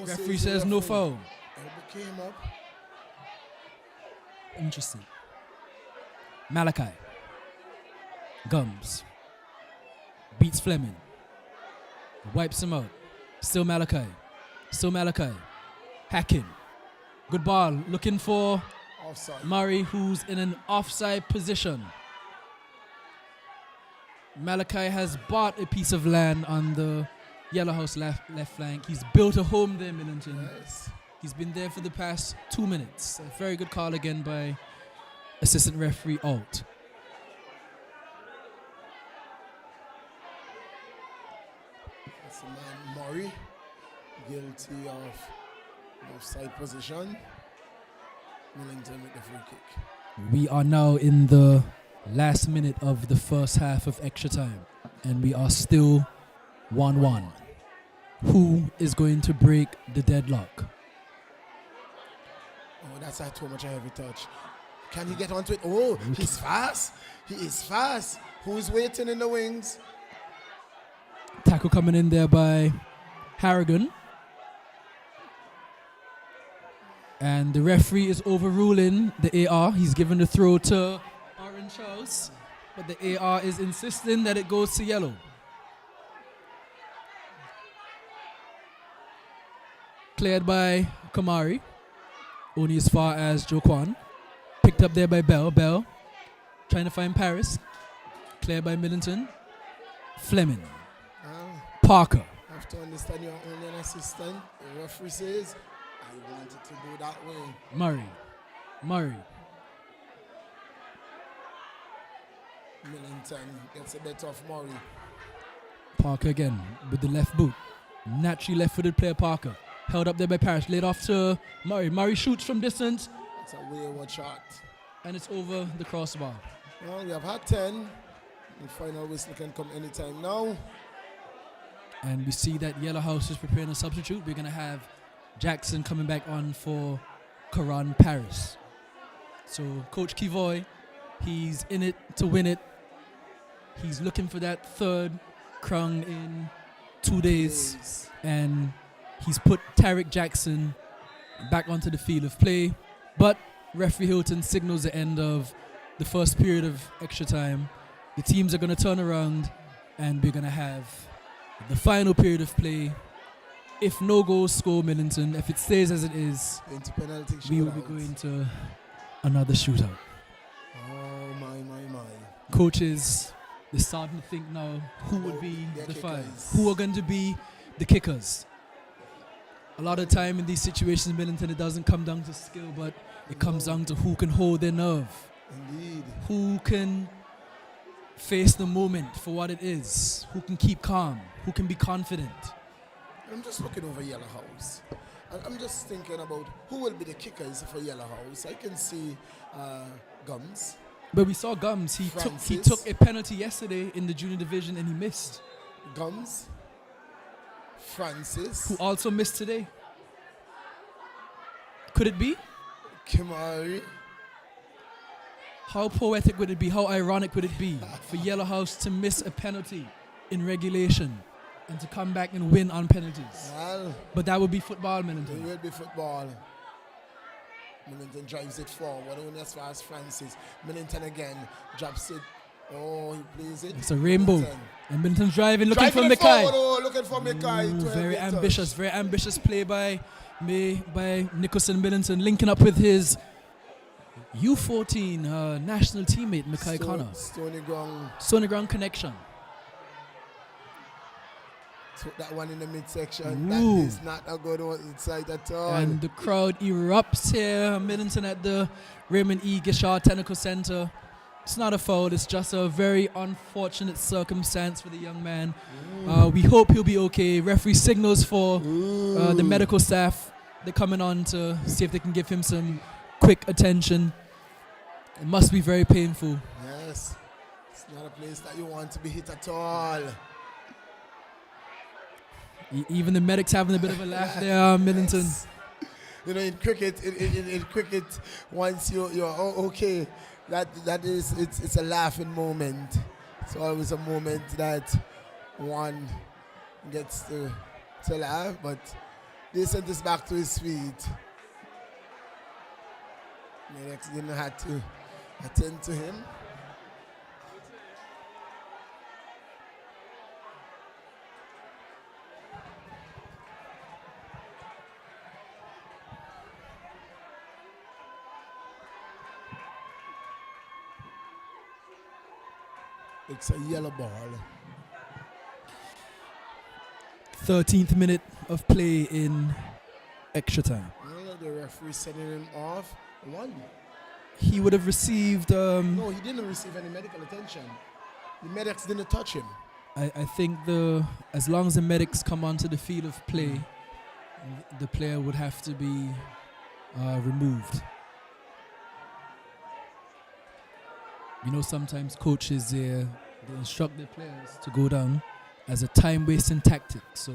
Referee says no foul. Elbow came up. Interesting. Malachi. Gums. Beats Fleming. Wipes him out. Still Malachi. Hacking. Good ball. Looking for Offside. Murray, who's in an offside position. Malachi has bought a piece of land on the Yellow House left flank. He's built a home there, Millington. Yes. He's been there for the past 2 minutes. A very good call again by assistant referee Alt. That's the man Murray, guilty of offside position. Millington with the free kick. We are now in the last minute of the first half of extra time, and we are still 1-1. Who is going to break the deadlock? Oh, that's not too much a heavy touch. Can he get onto it? Oh, he's fast. He is fast. Who's waiting in the wings? Tackle coming in there by Harrigan. And the referee is overruling the AR. He's given the throw to Orange House, but the AR is insisting that it goes to yellow. Cleared by Kamari. Only as far as Joquan. Picked up there by Bell. Bell trying to find Paris. Cleared by Millington. Fleming. Parker. I have to understand you're only an assistant. The referee says, I wanted to go that way. Murray. Millington gets a bit off Murray. Parker again with the left boot. Naturally left-footed player Parker. Held up there by Parrish. Laid off to Murray. Murray shoots from distance. It's a wayward shot. And it's over the crossbar. Well, we have had 10. The final whistle can come anytime now. And we see that Yellow House is preparing a substitute. We're going to have Jackson coming back on for Karan Paris. So Coach Kivoy, he's in it to win it. He's looking for that third crown in 2 days. And he's put Tarek Jackson back onto the field of play. But referee Hilton signals the end of the first period of extra time. The teams are going to turn around and we're going to have the final period of play. If no goals score Millington, if it stays as it is, into penalty we will be going to another shootout. Oh, my. Coaches, they're starting to think now who would be the kickers. five, who are going to be the kickers. A lot of time in these situations, Millington, it doesn't come down to skill, but it comes down to who can hold their nerve. Indeed. Who can face the moment for what it is, who can keep calm, who can be confident. I'm just looking over Yellow House. I'm just thinking about who will be the kickers for Yellow House. I can see Gums. But we saw Gums. He Francis. took a penalty yesterday in the junior division and he missed. Gums. Francis. Who also missed today. Could it be? Kimari. How poetic would it be? How ironic would it be for Yellow House to miss a penalty in regulation and to come back and win on penalties? Well, but that would be football, it Millington. will be football. Millington drives it forward, only as far as Francis. Millington again drops it Oh, he plays it. It's a rainbow. Middleton. And Middleton's driving, looking Driving for it Mackay. forward, oh, looking for Mackay. Ooh, to very help it ambitious, touch. very ambitious play by Nicholson Middleton, linking up with his U14 national teammate Mackay Connor. Stony Ground Stony Ground connection. took that one in the midsection. Ooh. That is not a good one sight at all. And the crowd erupts here. Middleton at the Raymond E. Gishard Technical Center. It's not a foul. It's just a very unfortunate circumstance for the young man. We hope he'll be okay. Referee signals for the medical staff. They're coming on to see if they can give him some quick attention. It must be very painful. Yes. It's not a place that you want to be hit at all. Even the medics having a bit of a laugh there, Middleton. Yes. You know, in cricket, in cricket, once you're okay, it's a laughing moment. It's always a moment that one gets to laugh, but they sent us back to his feet. Medics didn't have to attend to him. It's a yellow ball. 13th minute of play in extra time. The referee sending him off. One. He would have received... No, he didn't receive any medical attention. The medics didn't touch him. I think as long as the medics come onto the field of play, the player would have to be removed. You know, sometimes coaches they instruct their players to go down as a time-wasting tactic. So,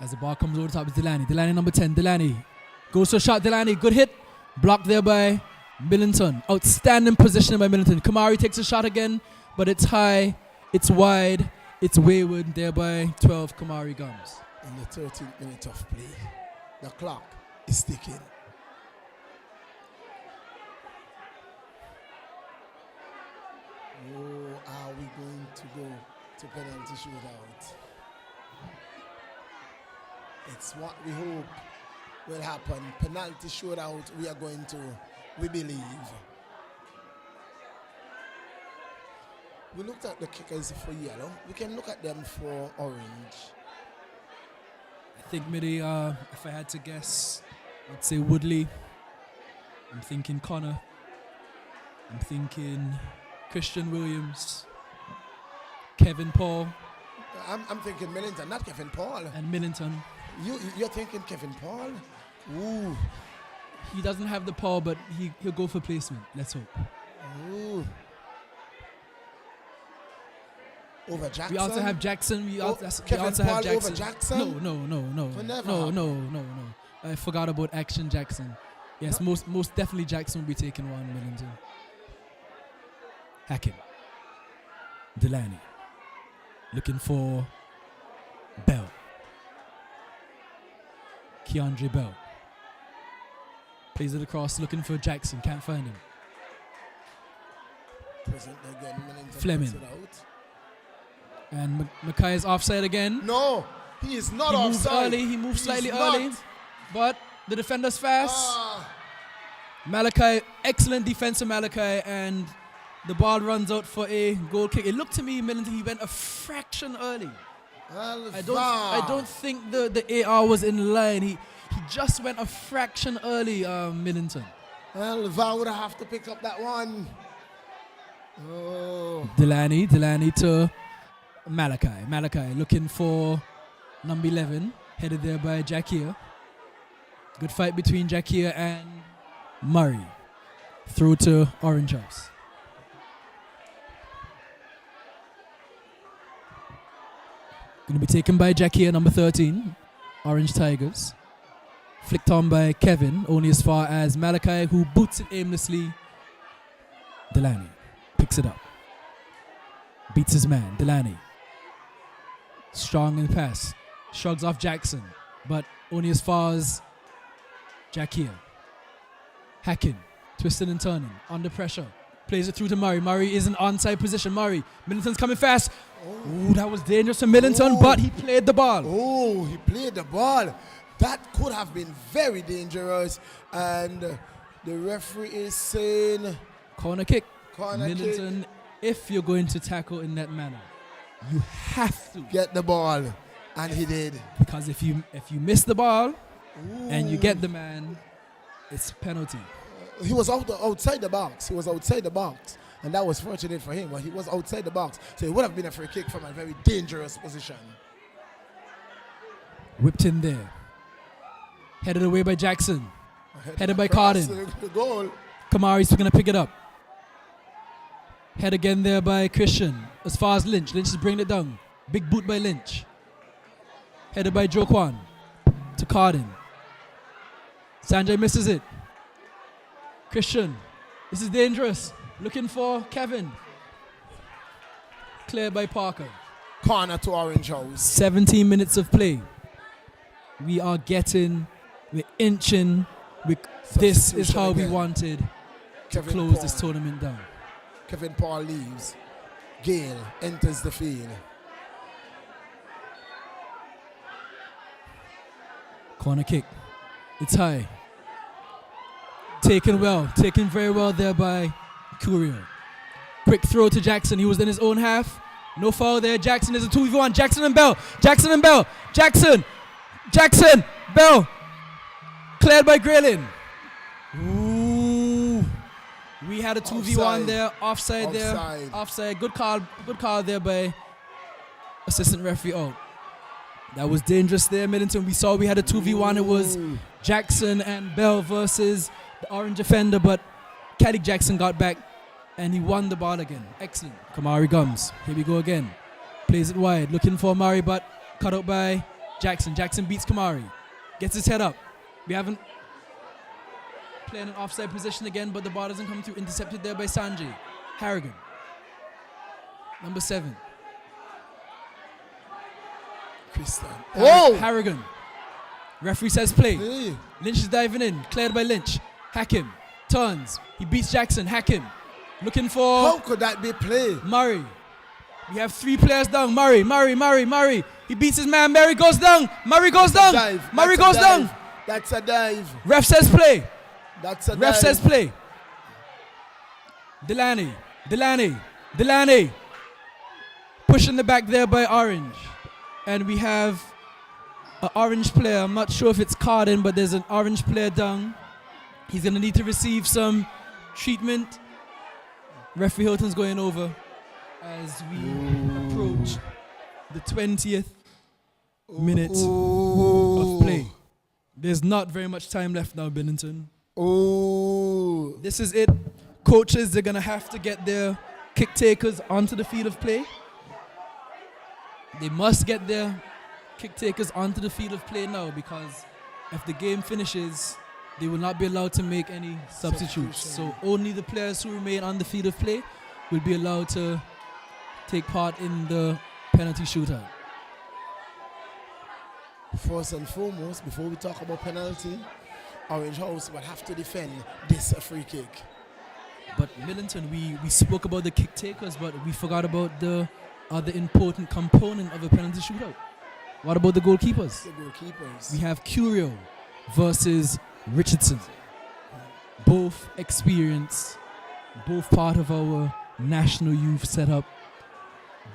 as the ball comes over the top, it's Delaney. Delaney number 10. Delaney goes to a shot. Delaney, good hit. Blocked there by Millington. Outstanding positioning by Millington. Kamari takes a shot again, but it's high, it's wide, it's wayward. Thereby 12 Kamari Gums. In the 13th minute of play, the clock is ticking. Oh, are we going to go to penalty shootout? It's what we hope will happen. Penalty shootout, we believe. We looked at the kickers for yellow. We can look at them for orange. I think maybe if I had to guess, I'd say Woodley. I'm thinking Connor. I'm thinking Christian Williams, Kevin Paul. I'm thinking Millington, not Kevin Paul. And Millington. You're thinking Kevin Paul? Ooh. He doesn't have the Paul, but he'll go for placement. Let's hope. Ooh. Over Jackson? We also have Jackson. We also Kevin have Paul Jackson. over Jackson? No. I forgot about Action Jackson. Yes, most definitely Jackson will be taking one, Millington. Hakim. Delaney. Looking for Bell. Keandre Bell. Plays it across, looking for Jackson. Can't find him. Present again, Millington Fleming. puts it out. And Mackay is offside again. No, he is not He moves offside. early. He moves slightly not. early. But the defender's fast. Ah, Malachi, excellent defense of Malachi, and the ball runs out for a goal kick. It looked to me, Millington, he went a fraction early. I don't think the AR was in line. He just went a fraction early, Millington. Well, VAR would have to pick up that one. Oh. Delaney to Malachi. Malachi looking for number 11, headed there by Jakia. Good fight between Jakia and Murray. Through to Orange House. Going to be taken by Jakia, number 13, Orange Tigers. Flicked on by Kevin, only as far as Malachi, who boots it aimlessly. Delaney picks it up. Beats his man, Delaney. Strong in the pass. Shrugs off Jackson, but only as far as Jakia. Hacking, twisting and turning, under pressure. Plays it through to Murray. Murray is in onside position. Murray. Millington's coming fast. Ooh, that was dangerous for Millington, but he played the ball. Oh, he played the ball. That could have been very dangerous. And the referee is saying... Corner kick. Corner Millington, if you're going to tackle in that manner, you have to get the ball. And he did. Because if you miss the ball and you get the man, it's penalty. He was outside the box. He was outside the box. And that was fortunate for him. But he was outside the box. So it would have been a free kick from a very dangerous position. Whipped in there. Headed away by Jackson. Headed by Cardin. The goal. Kamari's going to pick it up. Head again there by Christian. As far as Lynch. Lynch is bringing it down. Big boot by Lynch. Headed by Joe Kwan. To Cardin. Sanjay misses it. Christian. This is dangerous. Looking for Kevin. Cleared by Parker. Corner to Orange House. 17 minutes of play. We are getting, we're inching. This is how we wanted to close this tournament down. Kevin Paul leaves. Gale enters the field. Corner kick. It's high. Taken very well there by Curio. Quick throw to Jackson. He was in his own half. No foul there. Jackson is a 2v1. Jackson and Bell. Jackson. Bell. Cleared by Graylin. Ooh. We had a 2v1 there. Offside there. Offside. Good call there by assistant referee. Oh. That was dangerous there, Middleton. We saw we had a 2v1. It was Jackson and Bell versus the orange defender, but Caddy Jackson got back and he won the ball again. Excellent. Kamari Gums. Here we go again. Plays it wide. Looking for Murray, but cut out by Jackson. Jackson beats Kamari. Gets his head up. We haven't playing an offside position again, but the ball doesn't come through. Intercepted there by Sanjay. Harrigan. Number 7. Harrigan. Referee says play. Hey. Lynch is diving in. Cleared by Lynch. Hack him. Turns. He beats Jackson. Hack him. Looking for... How could that be play? Murray. We have 3 players down. Murray. He beats his man. Murray goes down. Murray goes down. Murray goes down. That's a dive. Ref says play. That's a dive. Ref says play. Delaney. Pushing the back there by Orange. And we have an orange player. I'm not sure if it's Cardin, but there's an orange player down. He's going to need to receive some treatment. Referee Hilton's going over as we approach the 20th minute of play. There's not very much time left now, Bennington. This is it. Coaches, they're going to have to get their kick takers onto the field of play. They must get their kick takers onto the field of play now, because if the game finishes, they will not be allowed to make any substitutes. So only the players who remain on the field of play will be allowed to take part in the penalty shootout. First and foremost, before we talk about penalty, Orange House will have to defend this free kick. But Millington, we spoke about the kick takers, but we forgot about the other important component of a penalty shootout. What about the goalkeepers? We have Curio versus Richardson. Both experienced, both part of our national youth setup,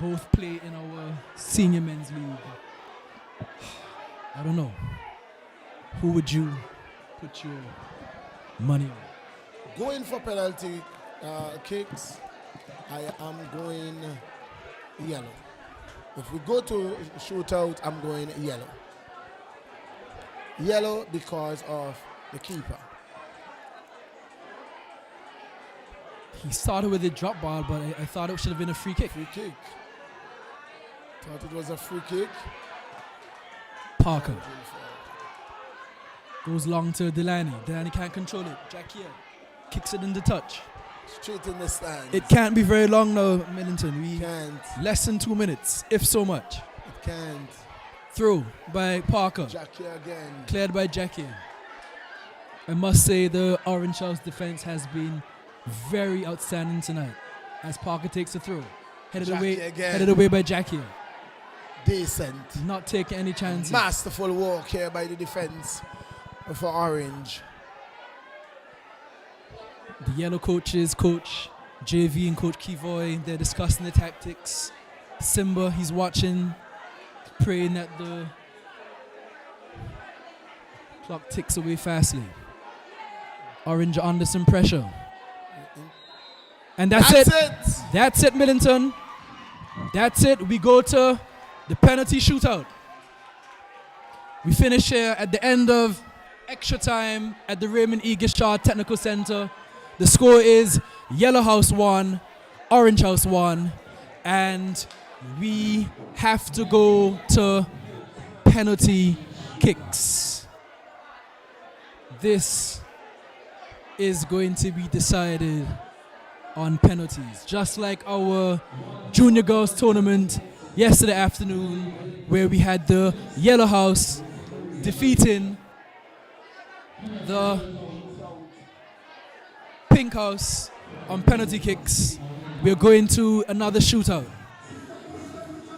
both play in our senior men's league. I don't know. Who would you put your money on? Going for penalty kicks, I am going yellow. If we go to shootout, I'm going yellow. Yellow because of the keeper. He started with a drop ball, but I thought it should have been a free kick. Free kick. Thought it was a free kick. Parker. Goes long to Delaney. Delaney can't control it. Jackie kicks it in the touch. Straight in the stand. It can't be very long now, Millington. We can't. Less than 2 minutes, if so much. It can't. Through by Parker. Jackie again. Cleared by Jackie. I must say the Orange House defense has been very outstanding tonight. As Parker takes the throw. Headed Jackie away by Jackie. Decent. Not taking any chances. Masterful work here by the defense for Orange. The yellow coaches, Coach JV and Coach Kivoy, they're discussing the tactics. Simba, he's watching, praying that the clock ticks away fastly. Orange are under some pressure. And that's it. That's it, Millington. That's it. We go to the penalty shootout. We finish here at the end of extra time at the Raymond E. Gishard Technical Center. The score is Yellow House 1, Orange House 1, and we have to go to penalty kicks. This is going to be decided on penalties, just like our junior girls tournament yesterday afternoon, where we had the Yellow House defeating the Pink House on penalty kicks. We're going to another shootout.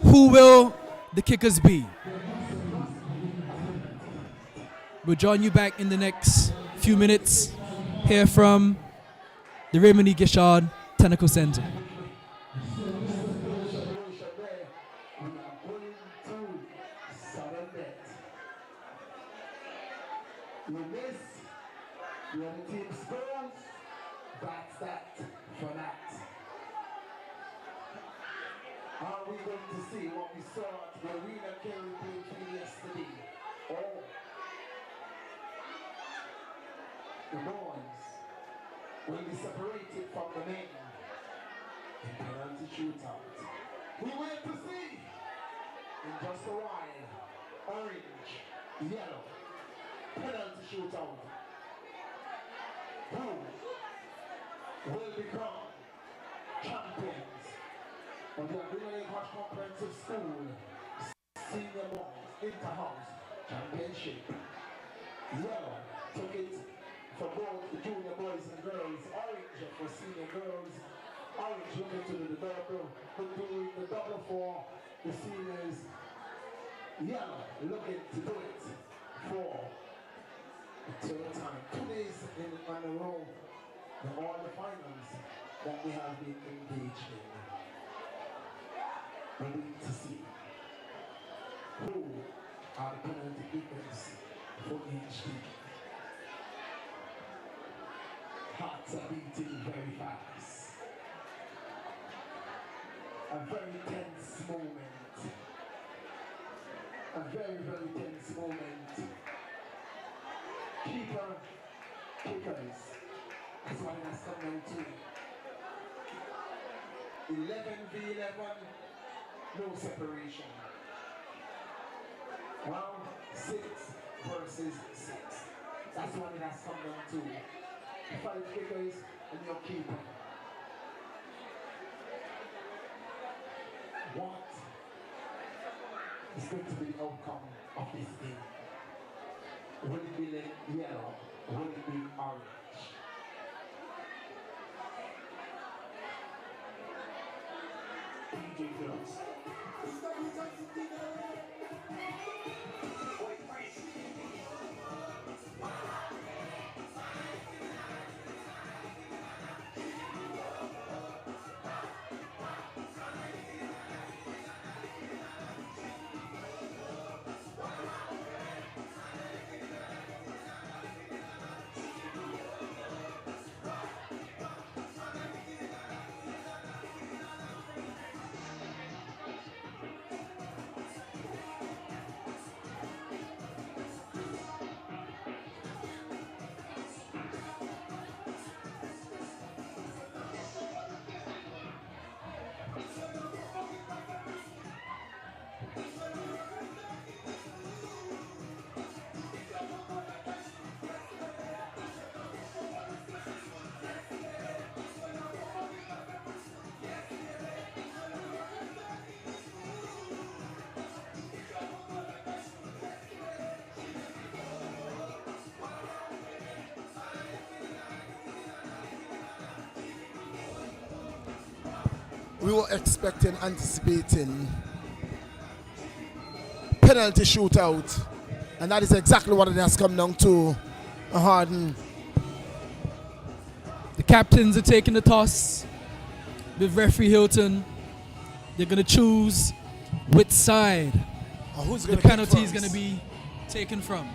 Who will the kickers be? We'll join you back in the next few minutes. Hear from the Raymond E. Gishard Technical Center. Are we going to see what we saw at the Arena Kerry Field yesterday? Oh, the boys will be separated from the men in penalty shootout. We wait to see in just a while. Orange, yellow, penalty shootout. Who will become champions of the Green Hodge Comprehensive School Senior Boys Inter-House Championship? Yellow took it for both the junior boys and girls. Orange for senior girls. Orange looking to do the double for the seniors. Yellow looking to do it for the third time. 2 days in a row in all the finals that we have been engaged in. We need to see who are the penalty kickers for each team. Hearts are beating very fast. A very tense moment. A very, very tense moment. Keeper, kickers. That's what it has come down to. 11v11. No separation. Well, 6 versus 6. That's what it has come down to. 5 kickers and your keeper. What is going to be the outcome of this game? Will it be yellow? Will it be orange? DJ Phillips. we were expecting, anticipating penalty shootout, and that is exactly what it has come down to. Harden. The captains are taking the toss with referee Hilton. They're going to choose which side Who's the gonna penalty kick is going to first? be taken from.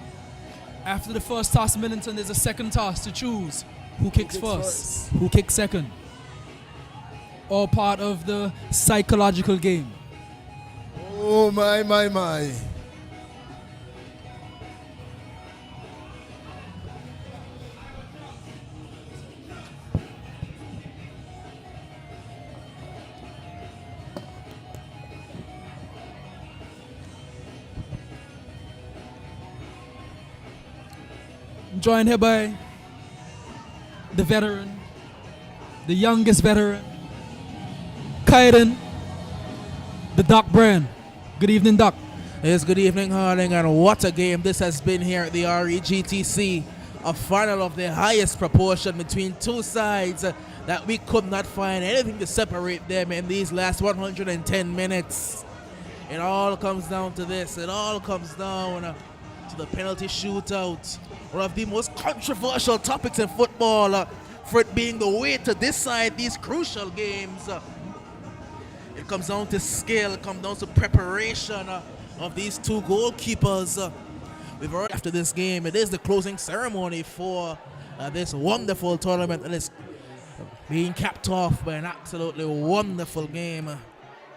After the first toss, Millington, there's a second toss to choose who kicks first, who kicks second. All part of the psychological game. Oh my. I'm joined here by the veteran, the youngest veteran, Kaiden, the Doc brand. Good evening, Doc. Yes, good evening, Harding, and what a game this has been here at the REGTC. A final of the highest proportion between two sides that we could not find anything to separate them in these last 110 minutes. It all comes down to this. It all comes down to the penalty shootout. One of the most controversial topics in football, for it being the way to decide these crucial games. It comes down to skill, it comes down to preparation of these two goalkeepers. We've already, after this game, it is the closing ceremony for this wonderful tournament that is being capped off by an absolutely wonderful game.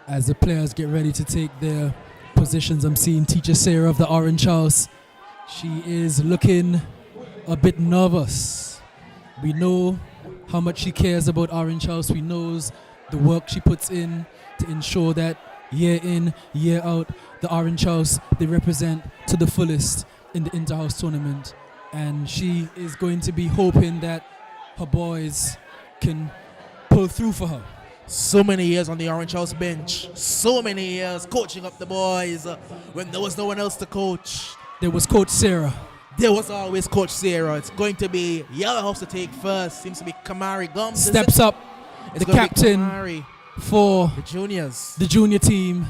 As the players get ready to take their positions, I'm seeing Teacher Sarah of the Orange House. She is looking a bit nervous. We know how much she cares about Orange House. We knows the work she puts in to ensure that year in, year out, the Orange House, they represent to the fullest in the Interhouse tournament. And she is going to be hoping that her boys can pull through for her. So many years on the Orange House bench, so many years coaching up the boys when there was no one else to coach. There was Coach Sarah. There was always Coach Sarah. It's going to be Yellow House to take first. Seems to be Kamari Gums. Steps up, It's the gonna be captain Kamari, for the juniors. the junior team,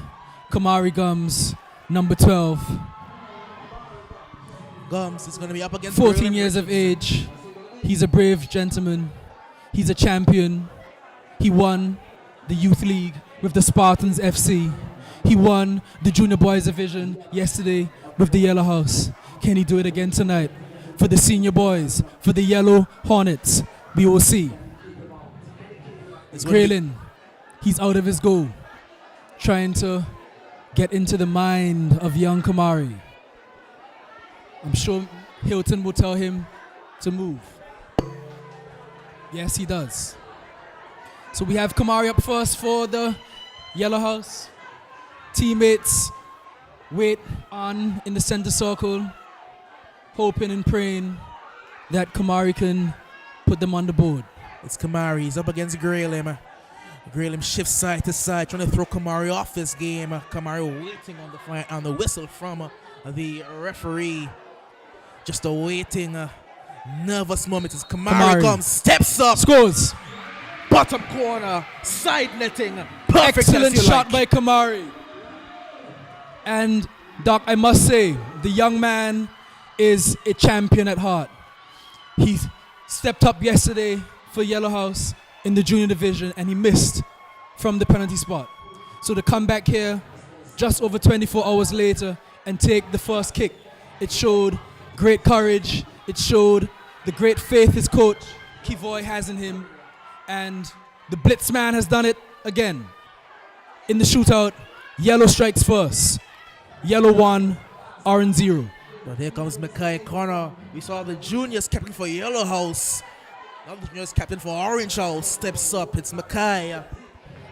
Kamari Gums, number 12, Gums is going to be up against 14 years of age. He's a brave gentleman. He's a champion. He won the Youth League with the Spartans FC. He won the Junior Boys Division yesterday with the Yellow House. Can he do it again tonight for the senior boys, for the Yellow Hornets? We will see. Graylin, he's out of his goal, trying to get into the mind of young Kamari. I'm sure Hilton will tell him to move. Yes, he does. So we have Kamari up first for the Yellow House. Teammates wait on in the center circle, hoping and praying that Kamari can put them on the board. It's Kamari. He's up against Graylim. Graylim shifts side to side, trying to throw Kamari off this game. Kamari waiting on the whistle from the referee. Just a waiting, nervous moment as Kamari comes, steps up, Scores. bottom corner, side netting. Perfect. Excellent shot by Kamari. And Doc, I must say, the young man is a champion at heart. He stepped up yesterday for Yellow House in the junior division and he missed from the penalty spot. So to come back here just over 24 hours later and take the first kick, it showed great courage. It showed the great faith his coach, Kivoy, has in him. And the Blitzman has done it again. In the shootout, Yellow strikes first. Yellow 1, Orange 0. But here comes Mackay Connor. We saw the juniors captain for Yellow House. Now the juniors captain for Orange House steps up. It's Mackay,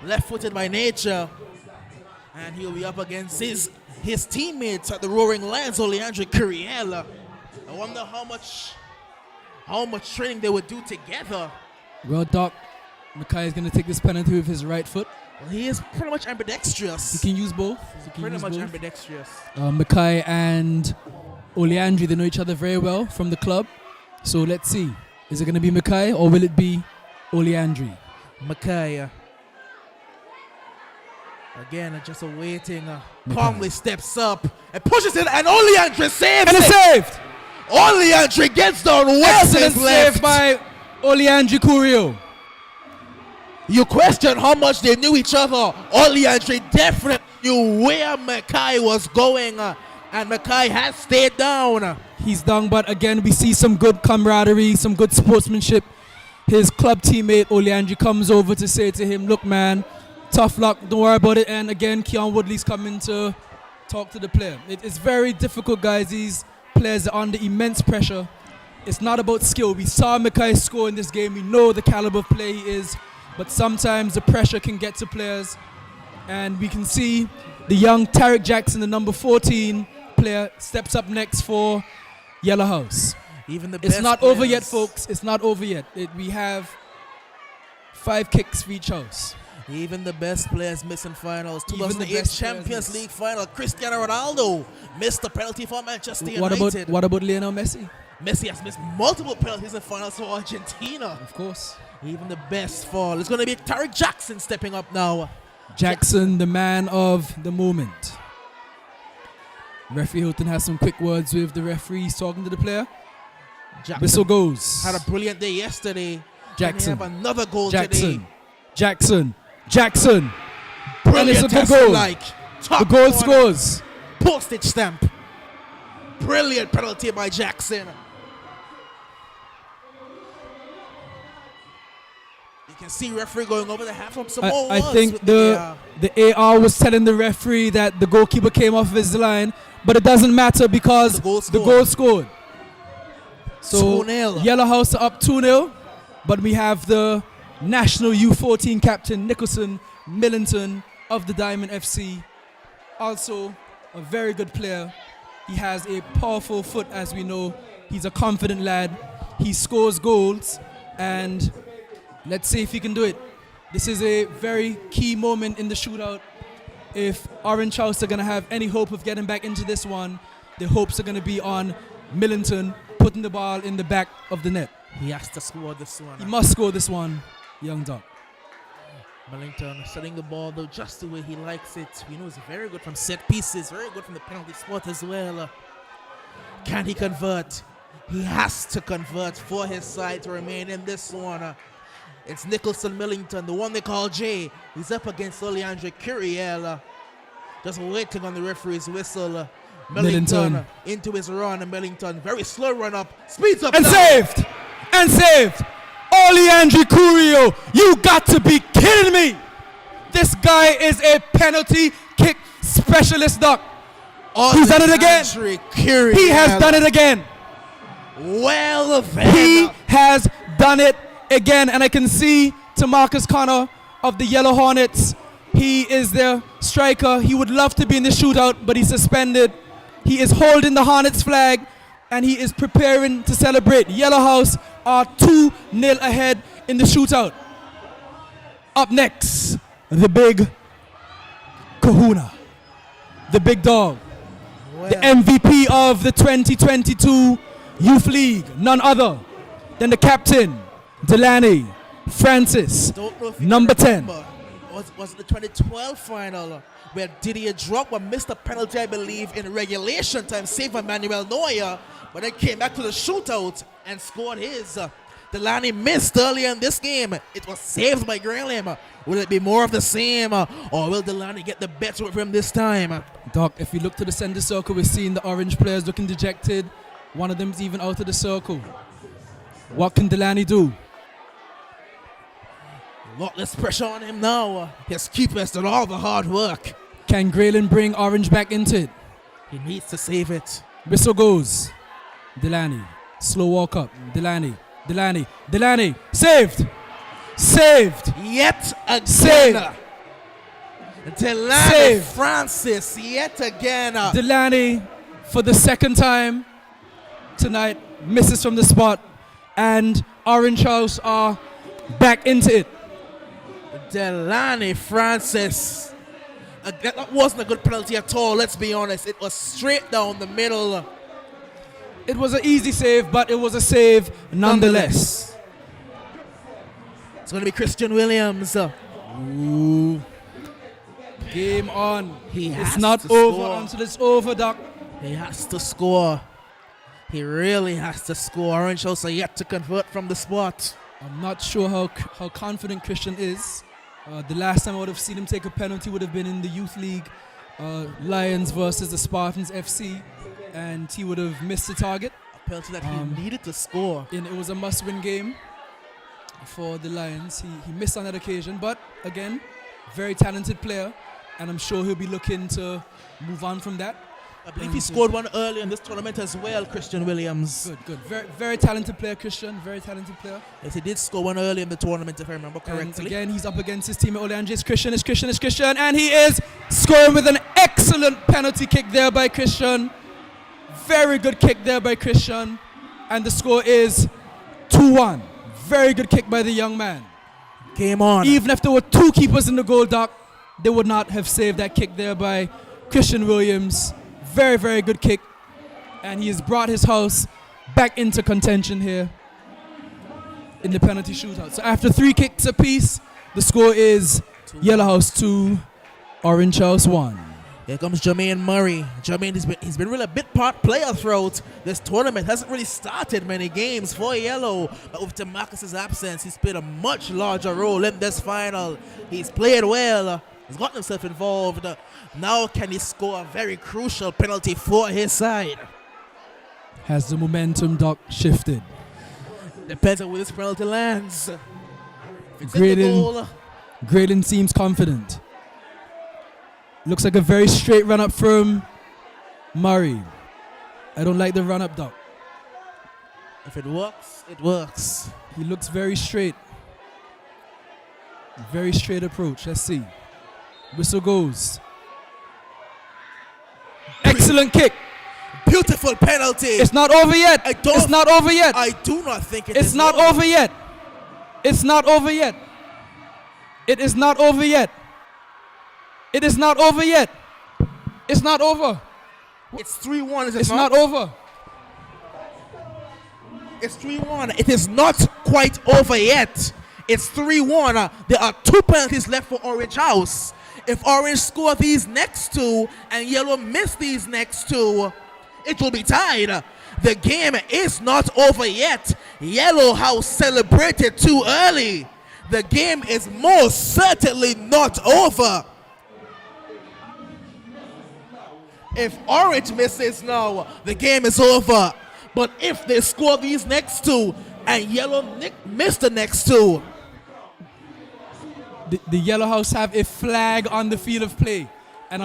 left-footed by nature. And he'll be up against his teammates at the Roaring Lions, Oleandre Curiel. I wonder how much training they would do together. Well, Doc, Mackay is going to take this penalty with his right foot. Well, he is pretty much ambidextrous. He can use both. Pretty much ambidextrous. Mackay and Oleandre, they know each other very well from the club. So let's see. Is it going to be Mackay or will it be Oleandre? Mackay. Again, just waiting. Calmly steps up and pushes it, and only Andre saves And it's it. saved. Only Andre gets down well. Excellent Says left. save by Oleandri Curio. You question how much they knew each other. Only Andre definitely knew where Mackay was going, and Mackay has stayed down. He's down, but again, we see some good camaraderie, some good sportsmanship. His club teammate Oleandri comes over to say to him, look, man, tough luck, don't worry about it. And again, Keon Woodley's coming to talk to the player. It's very difficult, guys. These players are under immense pressure. It's not about skill. We saw Mackay score in this game. We know the caliber of play he is, but sometimes the pressure can get to players. And we can see the young Tarek Jackson, the number 14 player, steps up next for Yellow House. Even the It's best not players, over yet, folks. It's not over yet. We have 5 kicks for each house. Even the best players missing finals. Even the 2008 best Champions players miss. League final. Cristiano Ronaldo missed the penalty for Manchester What United. about Lionel Messi? Messi has missed multiple penalties in finals for Argentina. Of course. Even the best fall. It's going to be Tarek Jackson stepping up now. Jackson, the man of the moment. Referee Hilton has some quick words with the referee. He's talking to the player. Jackson Whistle goes. had a brilliant day yesterday. Jackson. And they have another goal Jackson. today. Jackson. Brilliant. And it's a good Tesla goal. like. Top The goal corner. scores. Postage stamp. Brilliant penalty by Jackson. You can see referee going over the half from some more I words think with the AR was telling the referee that the goalkeeper came off his line, but it doesn't matter because the goal scored. So 2-0. Yellow House are up 2-0, but we have the national U14 captain Nicholson Millington of the Diamond FC. Also a very good player. He has a powerful foot, as we know. He's a confident lad. He scores goals, and let's see if he can do it. This is a very key moment in the shootout. If Orange House are going to have any hope of getting back into this one, the hopes are going to be on Millington putting the ball in the back of the net. He has to score this one. He must score this one, young Doc. Millington setting the ball though just the way he likes it. We know he's very good from set pieces, very good from the penalty spot as well. Can he convert? He has to convert for his side to remain in this one. It's Nicholson Millington, the one they call Jay. He's up against Oleandri Curiel. Just waiting on the referee's whistle. Millington into his run, and Millington, very slow run up, speeds up and now. saved! And saved! Oleandri Curio, you got to be kidding me! This guy is a penalty kick specialist, Doc. He's done it again. He has done it again. Well, then. He has done it again, and I can see to Marcus Connor of the Yellow Hornets. He is their striker. He would love to be in the shootout, but he's suspended. He is holding the Hornets flag, and he is preparing to celebrate. Yellow House are 2-0 ahead in the shootout. Up next, the big kahuna, the big dog, the MVP of the 2022 Youth League, none other than the captain, Delaney Francis, Don't know if you number can 10. remember, was it the 2012 final where Didier Drogba missed a penalty, I believe, in regulation time, saved by Manuel Neuer, but then came back to the shootout and scored his. Delaney missed earlier in this game. It was saved by Graham. Will it be more of the same, or will Delaney get the better of him this time? Doc, if we look to the center circle, we're seeing the orange players looking dejected. One of them's even out of the circle. What can Delaney do? A lot less pressure on him now. His keeper has done all the hard work. Can Graylin bring orange back into it? He needs to save it. Whistle goes. Delaney. Slow walk up. Delaney. Saved. Saved. Yet again. Saved. Delaney Saved. Francis yet again. Delaney, for the second time tonight, misses from the spot, and Orange House are back into it. Delaney Francis. That wasn't a good penalty at all, let's be honest. It was straight down the middle. It was an easy save, but it was a save nonetheless. It's going to be Christian Williams. Ooh. Game on. He It's has not to over score. until it's over, Doc. He has to score. He really has to score. Orange House are yet to convert from the spot. I'm not sure how confident Christian is. The last time I would have seen him take a penalty would have been in the Youth League, Lions versus the Spartans FC, and he would have missed the target. A penalty that he needed to score. It was a must-win game for the Lions. He missed on that occasion, but again, very talented player, and I'm sure he'll be looking to move on from that. I believe he scored one early in this tournament as well, Christian Williams. Good. Very, very talented player, Christian. Very talented player. Yes, he did score one early in the tournament, if I remember correctly. And again, he's up against his teammate Oleandre. It's Christian, and he is scoring with an excellent penalty kick there by Christian. Very good kick there by Christian, and the score is 2-1. Very good kick by the young man. Game on. Even if there were two keepers in the goal, Doc, they would not have saved that kick there by Christian Williams. Very, very good kick. And he has brought his house back into contention here in the penalty shootout. So after 3 kicks apiece, the score is Yellow House 2, Orange House 1. Here comes Jermaine Murray. Jermaine, he's been really a bit part player throughout this tournament. Hasn't really started many games for Yellow. But with DeMarcus's absence, he's played a much larger role in this final. He's played well. He's gotten himself involved. Now can he score a very crucial penalty for his side? Has the momentum, Doc, shifted? Depends on where this penalty lands. If it's in the goal, Graydon seems confident. Looks like a very straight run-up from Murray. I don't like the run-up, Doc. if it works, it works. He looks very straight. Very straight approach. Let's see. Whistle goes. Excellent kick. Beautiful penalty. It's not over yet. It's not over yet. I do not think it's not over yet. It's not over yet. It is not over yet. It is not over yet. It's not over. It's 3-1, is it It's not? not over. It's 3-1. It is not quite over yet. It's 3-1. There are 2 penalties left for Orange House. If Orange score these next 2 and Yellow miss these next 2, it will be tied. The game is not over yet. Yellow House celebrated too early. The game is most certainly not over. If Orange misses now, the game is over. But if they score these next 2 and Yellow miss the next 2, the Yellow House have a flag on the field of play, and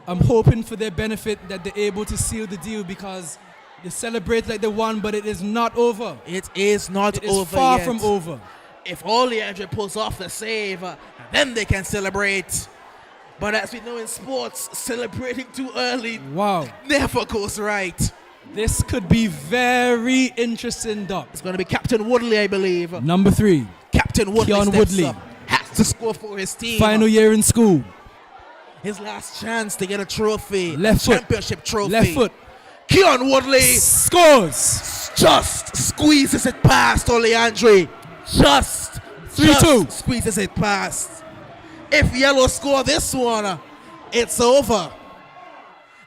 I'm hoping for their benefit that they're able to seal the deal, because they celebrate like they won, but it is not over. it is not It is over far yet. from over. If Oleandre pulls off the save, then they can celebrate. But as we know in sports, celebrating too early Wow. never goes right. This could be very interesting, Doc. It's going to be Captain Woodley, I believe. Number 3, Captain Woodley Keon steps Woodley. up, has to score for his team. final year in school. His last chance to get a trophy. Left foot. Championship trophy. Left foot. Keon Woodley Scores. just squeezes it past Oleandre. Just 3-2. squeezes it past. If Yellow score this one, it's over.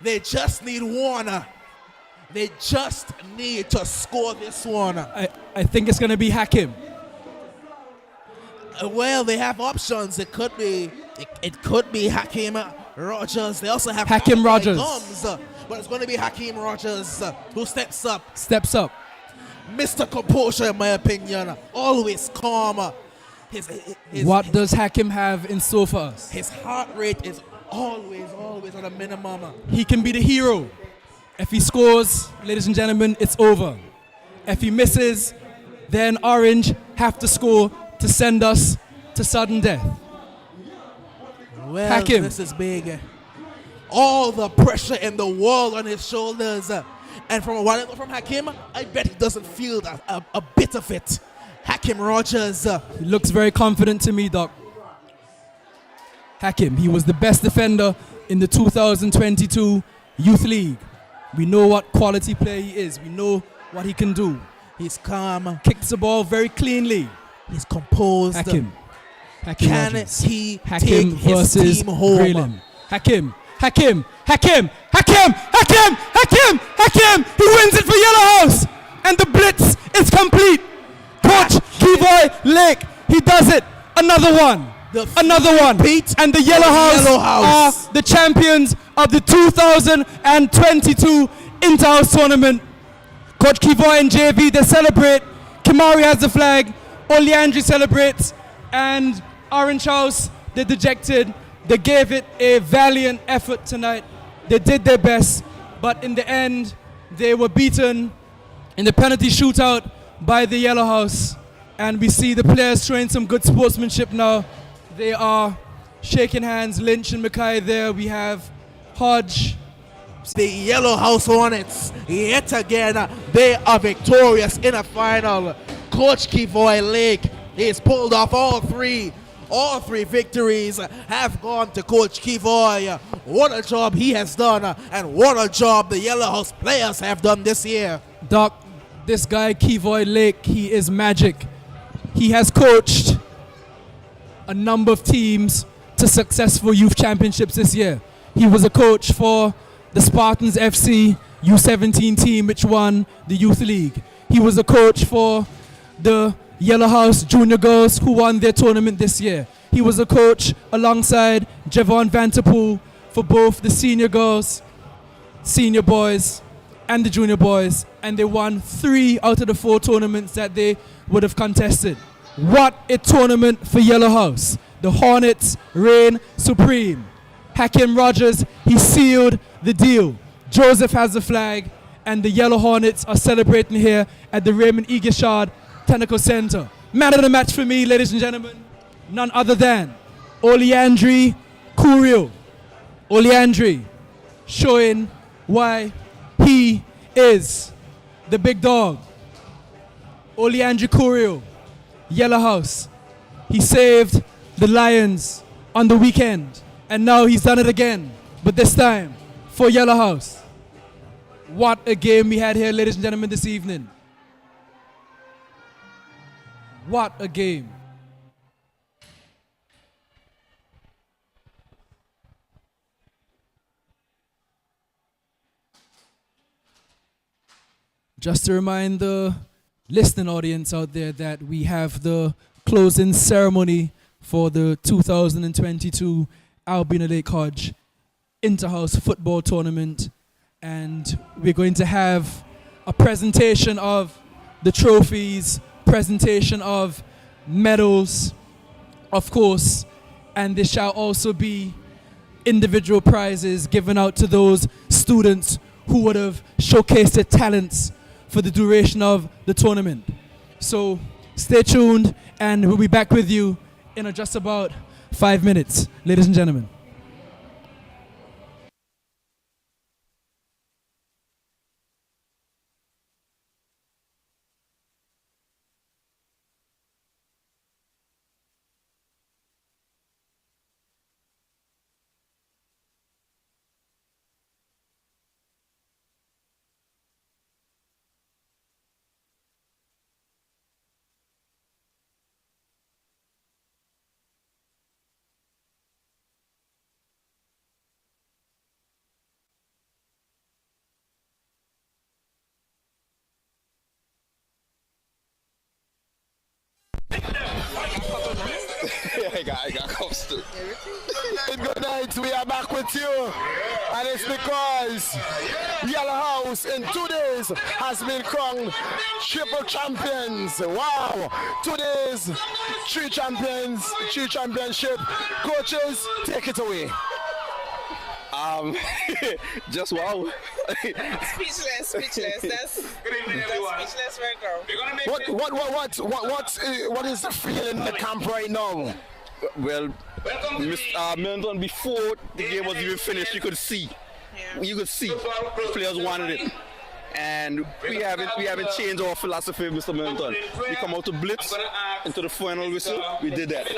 They just need one. They just need to score this one. I think it's going to be Hakim. Well, they have options. It could be Hakim Rogers. They also have Hakim Rogers. Gums, but it's going to be Hakim Rogers who steps up. Steps up. Mr. Composure, in my opinion. Always calm. What does Hakim have in store for us? His heart rate is always on a minimum. He can be the hero. If he scores, ladies and gentlemen, it's over. If he misses, then Orange have to score to send us to sudden death. Well, Hakim. this is big. All the pressure in the world on his shoulders. And from what I know from Hakim, I bet he doesn't feel a bit of it. Hakim Rogers. He looks very confident to me, Doc. Hakim, he was the best defender in the 2022 Youth League. We know what quality player he is. We know what he can do. He's calm. Kicks the ball very cleanly. He's composed. Hakim. Hakim Can Rogers. he Hakim take his versus team home? Grayling. Hakim. He wins it for Yellow House. And the blitz is complete. Coach Kevoy Lake, he does it. Another one. Another one. And the Yellow House are the champions of the 2022 Interhouse Tournament. Coach Kevoy and JV, they celebrate. Kimari has the flag. Oleandri celebrates. And Orange House, they're dejected. They gave it a valiant effort tonight. They did their best. But in the end, they were beaten in the penalty shootout by the Yellow House. And we see the players showing some good sportsmanship now. They are shaking hands, Lynch and Mackay there. We have Hodge. The Yellow House Hornets, yet again, they are victorious in a final. Coach Kevoy Lake, he's pulled off all three. All three victories have gone to Coach Kevoy. What a job he has done, and what a job the Yellow House players have done this year. Doc, this guy Kevoy Lake, he is magic. He has coached a number of teams to successful youth championships this year. He was a coach for the Spartans FC U17 team, which won the Youth League. He was a coach for the Yellow House Junior Girls, who won their tournament this year. He was a coach alongside Javon Vanterpool for both the senior girls, senior boys, and the junior boys, and they won 3 out of the 4 tournaments that they would have contested. What a tournament for Yellow House. The Hornets reign supreme. Hakim Rogers, he sealed the deal. Joseph has the flag, and the Yellow Hornets are celebrating here at the Raymond E. Gishard Technical Center. Man of the match for me, ladies and gentlemen, none other than Oleandri Kurio. Oleandri showing why he is the big dog. Oleandri Kurio, Yellow House. He saved the Lions on the weekend, and now he's done it again, but this time for Yellow House. What a game we had here, ladies and gentlemen, this evening. What a game. Just to remind the listening audience out there that we have the closing ceremony for the 2022 Albina Lake Hodge Interhouse Football Tournament, and we're going to have a presentation of the trophies, presentation of medals, of course, and there shall also be individual prizes given out to those students who would have showcased their talents for the duration of the tournament. So stay tuned, and we'll be back with you in just about 5 minutes, ladies and gentlemen. Good night, we are back with you, and it's because Yellow House in 2 days has been crowned triple champions. Wow, 2 days, 3 champions, 3 championship. Coaches, take it away. Just wow. Speechless. That's speechless right now. What is the feeling in the camp right now? Well, Milton, before the game was even finished, you could see. You could see the players wanted it. And we haven't changed our philosophy, Mr. Milton. We come out to blitz into the final whistle. We did that,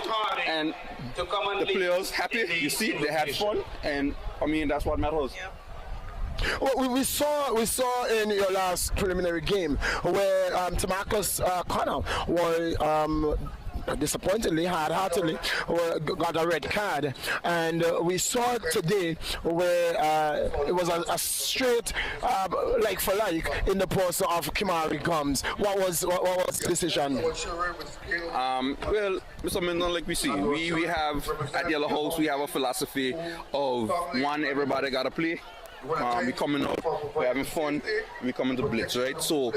and the players happy. You see, they had fun, and I mean that's what matters. Well, we saw in your last preliminary game where Tamarcus Connor disappointingly, hard-heartedly, got a red card. And we saw today where it was a straight like for like in the person of Kimari Gums. What was the decision? Well, Mr. Mendon, like we see, we have at Yellow House, we have a philosophy of one, everybody got to play. We coming up, we're having fun, we coming to blitz, right? So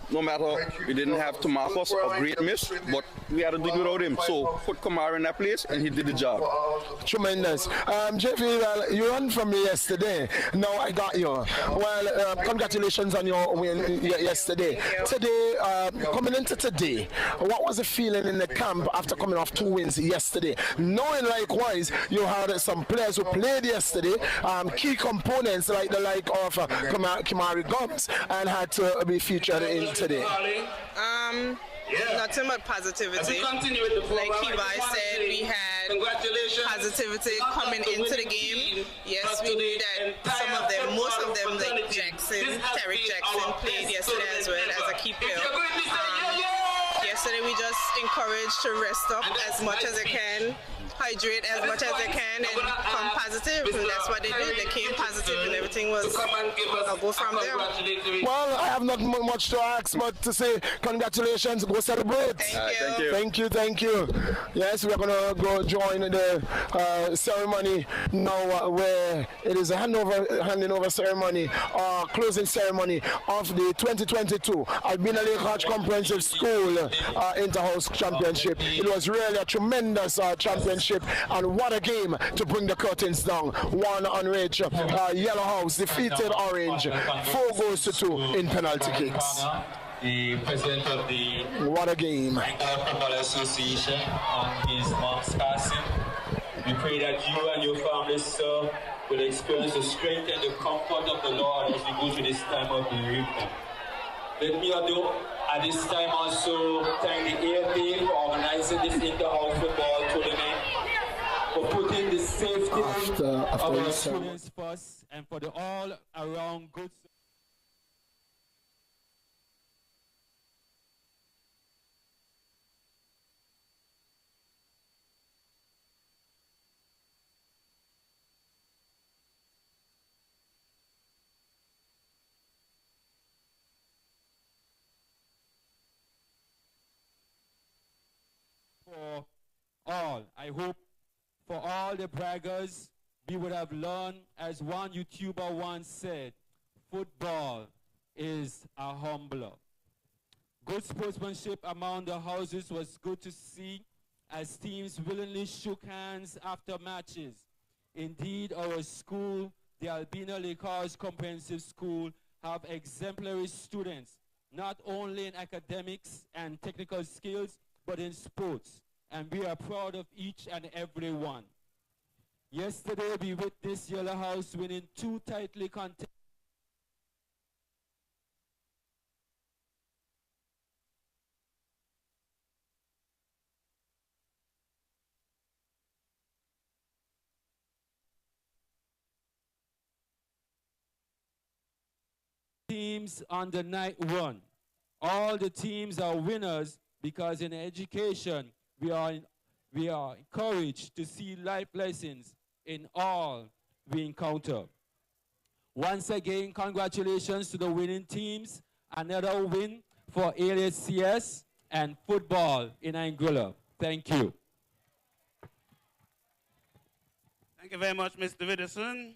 no matter, we didn't have to mark us a great miss, but we had to do without him. So put Kamara in that place, and he did the job. Tremendous. Jeffy, well, you won from me yesterday. Now I got you. Well, congratulations on your win yesterday. Today, coming into today, what was the feeling in the camp after coming off 2 wins yesterday? Knowing likewise, you had some players who played yesterday, key components like the like of Kimari Gums, and had to be featured in today. Nothing but positivity. Like Kibai said, we had positivity coming into the game. Yes, we knew that some of them, most of them, like Terry Jackson, played yesterday as well as a key player. Yesterday we just encouraged to rest up as much as they can, hydrate as much as they can, and come positive. And that's what they did. They came positive, and everything was a go from there. Well, I have not much to ask, but to say congratulations. Go celebrate. Thank you. Thank you. Yes, we're gonna go join the ceremony now, where it is a handing over ceremony, closing ceremony of the 2022 Albina Lake Arch Comprehensive School Inter-House Championship. It was really a tremendous championship. And what a game to bring the curtains down. One on which Yellow House defeated Orange 4-2 in penalty kicks. The president of the What a game. Football Association on his mom's passing. We pray that you and your family, sir, will experience the strength and the comfort of the Lord as we go through this time of bereavement. Let me at this time also thank the AFA for organizing this inter-house football tournament, for putting the safety of our students first, and for the all-around good for all. I hope for all the braggers, we would have learned, as one YouTuber once said, football is a humbler. Good sportsmanship among the houses was good to see, as teams willingly shook hands after matches. Indeed, our school, the Albina Lake Arch Comprehensive School, have exemplary students, not only in academics and technical skills, but in sports. And we are proud of each and every one. Yesterday, we witnessed Yellow House winning 2 tightly contested teams on the night one. All the teams are winners because in education, we are encouraged to see life lessons in all we encounter. Once again, congratulations to the winning teams. Another win for ALHCS and football in Anguilla. Thank you. Thank you very much, Mr. Widdowson.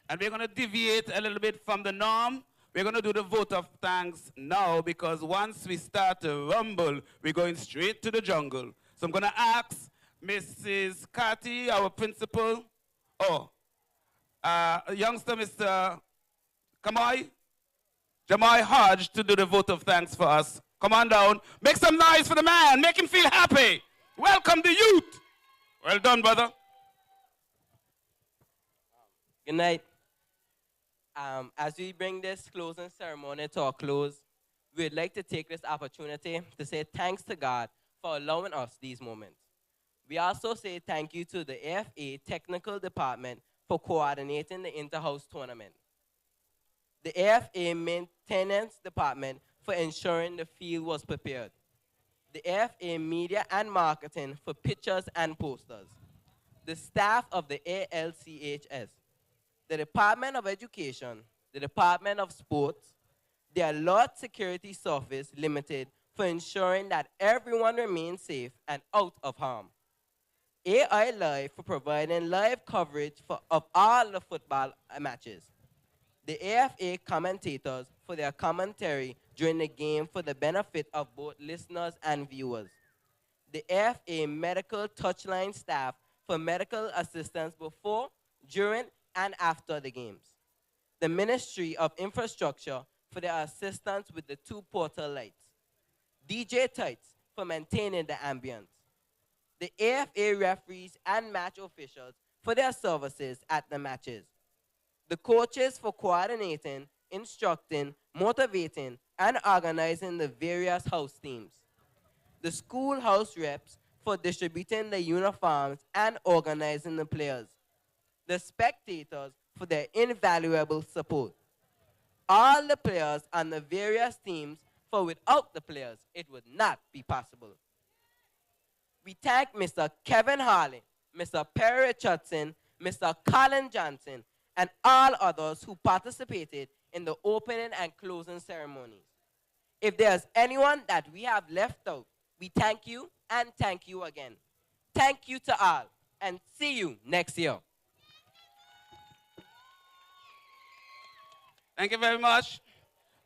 And we're going to deviate a little bit from the norm. We're going to do the vote of thanks now, because once we start to rumble, we're going straight to the jungle. So I'm going to ask Mrs. Cathy, our principal, youngster Mr. Jamai Hodge, to do the vote of thanks for us. Come on down. Make some noise for the man. Make him feel happy. Welcome the youth. Well done, brother. Good night. As we bring this closing ceremony to a close, we'd like to take this opportunity to say thanks to God for allowing us these moments. We also say thank you to the AFA Technical Department for coordinating the Inter-House tournament, the AFA Maintenance Department for ensuring the field was prepared, the AFA Media and Marketing for pictures and posters, the staff of the ALCHS, the Department of Education, the Department of Sports, the Alert Security Service Limited for ensuring that everyone remains safe and out of harm, AI Live for providing live coverage of all the football matches, the AFA commentators for their commentary during the game for the benefit of both listeners and viewers, the AFA medical touchline staff for medical assistance before, during, and after the games, the Ministry of Infrastructure for their assistance with the 2 portal lights, DJ Tights for maintaining the ambience, the AFA referees and match officials for their services at the matches, the coaches for coordinating, instructing, motivating, and organizing the various house teams, the schoolhouse reps for distributing the uniforms and organizing the players, the spectators for their invaluable support, all the players on the various teams, for without the players, it would not be possible. We thank Mr. Kevin Harley, Mr. Perry Richardson, Mr. Colin Johnson, and all others who participated in the opening and closing ceremonies. If there's anyone that we have left out, we thank you and thank you again. Thank you to all, and see you next year. Thank you very much.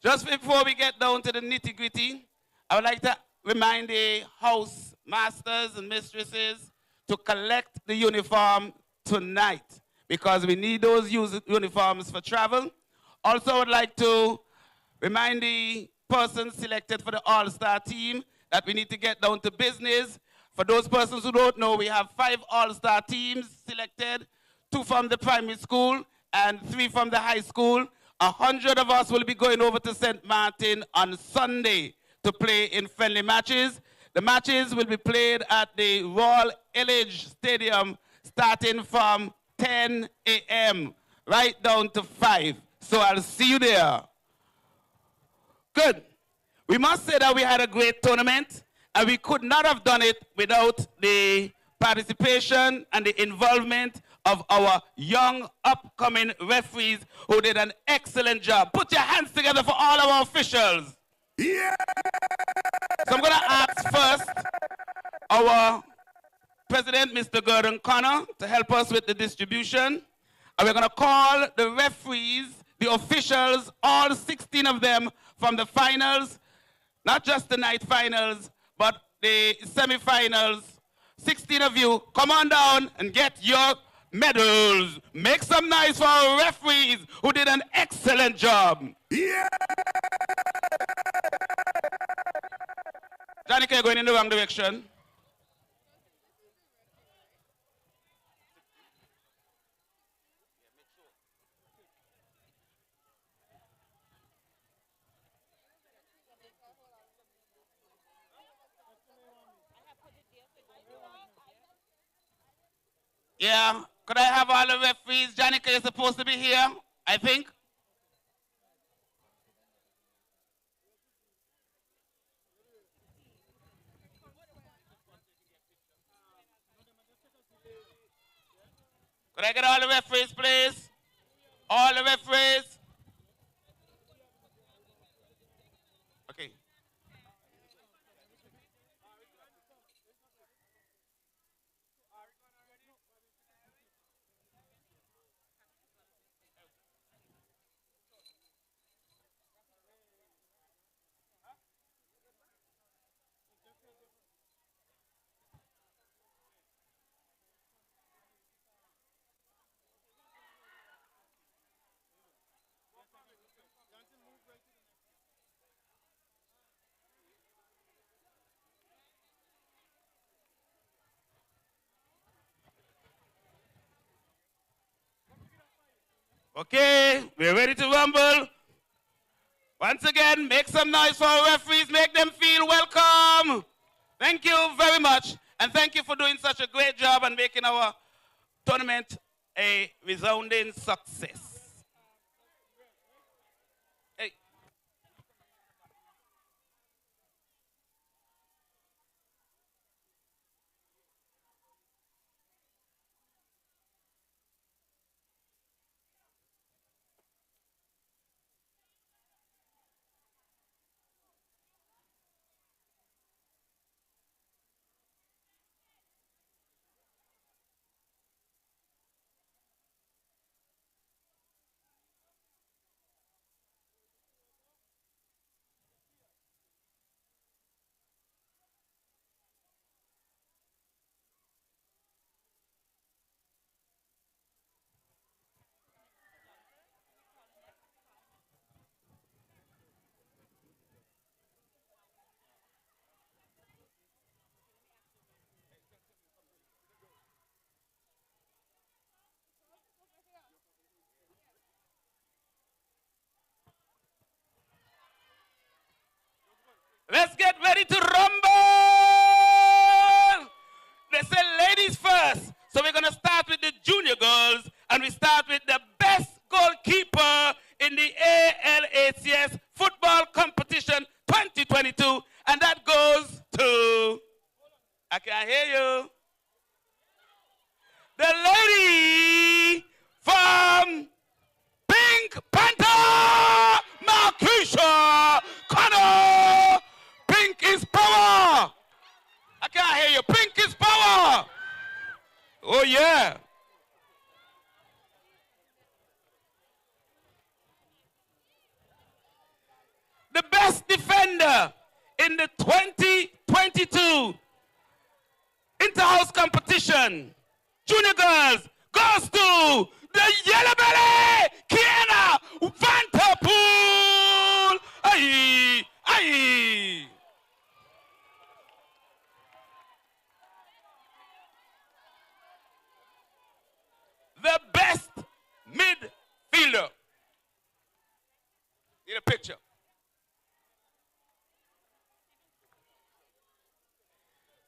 Just before we get down to the nitty-gritty, I would like to remind the house masters and mistresses to collect the uniform tonight because we need those uniforms for travel. Also, I would like to remind the persons selected for the All-Star team that we need to get down to business. For those persons who don't know, we have 5 All-Star teams selected, 2 from the primary school and 3 from the high school. 100 of us will be going over to St. Martin on Sunday to play in friendly matches. The matches will be played at the Royal Village Stadium starting from 10 a.m. right down to 5. So I'll see you there. Good. We must say that we had a great tournament, and we could not have done it without the participation and the involvement of our young, upcoming referees who did an excellent job. Put your hands together for all our officials. Yeah! So I'm going to ask first our president, Mr. Gordon Connor, to help us with the distribution. And we're going to call the referees, the officials, all 16 of them from the finals, not just the night finals, but the semifinals. 16 of you, come on down and get your medals. Make some noise for our referees who did an excellent job. Yeah! Johnny, you're going in the wrong direction. Yeah, could I have all the referees? Janica, you're supposed to be here, I think. Could I get all the referees, please? All the referees. Okay. Okay, we're ready to rumble. Once again, make some noise for our referees. Make them feel welcome. Thank you very much. And thank you for doing such a great job and making our tournament a resounding success. Hey. ALHCS Football Competition 2022, and that goes to, I can't hear you, the lady from Pink Panther, Marquisha Connor. Pink is power. I can't hear you. Pink is power. Oh, yeah. The best defender in the 2022 Interhouse competition, junior girls, goes to the Yellow Belly, Kiana Vanterpool. Aye, aye. The best midfielder. Need a picture.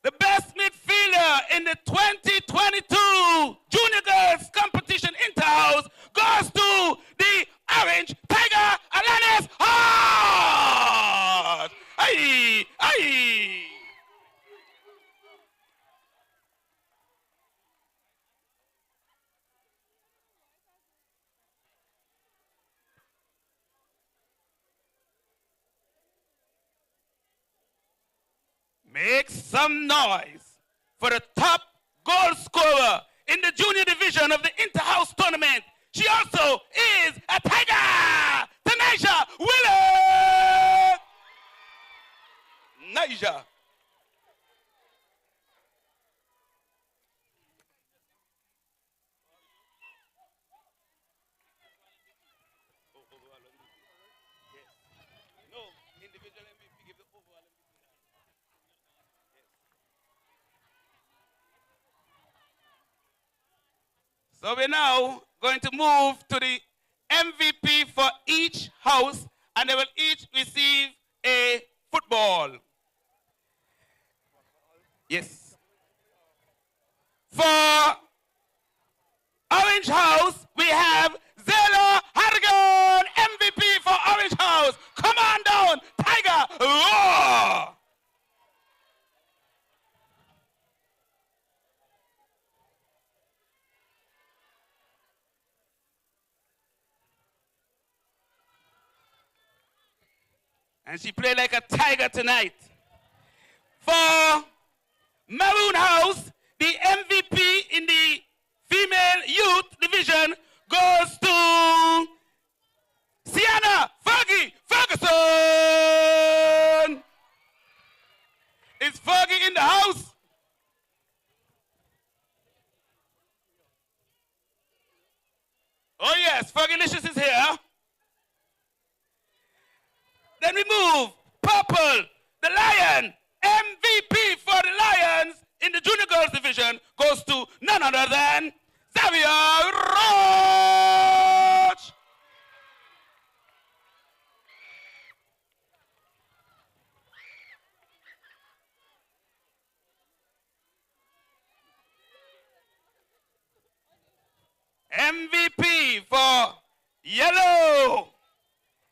The best midfielder in the 2022 Junior Girls Competition Interhouse goes to the Orange Tiger Alanis Hart. Aye, aye. Make some noise for the top goal scorer in the junior division of the Interhouse tournament. She also is a Tiger, Tanisha Willard. Naija. So we're now going to move to the MVP for each house, and they will each receive a football. Yes. For Orange House, we have Zela Hargan, MVP for Orange House. Come on down, Tiger, roar! And she played like a tiger tonight. For Maroon House, the MVP in the female youth division goes to Sienna Fergie Ferguson. Is Fergie in the house? Oh yes, Fergalicious is here. Then we move. Purple, the Lion, MVP for the Lions in the Junior Girls Division goes to none other than Xavier Roach. MVP for Yellow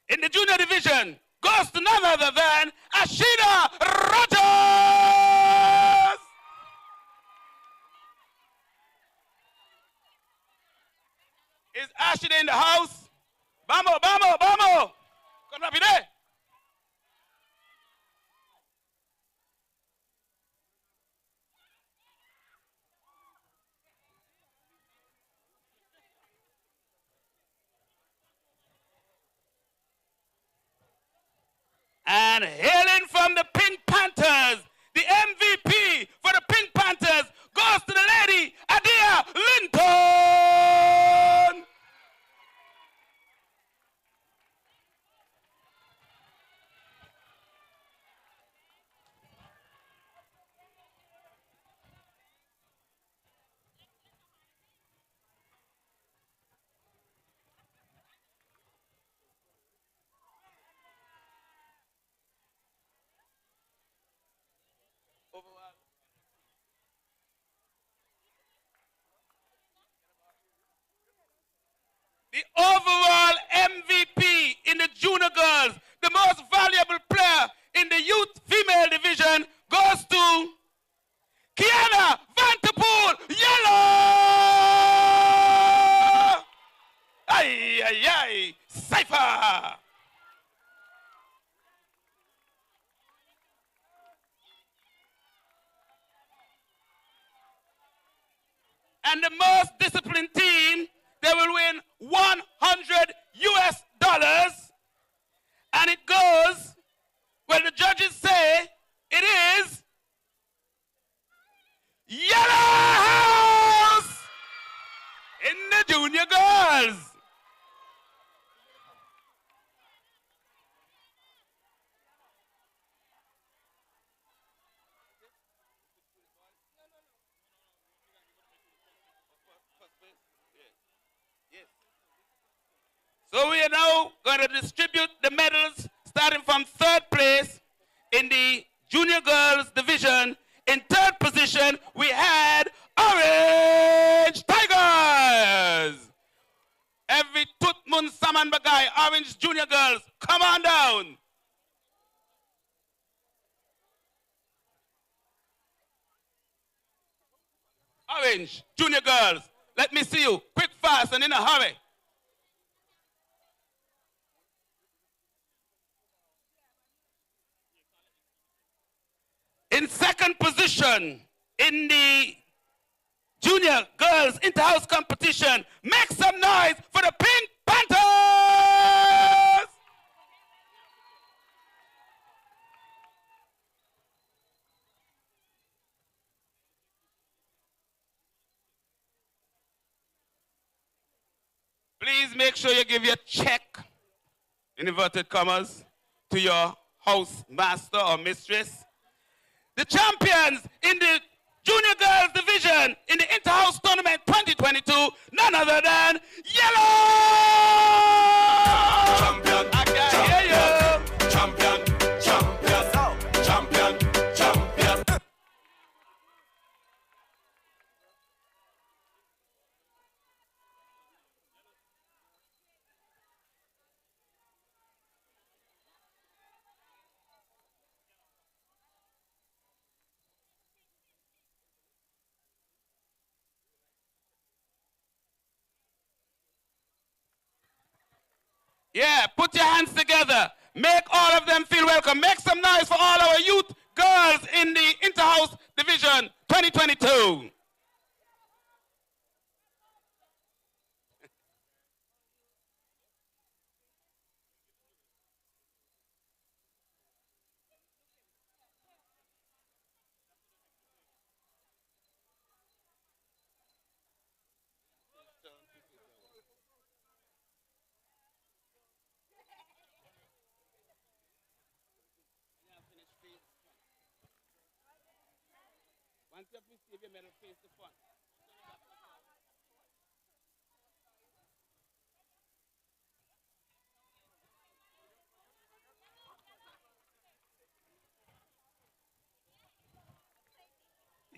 in the Junior Division goes to none other than Ashida Rogers. Is Ashida in the house? Vamos, vamos, vamos. Con rapidez. And hailing from the Pink Panthers, the MVP for the Pink Panthers goes to the lady, Adia Linton. girls, the most valuable player in the youth female division goes to Kiana Vanterpool, yellow! Ay, ay, ay, Cypher! And the most disciplined team, they will win $100. And it goes, well, the judges say it is Yellow House in the junior girls. So we are now going to distribute the medals starting from third place in the junior girls division. In third position, we had Orange Tigers. Every Tutmun Saman Bagay, Orange junior girls, come on down. Orange junior girls, let me see you, quick, fast, and in a hurry. In second position in the junior girls inter-house competition, make some noise for the Pink Panthers! Please make sure you give your check, in inverted commas, to your house master or mistress. The champions in the junior girls division in the inter-house tournament 2022, none other than Yellow! Champion, I can hear you. Champion, champion, champion, champion. Yeah, put your hands together. Make all of them feel welcome. Make some noise for all our youth girls in the Inter-House Division 2022.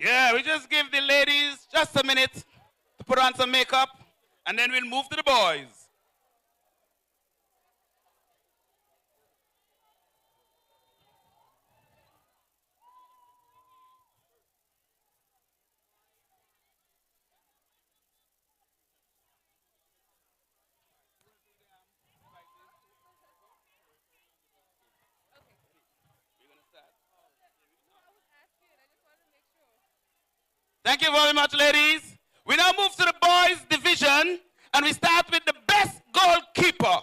Yeah, we just give the ladies just a minute to put on some makeup, and then we'll move to the boys. Thank you very much, ladies. We now move to the boys division, and we start with the best goalkeeper.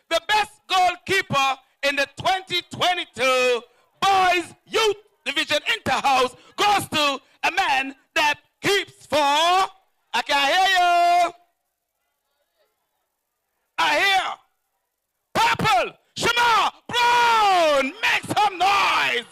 The best goalkeeper in the 2022 boys youth division inter-house goes to a man that keeps for, I can hear you. I hear purple, Shema Brown, make some noise.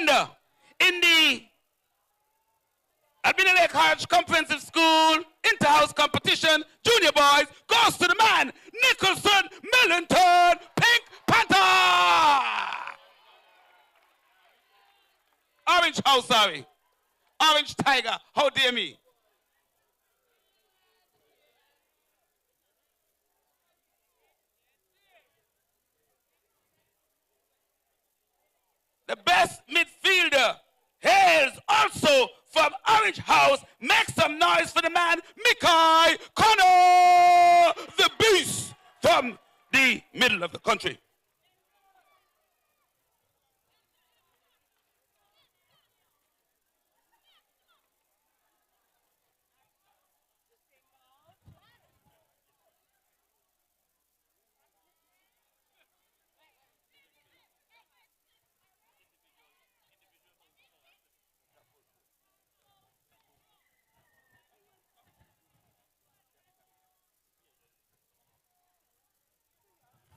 And in the Albina Lake Hodge Comprehensive School Inter-House Competition, junior boys, goes to the man, Nicholson Millington, Pink Panther! Orange House, sorry. Orange Tiger, how dare me. The best midfielder hails also from Orange House. Make some noise for the man, Mikai Connor, the beast from the middle of the country.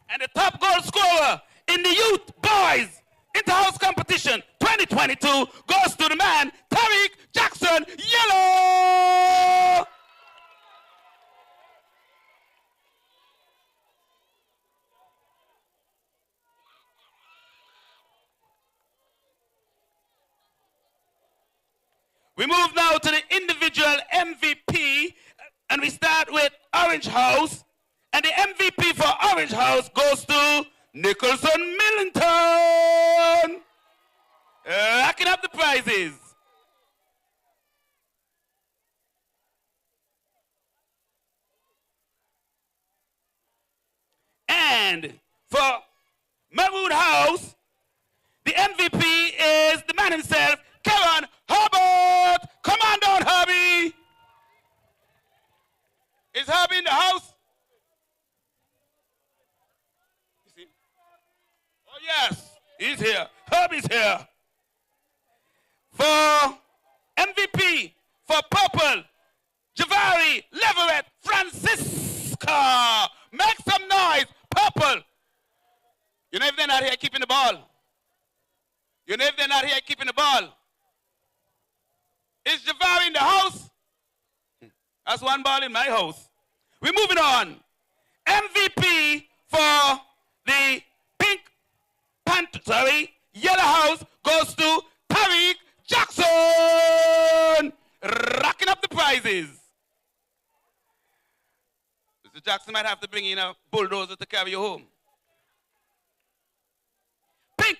And the top goal scorer in the youth boys inter-house competition 2022 goes to the man, Tariq Jackson, yellow! We move now to the individual MVP, and we start with Orange House. And the MVP for Orange House goes to Nicholson Millington. Racking up the prizes. And for Maroon House, the MVP is the man himself, Kevin Herbert. Come on down, Herbie. Is Herbie in the house? Yes, he's here. Herbie's here. For MVP, for Purple, Javari Leverett Francisca. Make some noise, Purple. You know if they're not here keeping the ball. You know if they're not here keeping the ball. Is Javari in the house? That's one ball in my house. We're moving on. MVP for the Pink Panther, Yellow House goes to Tariq Jackson, racking up the prizes. Mr. Jackson might have to bring in a bulldozer to carry you home. Pink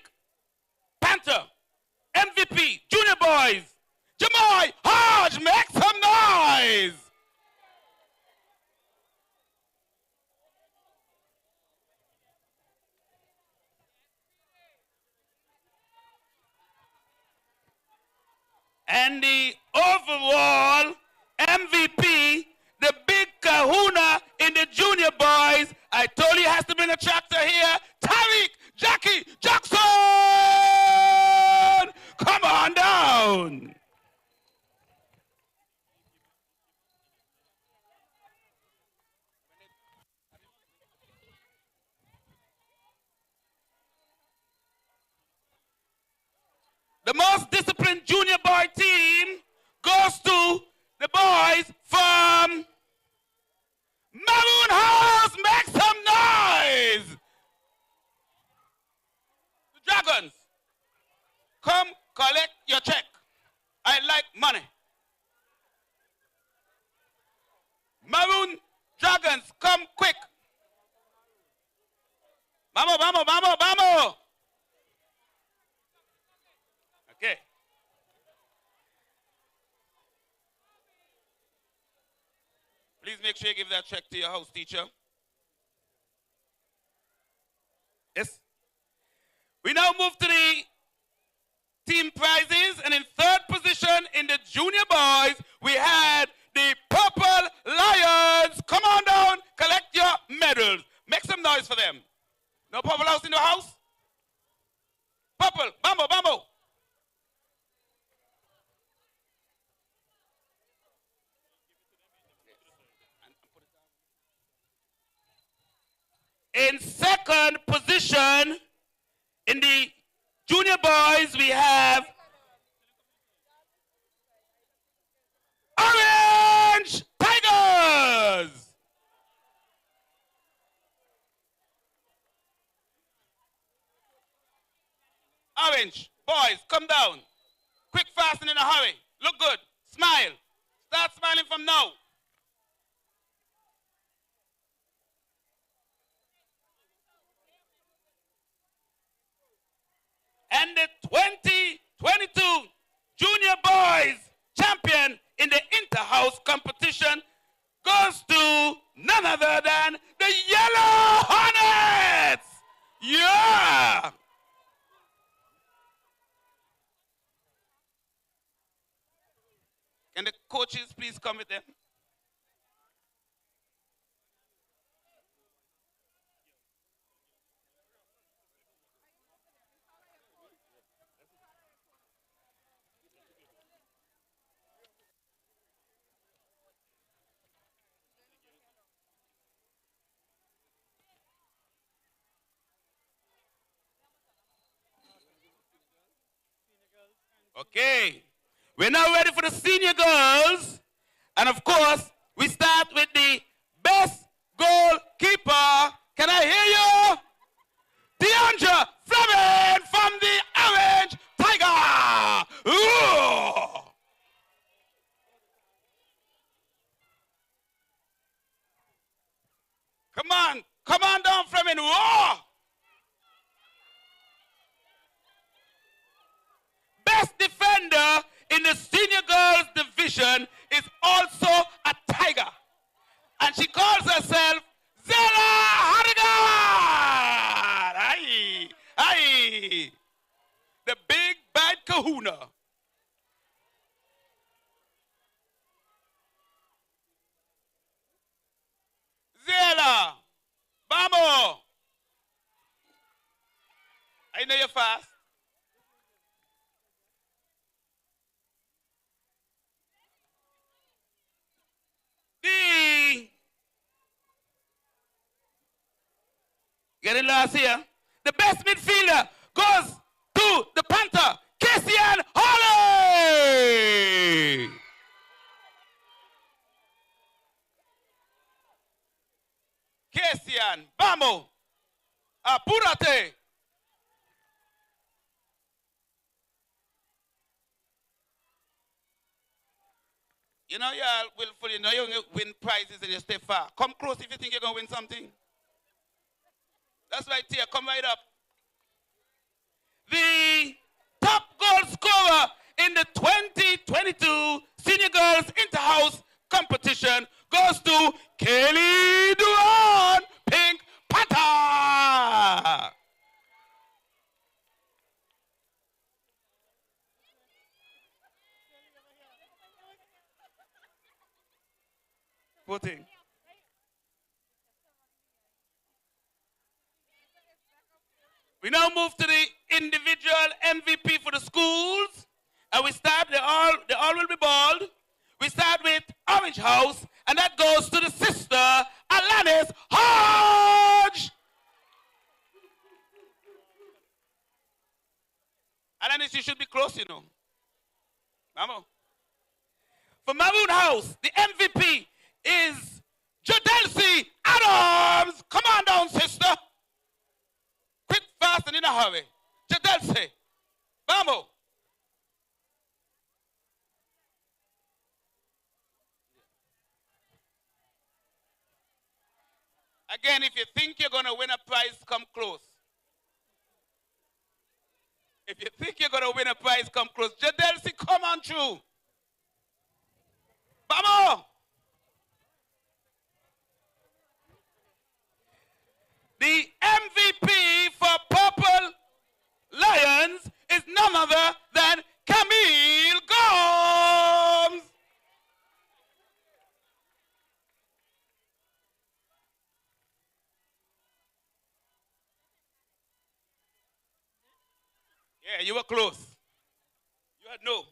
Panther, MVP, junior boys, Jamoy Hodge, make some noise. And the overall MVP, the big kahuna in the junior boys, I told you he has to bring a tractor here, Tariq Jackie Jackson! Come on down! The most disciplined junior boy team goes to the boys from Maroon House. Make some noise. The Dragons, come collect your check. I like money. Maroon Dragons, come quick. Vamos, vamos, vamos, vamos. Okay. Please make sure you give that check to your house teacher. Yes. We now move to the team prizes, and in third position in the junior boys, we had the Purple Lions. Come on down, collect your medals. Make some noise for them. No Purple House in the house? Purple, bambo, bambo. In second position in the junior boys, we have Orange Tigers. Orange, boys, come down. Quick, fast, and in a hurry. Look good. Smile. Start smiling from now. And the 2022 Junior Boys champion in the inter-house competition goes to none other than the Yellow Hornets. Yeah! Can the coaches please come with them? Okay, we're now ready for the senior girls. And of course, we start with the best goalkeeper. Can I hear you? Deandra Fleming from the Orange Tiger. Ooh. Come on down, Fleming. Whoa. Best defender in the senior girls division is also a Tiger. And she calls herself Zella Hardigan! Aye, aye. The big bad kahuna. Zella, vamos. I know you're fast. Getting last here. The best midfielder goes to the Panther, Cassian Holly. Cassian, vamos. Apúrate. You know, y'all willful, you know you win prizes and you stay far. Come close if you think you're going to win something. That's right here. Come right up. The top goal scorer in the 2022 Senior Girls Inter-House competition goes to Kelly Duran, Pink Panther. Poor thing. We now move to the individual MVP for the schools. And we start, they all will be bald. We start with Orange House, and that goes to the sister, Alanis Hodge. Alanis, you should be close, you know. Vamos. For Maroon House, the MVP is Jadelsi Adams. Come on down, sister. Quick, fast, and in a hurry. Jadelsi. Vamos. Again, if you think you're going to win a prize, come close. If you think you're going to win a prize, come close. Jadelsi, come on through. Vamos. The MVP for Purple Lions is none other than Camille Gomes. Yeah, you were close. You had no.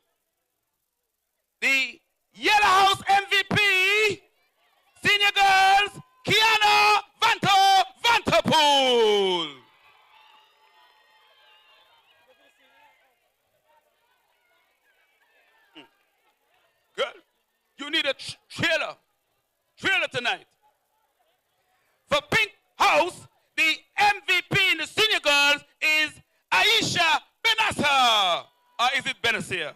The Yellow House MVP, Senior Girls, Kiana Vanterpool. Trailer tonight. For Pink House, the MVP in the senior girls is Aisha Benassa. Or is it Benassia?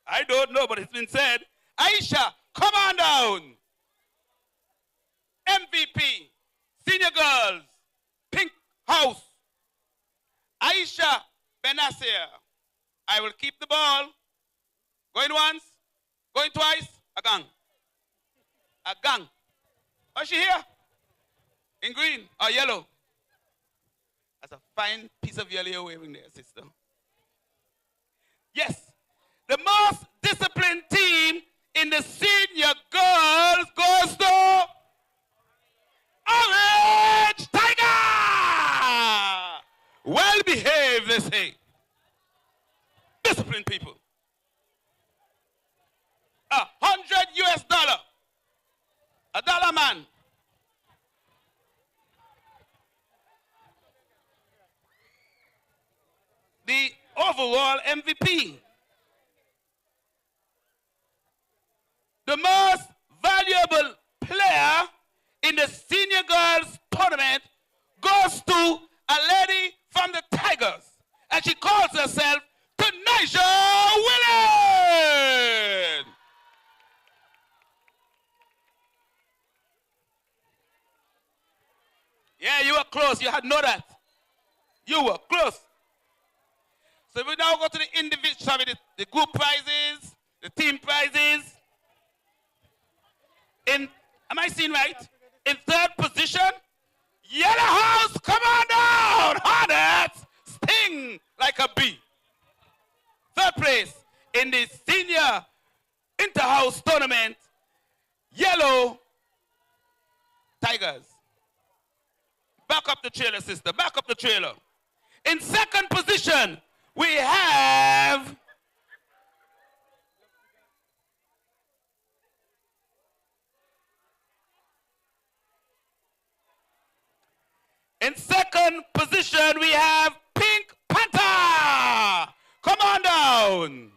I don't know, but it's been said. Aisha, come on down. MVP, senior girls, Pink House. Aisha Benassia. I will keep the ball. Going once, going twice, a gang. A gang. Oh, she here? In green or yellow? That's a fine piece of yellow you're wearing there, sister. Yes. The most disciplined team in the senior girls goes to Orange Tiger! Well behaved, they say. Disciplined people. $100. A dollar man. The overall MVP. The most valuable player in the senior girls tournament goes to a lady from the Tigers, and she calls herself Tanisha Willis. Yeah, you were close. You had know that. You were close. So we now go to the individual, the group prizes, the team prizes. Am I seeing right? In third position, Yellow House, come on down. Hornets sting like a bee. Third place in the senior inter-house tournament, Yellow Tigers. Back up the trailer, sister. Back up the trailer. In second position, we have Pink Panther. Come on down.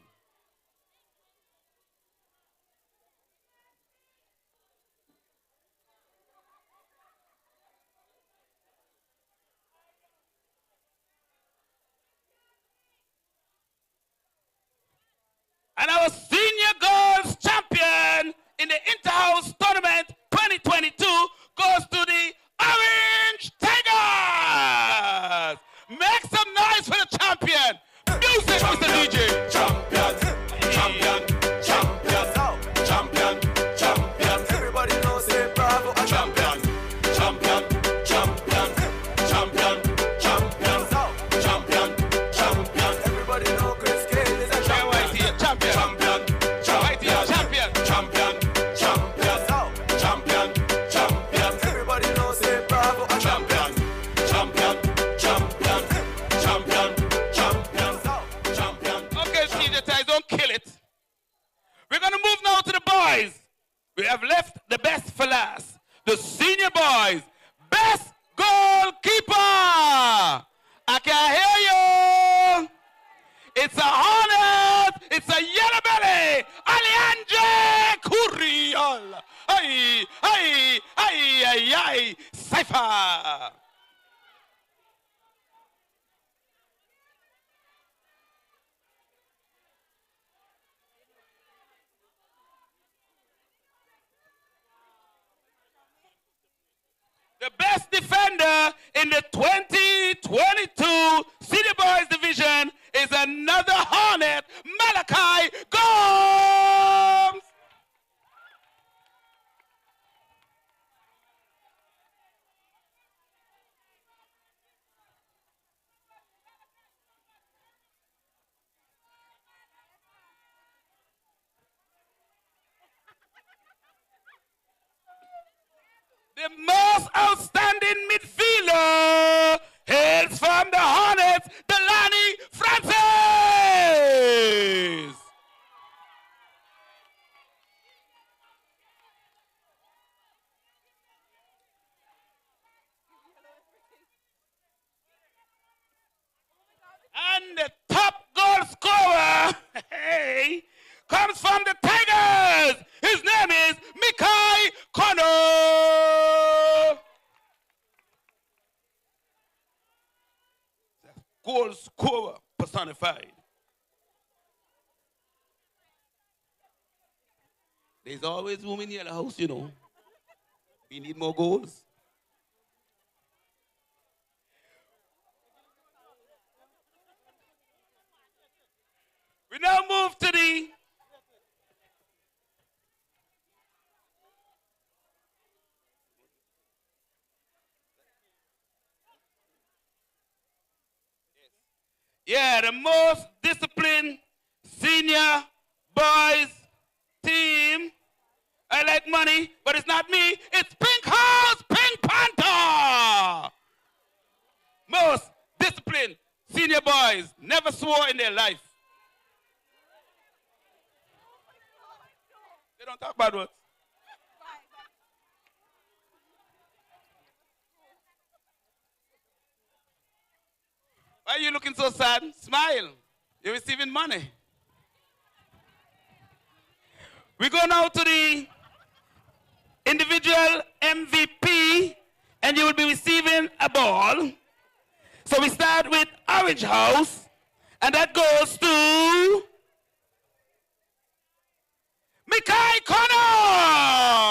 And our senior girls champion in the Interhouse Tournament 2022 goes to the Orange Tigers. Make some noise for the champion. Music, Mr. DJ. Champion, champion, champion, champion, champion. Everybody knows it, bravo. Champion, champion, champion, champion, champion, champion, champion. Everybody knows Chris Cale is a champion. Champion, champion, champion, champion, champion, champion, champion. Everybody knows it, bravo. Champion, champion, champion, champion, champion, champion. Okay, TJ Ties, don't kill it. We're gonna move now to the boys. We have left the best for last. The senior boys, best goalkeeper. I can hear you. It's a Hornet. It's a Yellow Belly. Alejandre Curiol. Ay, ay, ay, ay, ay. Cypher. The best defender in the 2022 City Boys division is another Hornet, Malachi Gomes. The most outstanding midfielder hails from the Hornets, Delaney Francis. And the top goal scorer, hey, comes from the Tigers. His name is scorer personified. There's always room in the house, you know. We need more goals. We now move to the the most disciplined senior boys team. I like money, but it's not me. It's Pink House, Pink Panther. Most disciplined senior boys never swore in their life. They don't talk bad words. Why are you looking so sad? Smile. You're receiving money. We go now to the individual MVP, and you will be receiving a ball. So we start with Orange House, and that goes to Mikai Connor!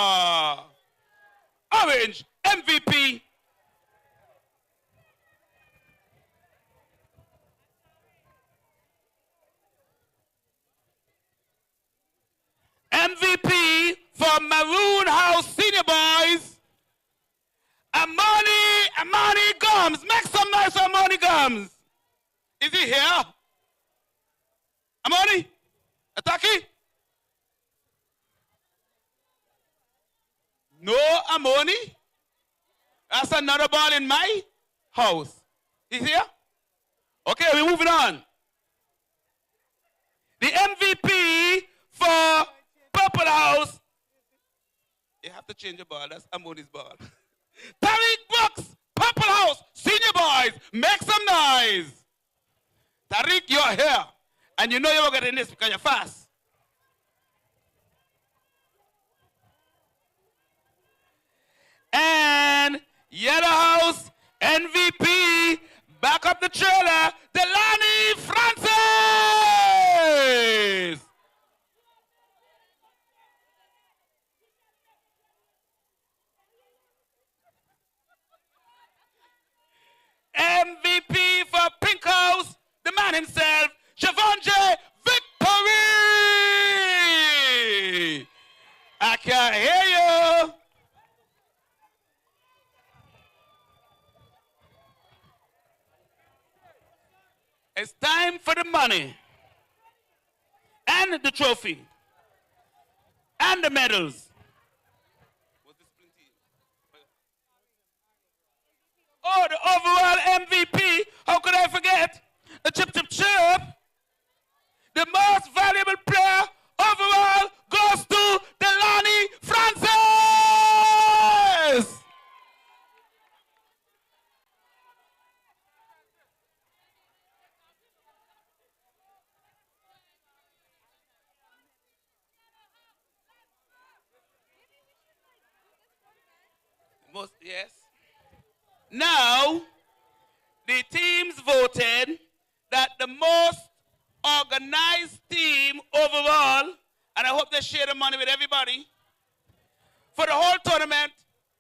Orange MVP. MVP for Maroon House Senior Boys, Amani Gums. Make some noise for Amani Gums. Is he here? Amani? Ataki? No Amani? That's another ball in my house. He's here? Okay, we're moving on. The MVP for Purple House. You have to change your ball. That's Amoni's ball. Tariq Brooks, Purple House, Senior Boys, make some noise. Tariq, you're here. And you know you're getting this because you're fast. And Yellow House MVP, back up the trailer, Delani Francis. MVP for Pink House, the man himself, Shavonje Victory. I can't hear you. It's time for the money and the trophy and the medals. Oh, the overall MVP. How could I forget? The Chip Chip Chip. The most valuable player overall goes to Delani Francis. Yes. Now, the teams voted that the most organized team overall, and I hope they share the money with everybody, for the whole tournament,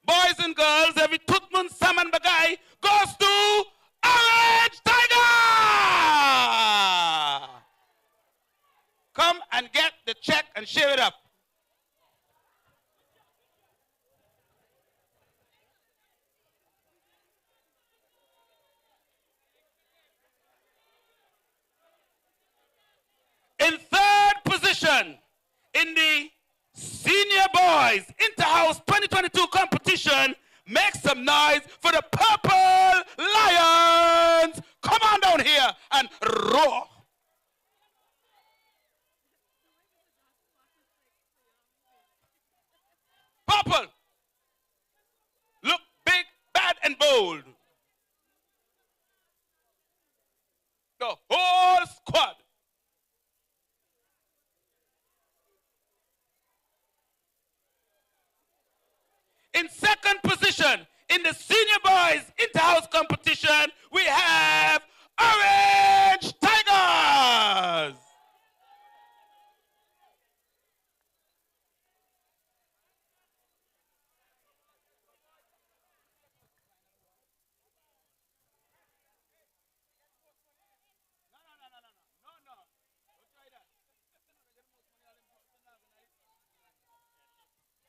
boys and girls, every Tutman, Saman, Bagay, goes to Orange Tiger! Come and get the check and share it up. In third position in the Senior Boys Inter-House 2022 competition, make some noise for the Purple Lions. Come on down here and roar. Purple. Look big, bad, and bold. The whole squad. In second position in the Senior Boys Inter-House competition, we have Orange Tigers.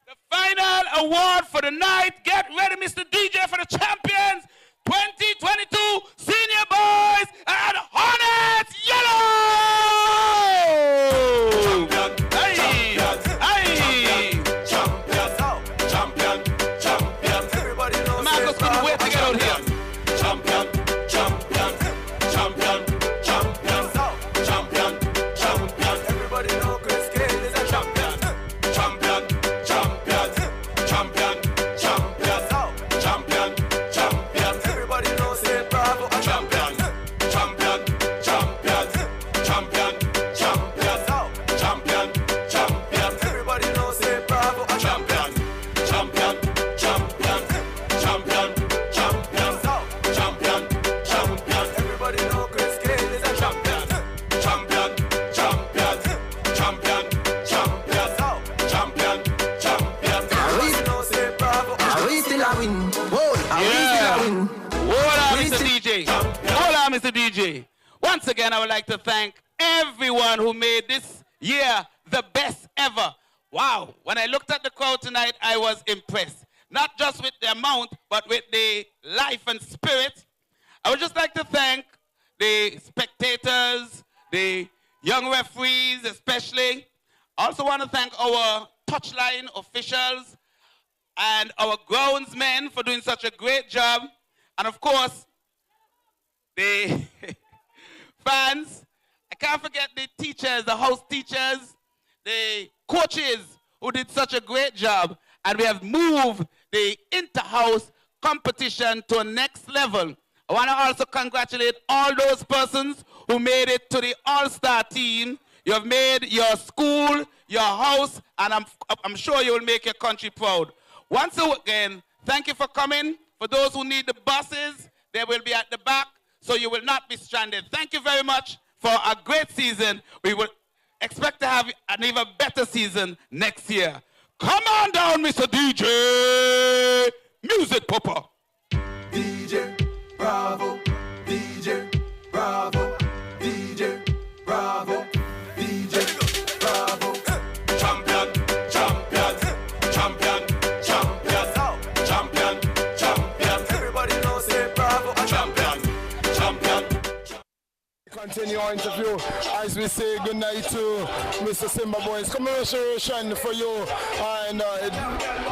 The final award for the night. Get ready, Mr. DJ, for the champions 2022 Senior Boys and Hornets Yellow! Champion. Marcus couldn't wait to get out here. Champion. Everybody know Chris Cale is a champion. Champion. Everybody knows say bravo a champion. Champion. Everybody knows say bravo a champion. Champion. Everybody know Chris Cale is a champion. Champion. Everybody knows say bravo a champion. We still a win. Hold on, Mr. DJ. Once again, I would like to thank everyone who made this year the best ever. Wow. When I looked at the crowd tonight, I was impressed. Not just with the amount, but with the life and spirit. I would just like to thank the spectators, the young referees especially. I also want to thank our touchline officials and our groundsmen for doing such a great job. And of course, the fans. I can't forget the teachers, the house teachers, the coaches who did such a great job. And we have moved the inter-house competition to a next level. I want to also congratulate all those persons who made it to the all-star team. You have made your school, your house, and I'm sure you will make your country proud. Once again, thank you for coming. For those who need the buses, they will be at the back, so you will not be stranded. Thank you very much for a great season. We will expect to have an even better season next year. Come on down, Mr. DJ. Music, Papa. DJ Bravo, DJ Bravo, DJ Bravo, DJ Bravo. Champion. Everybody knows say Bravo a champion. Continue our interview as we say goodnight to Mr. Simba Boys. Congratulations for you, and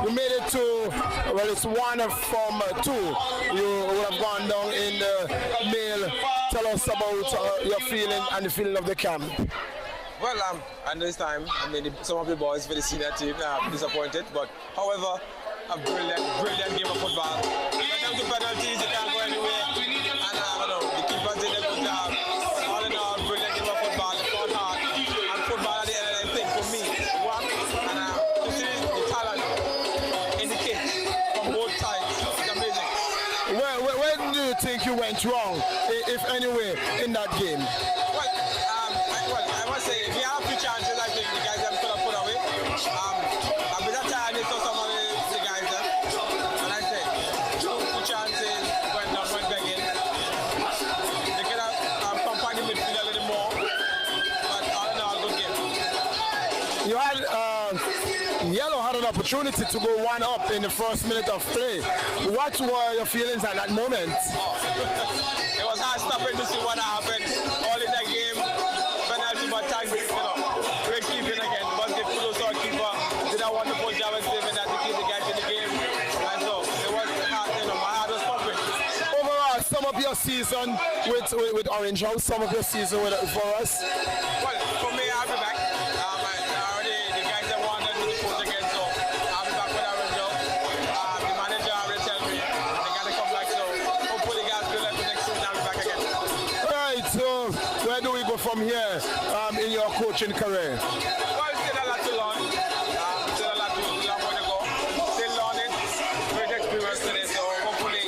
you made it to, well, it's one from two. You would have gone down in the male. Tell us about your feeling and the feeling of the camp. Well, at this time, I mean, some of the boys for the senior team are disappointed, but however, a brilliant game of football. When it comes to penalties, you can't go anywhere. And the keepers did a good job. All in all, brilliant game of football. It fought hard. And football at the end of the thing for me worked. And to see the talent in the kids from both sides, it's amazing. Where do you think you went wrong, if anywhere, in that game? I must say, if you have a few chances, I think the guys have could have put away. A bit of time, they saw some of the guys there. And I said, two chances, went back in. They could have combined the midfield a little more. But all in all, good game. You had Yellow had an opportunity to go one up in the first minute of play. What were your feelings at that moment? It was hard stopping to see what happened. All in the game, penalty, but thanks, great keeping again. But the close our keeper did a wonderful job of saving that to keep the guys in the game. And so it was hard, my heart was pumping. Overall, sum up your season with Orange House, sum up your season for us. Well, for me, I'll be back. The guys that wanted to coach again, so I'll be back with Orange House. The manager already tell me they got to come back, so hopefully guys will let the next season I'll be back again. Right, so where do we go from here in your coaching career? Well, still a lot to learn. Still a long way to go. Still learning. Great experience today, so hopefully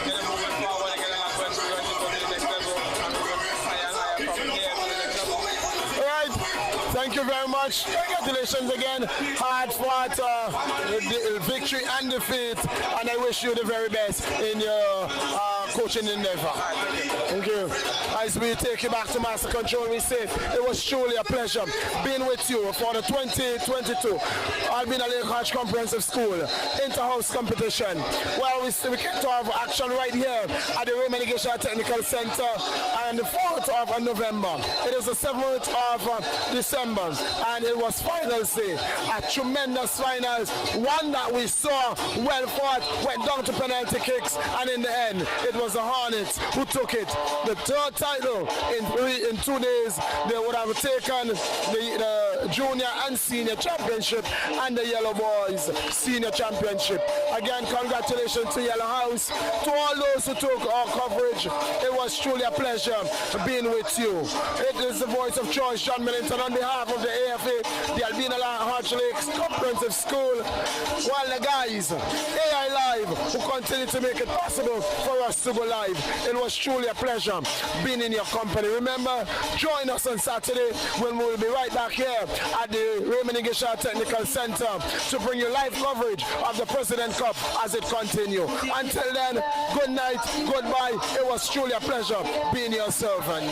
get moving forward and get a lot of experience to go to the next level. And much. Congratulations again. Hard fought victory and defeat, and I wish you the very best in your coaching endeavor. Thank you. As we take you back to Master Control, we say it was truly a pleasure being with you for the 2022 Albina Lake Hodge Comprehensive School Inter-House Competition. Well, we kicked off action right here at the Raymond Igisha Technical Center on the 4th of November. It is the 7th of December, and it was finals day. A tremendous finals, one that we saw well fought, went down to penalty kicks, and in the end, it was the Hornets who took it. The third title in 2 days. They would have taken the junior and senior championship and the Yellow Boys senior championship. Again, congratulations to Yellow House. To all those who took our coverage, it was truly a pleasure being with you. It is the voice of choice, John Millington, on behalf of the AFA, the Albina Hodge Lakes Comprehensive School, while the guys, AI Live, who continue to make it possible for us to go live. It was truly a pleasure being in your company. Remember, join us on Saturday when we will be right back here at the Raymond Igisha Technical Center to bring you live coverage of the President Cup as it continues. Until then, good night, goodbye. It was truly a pleasure being your servant.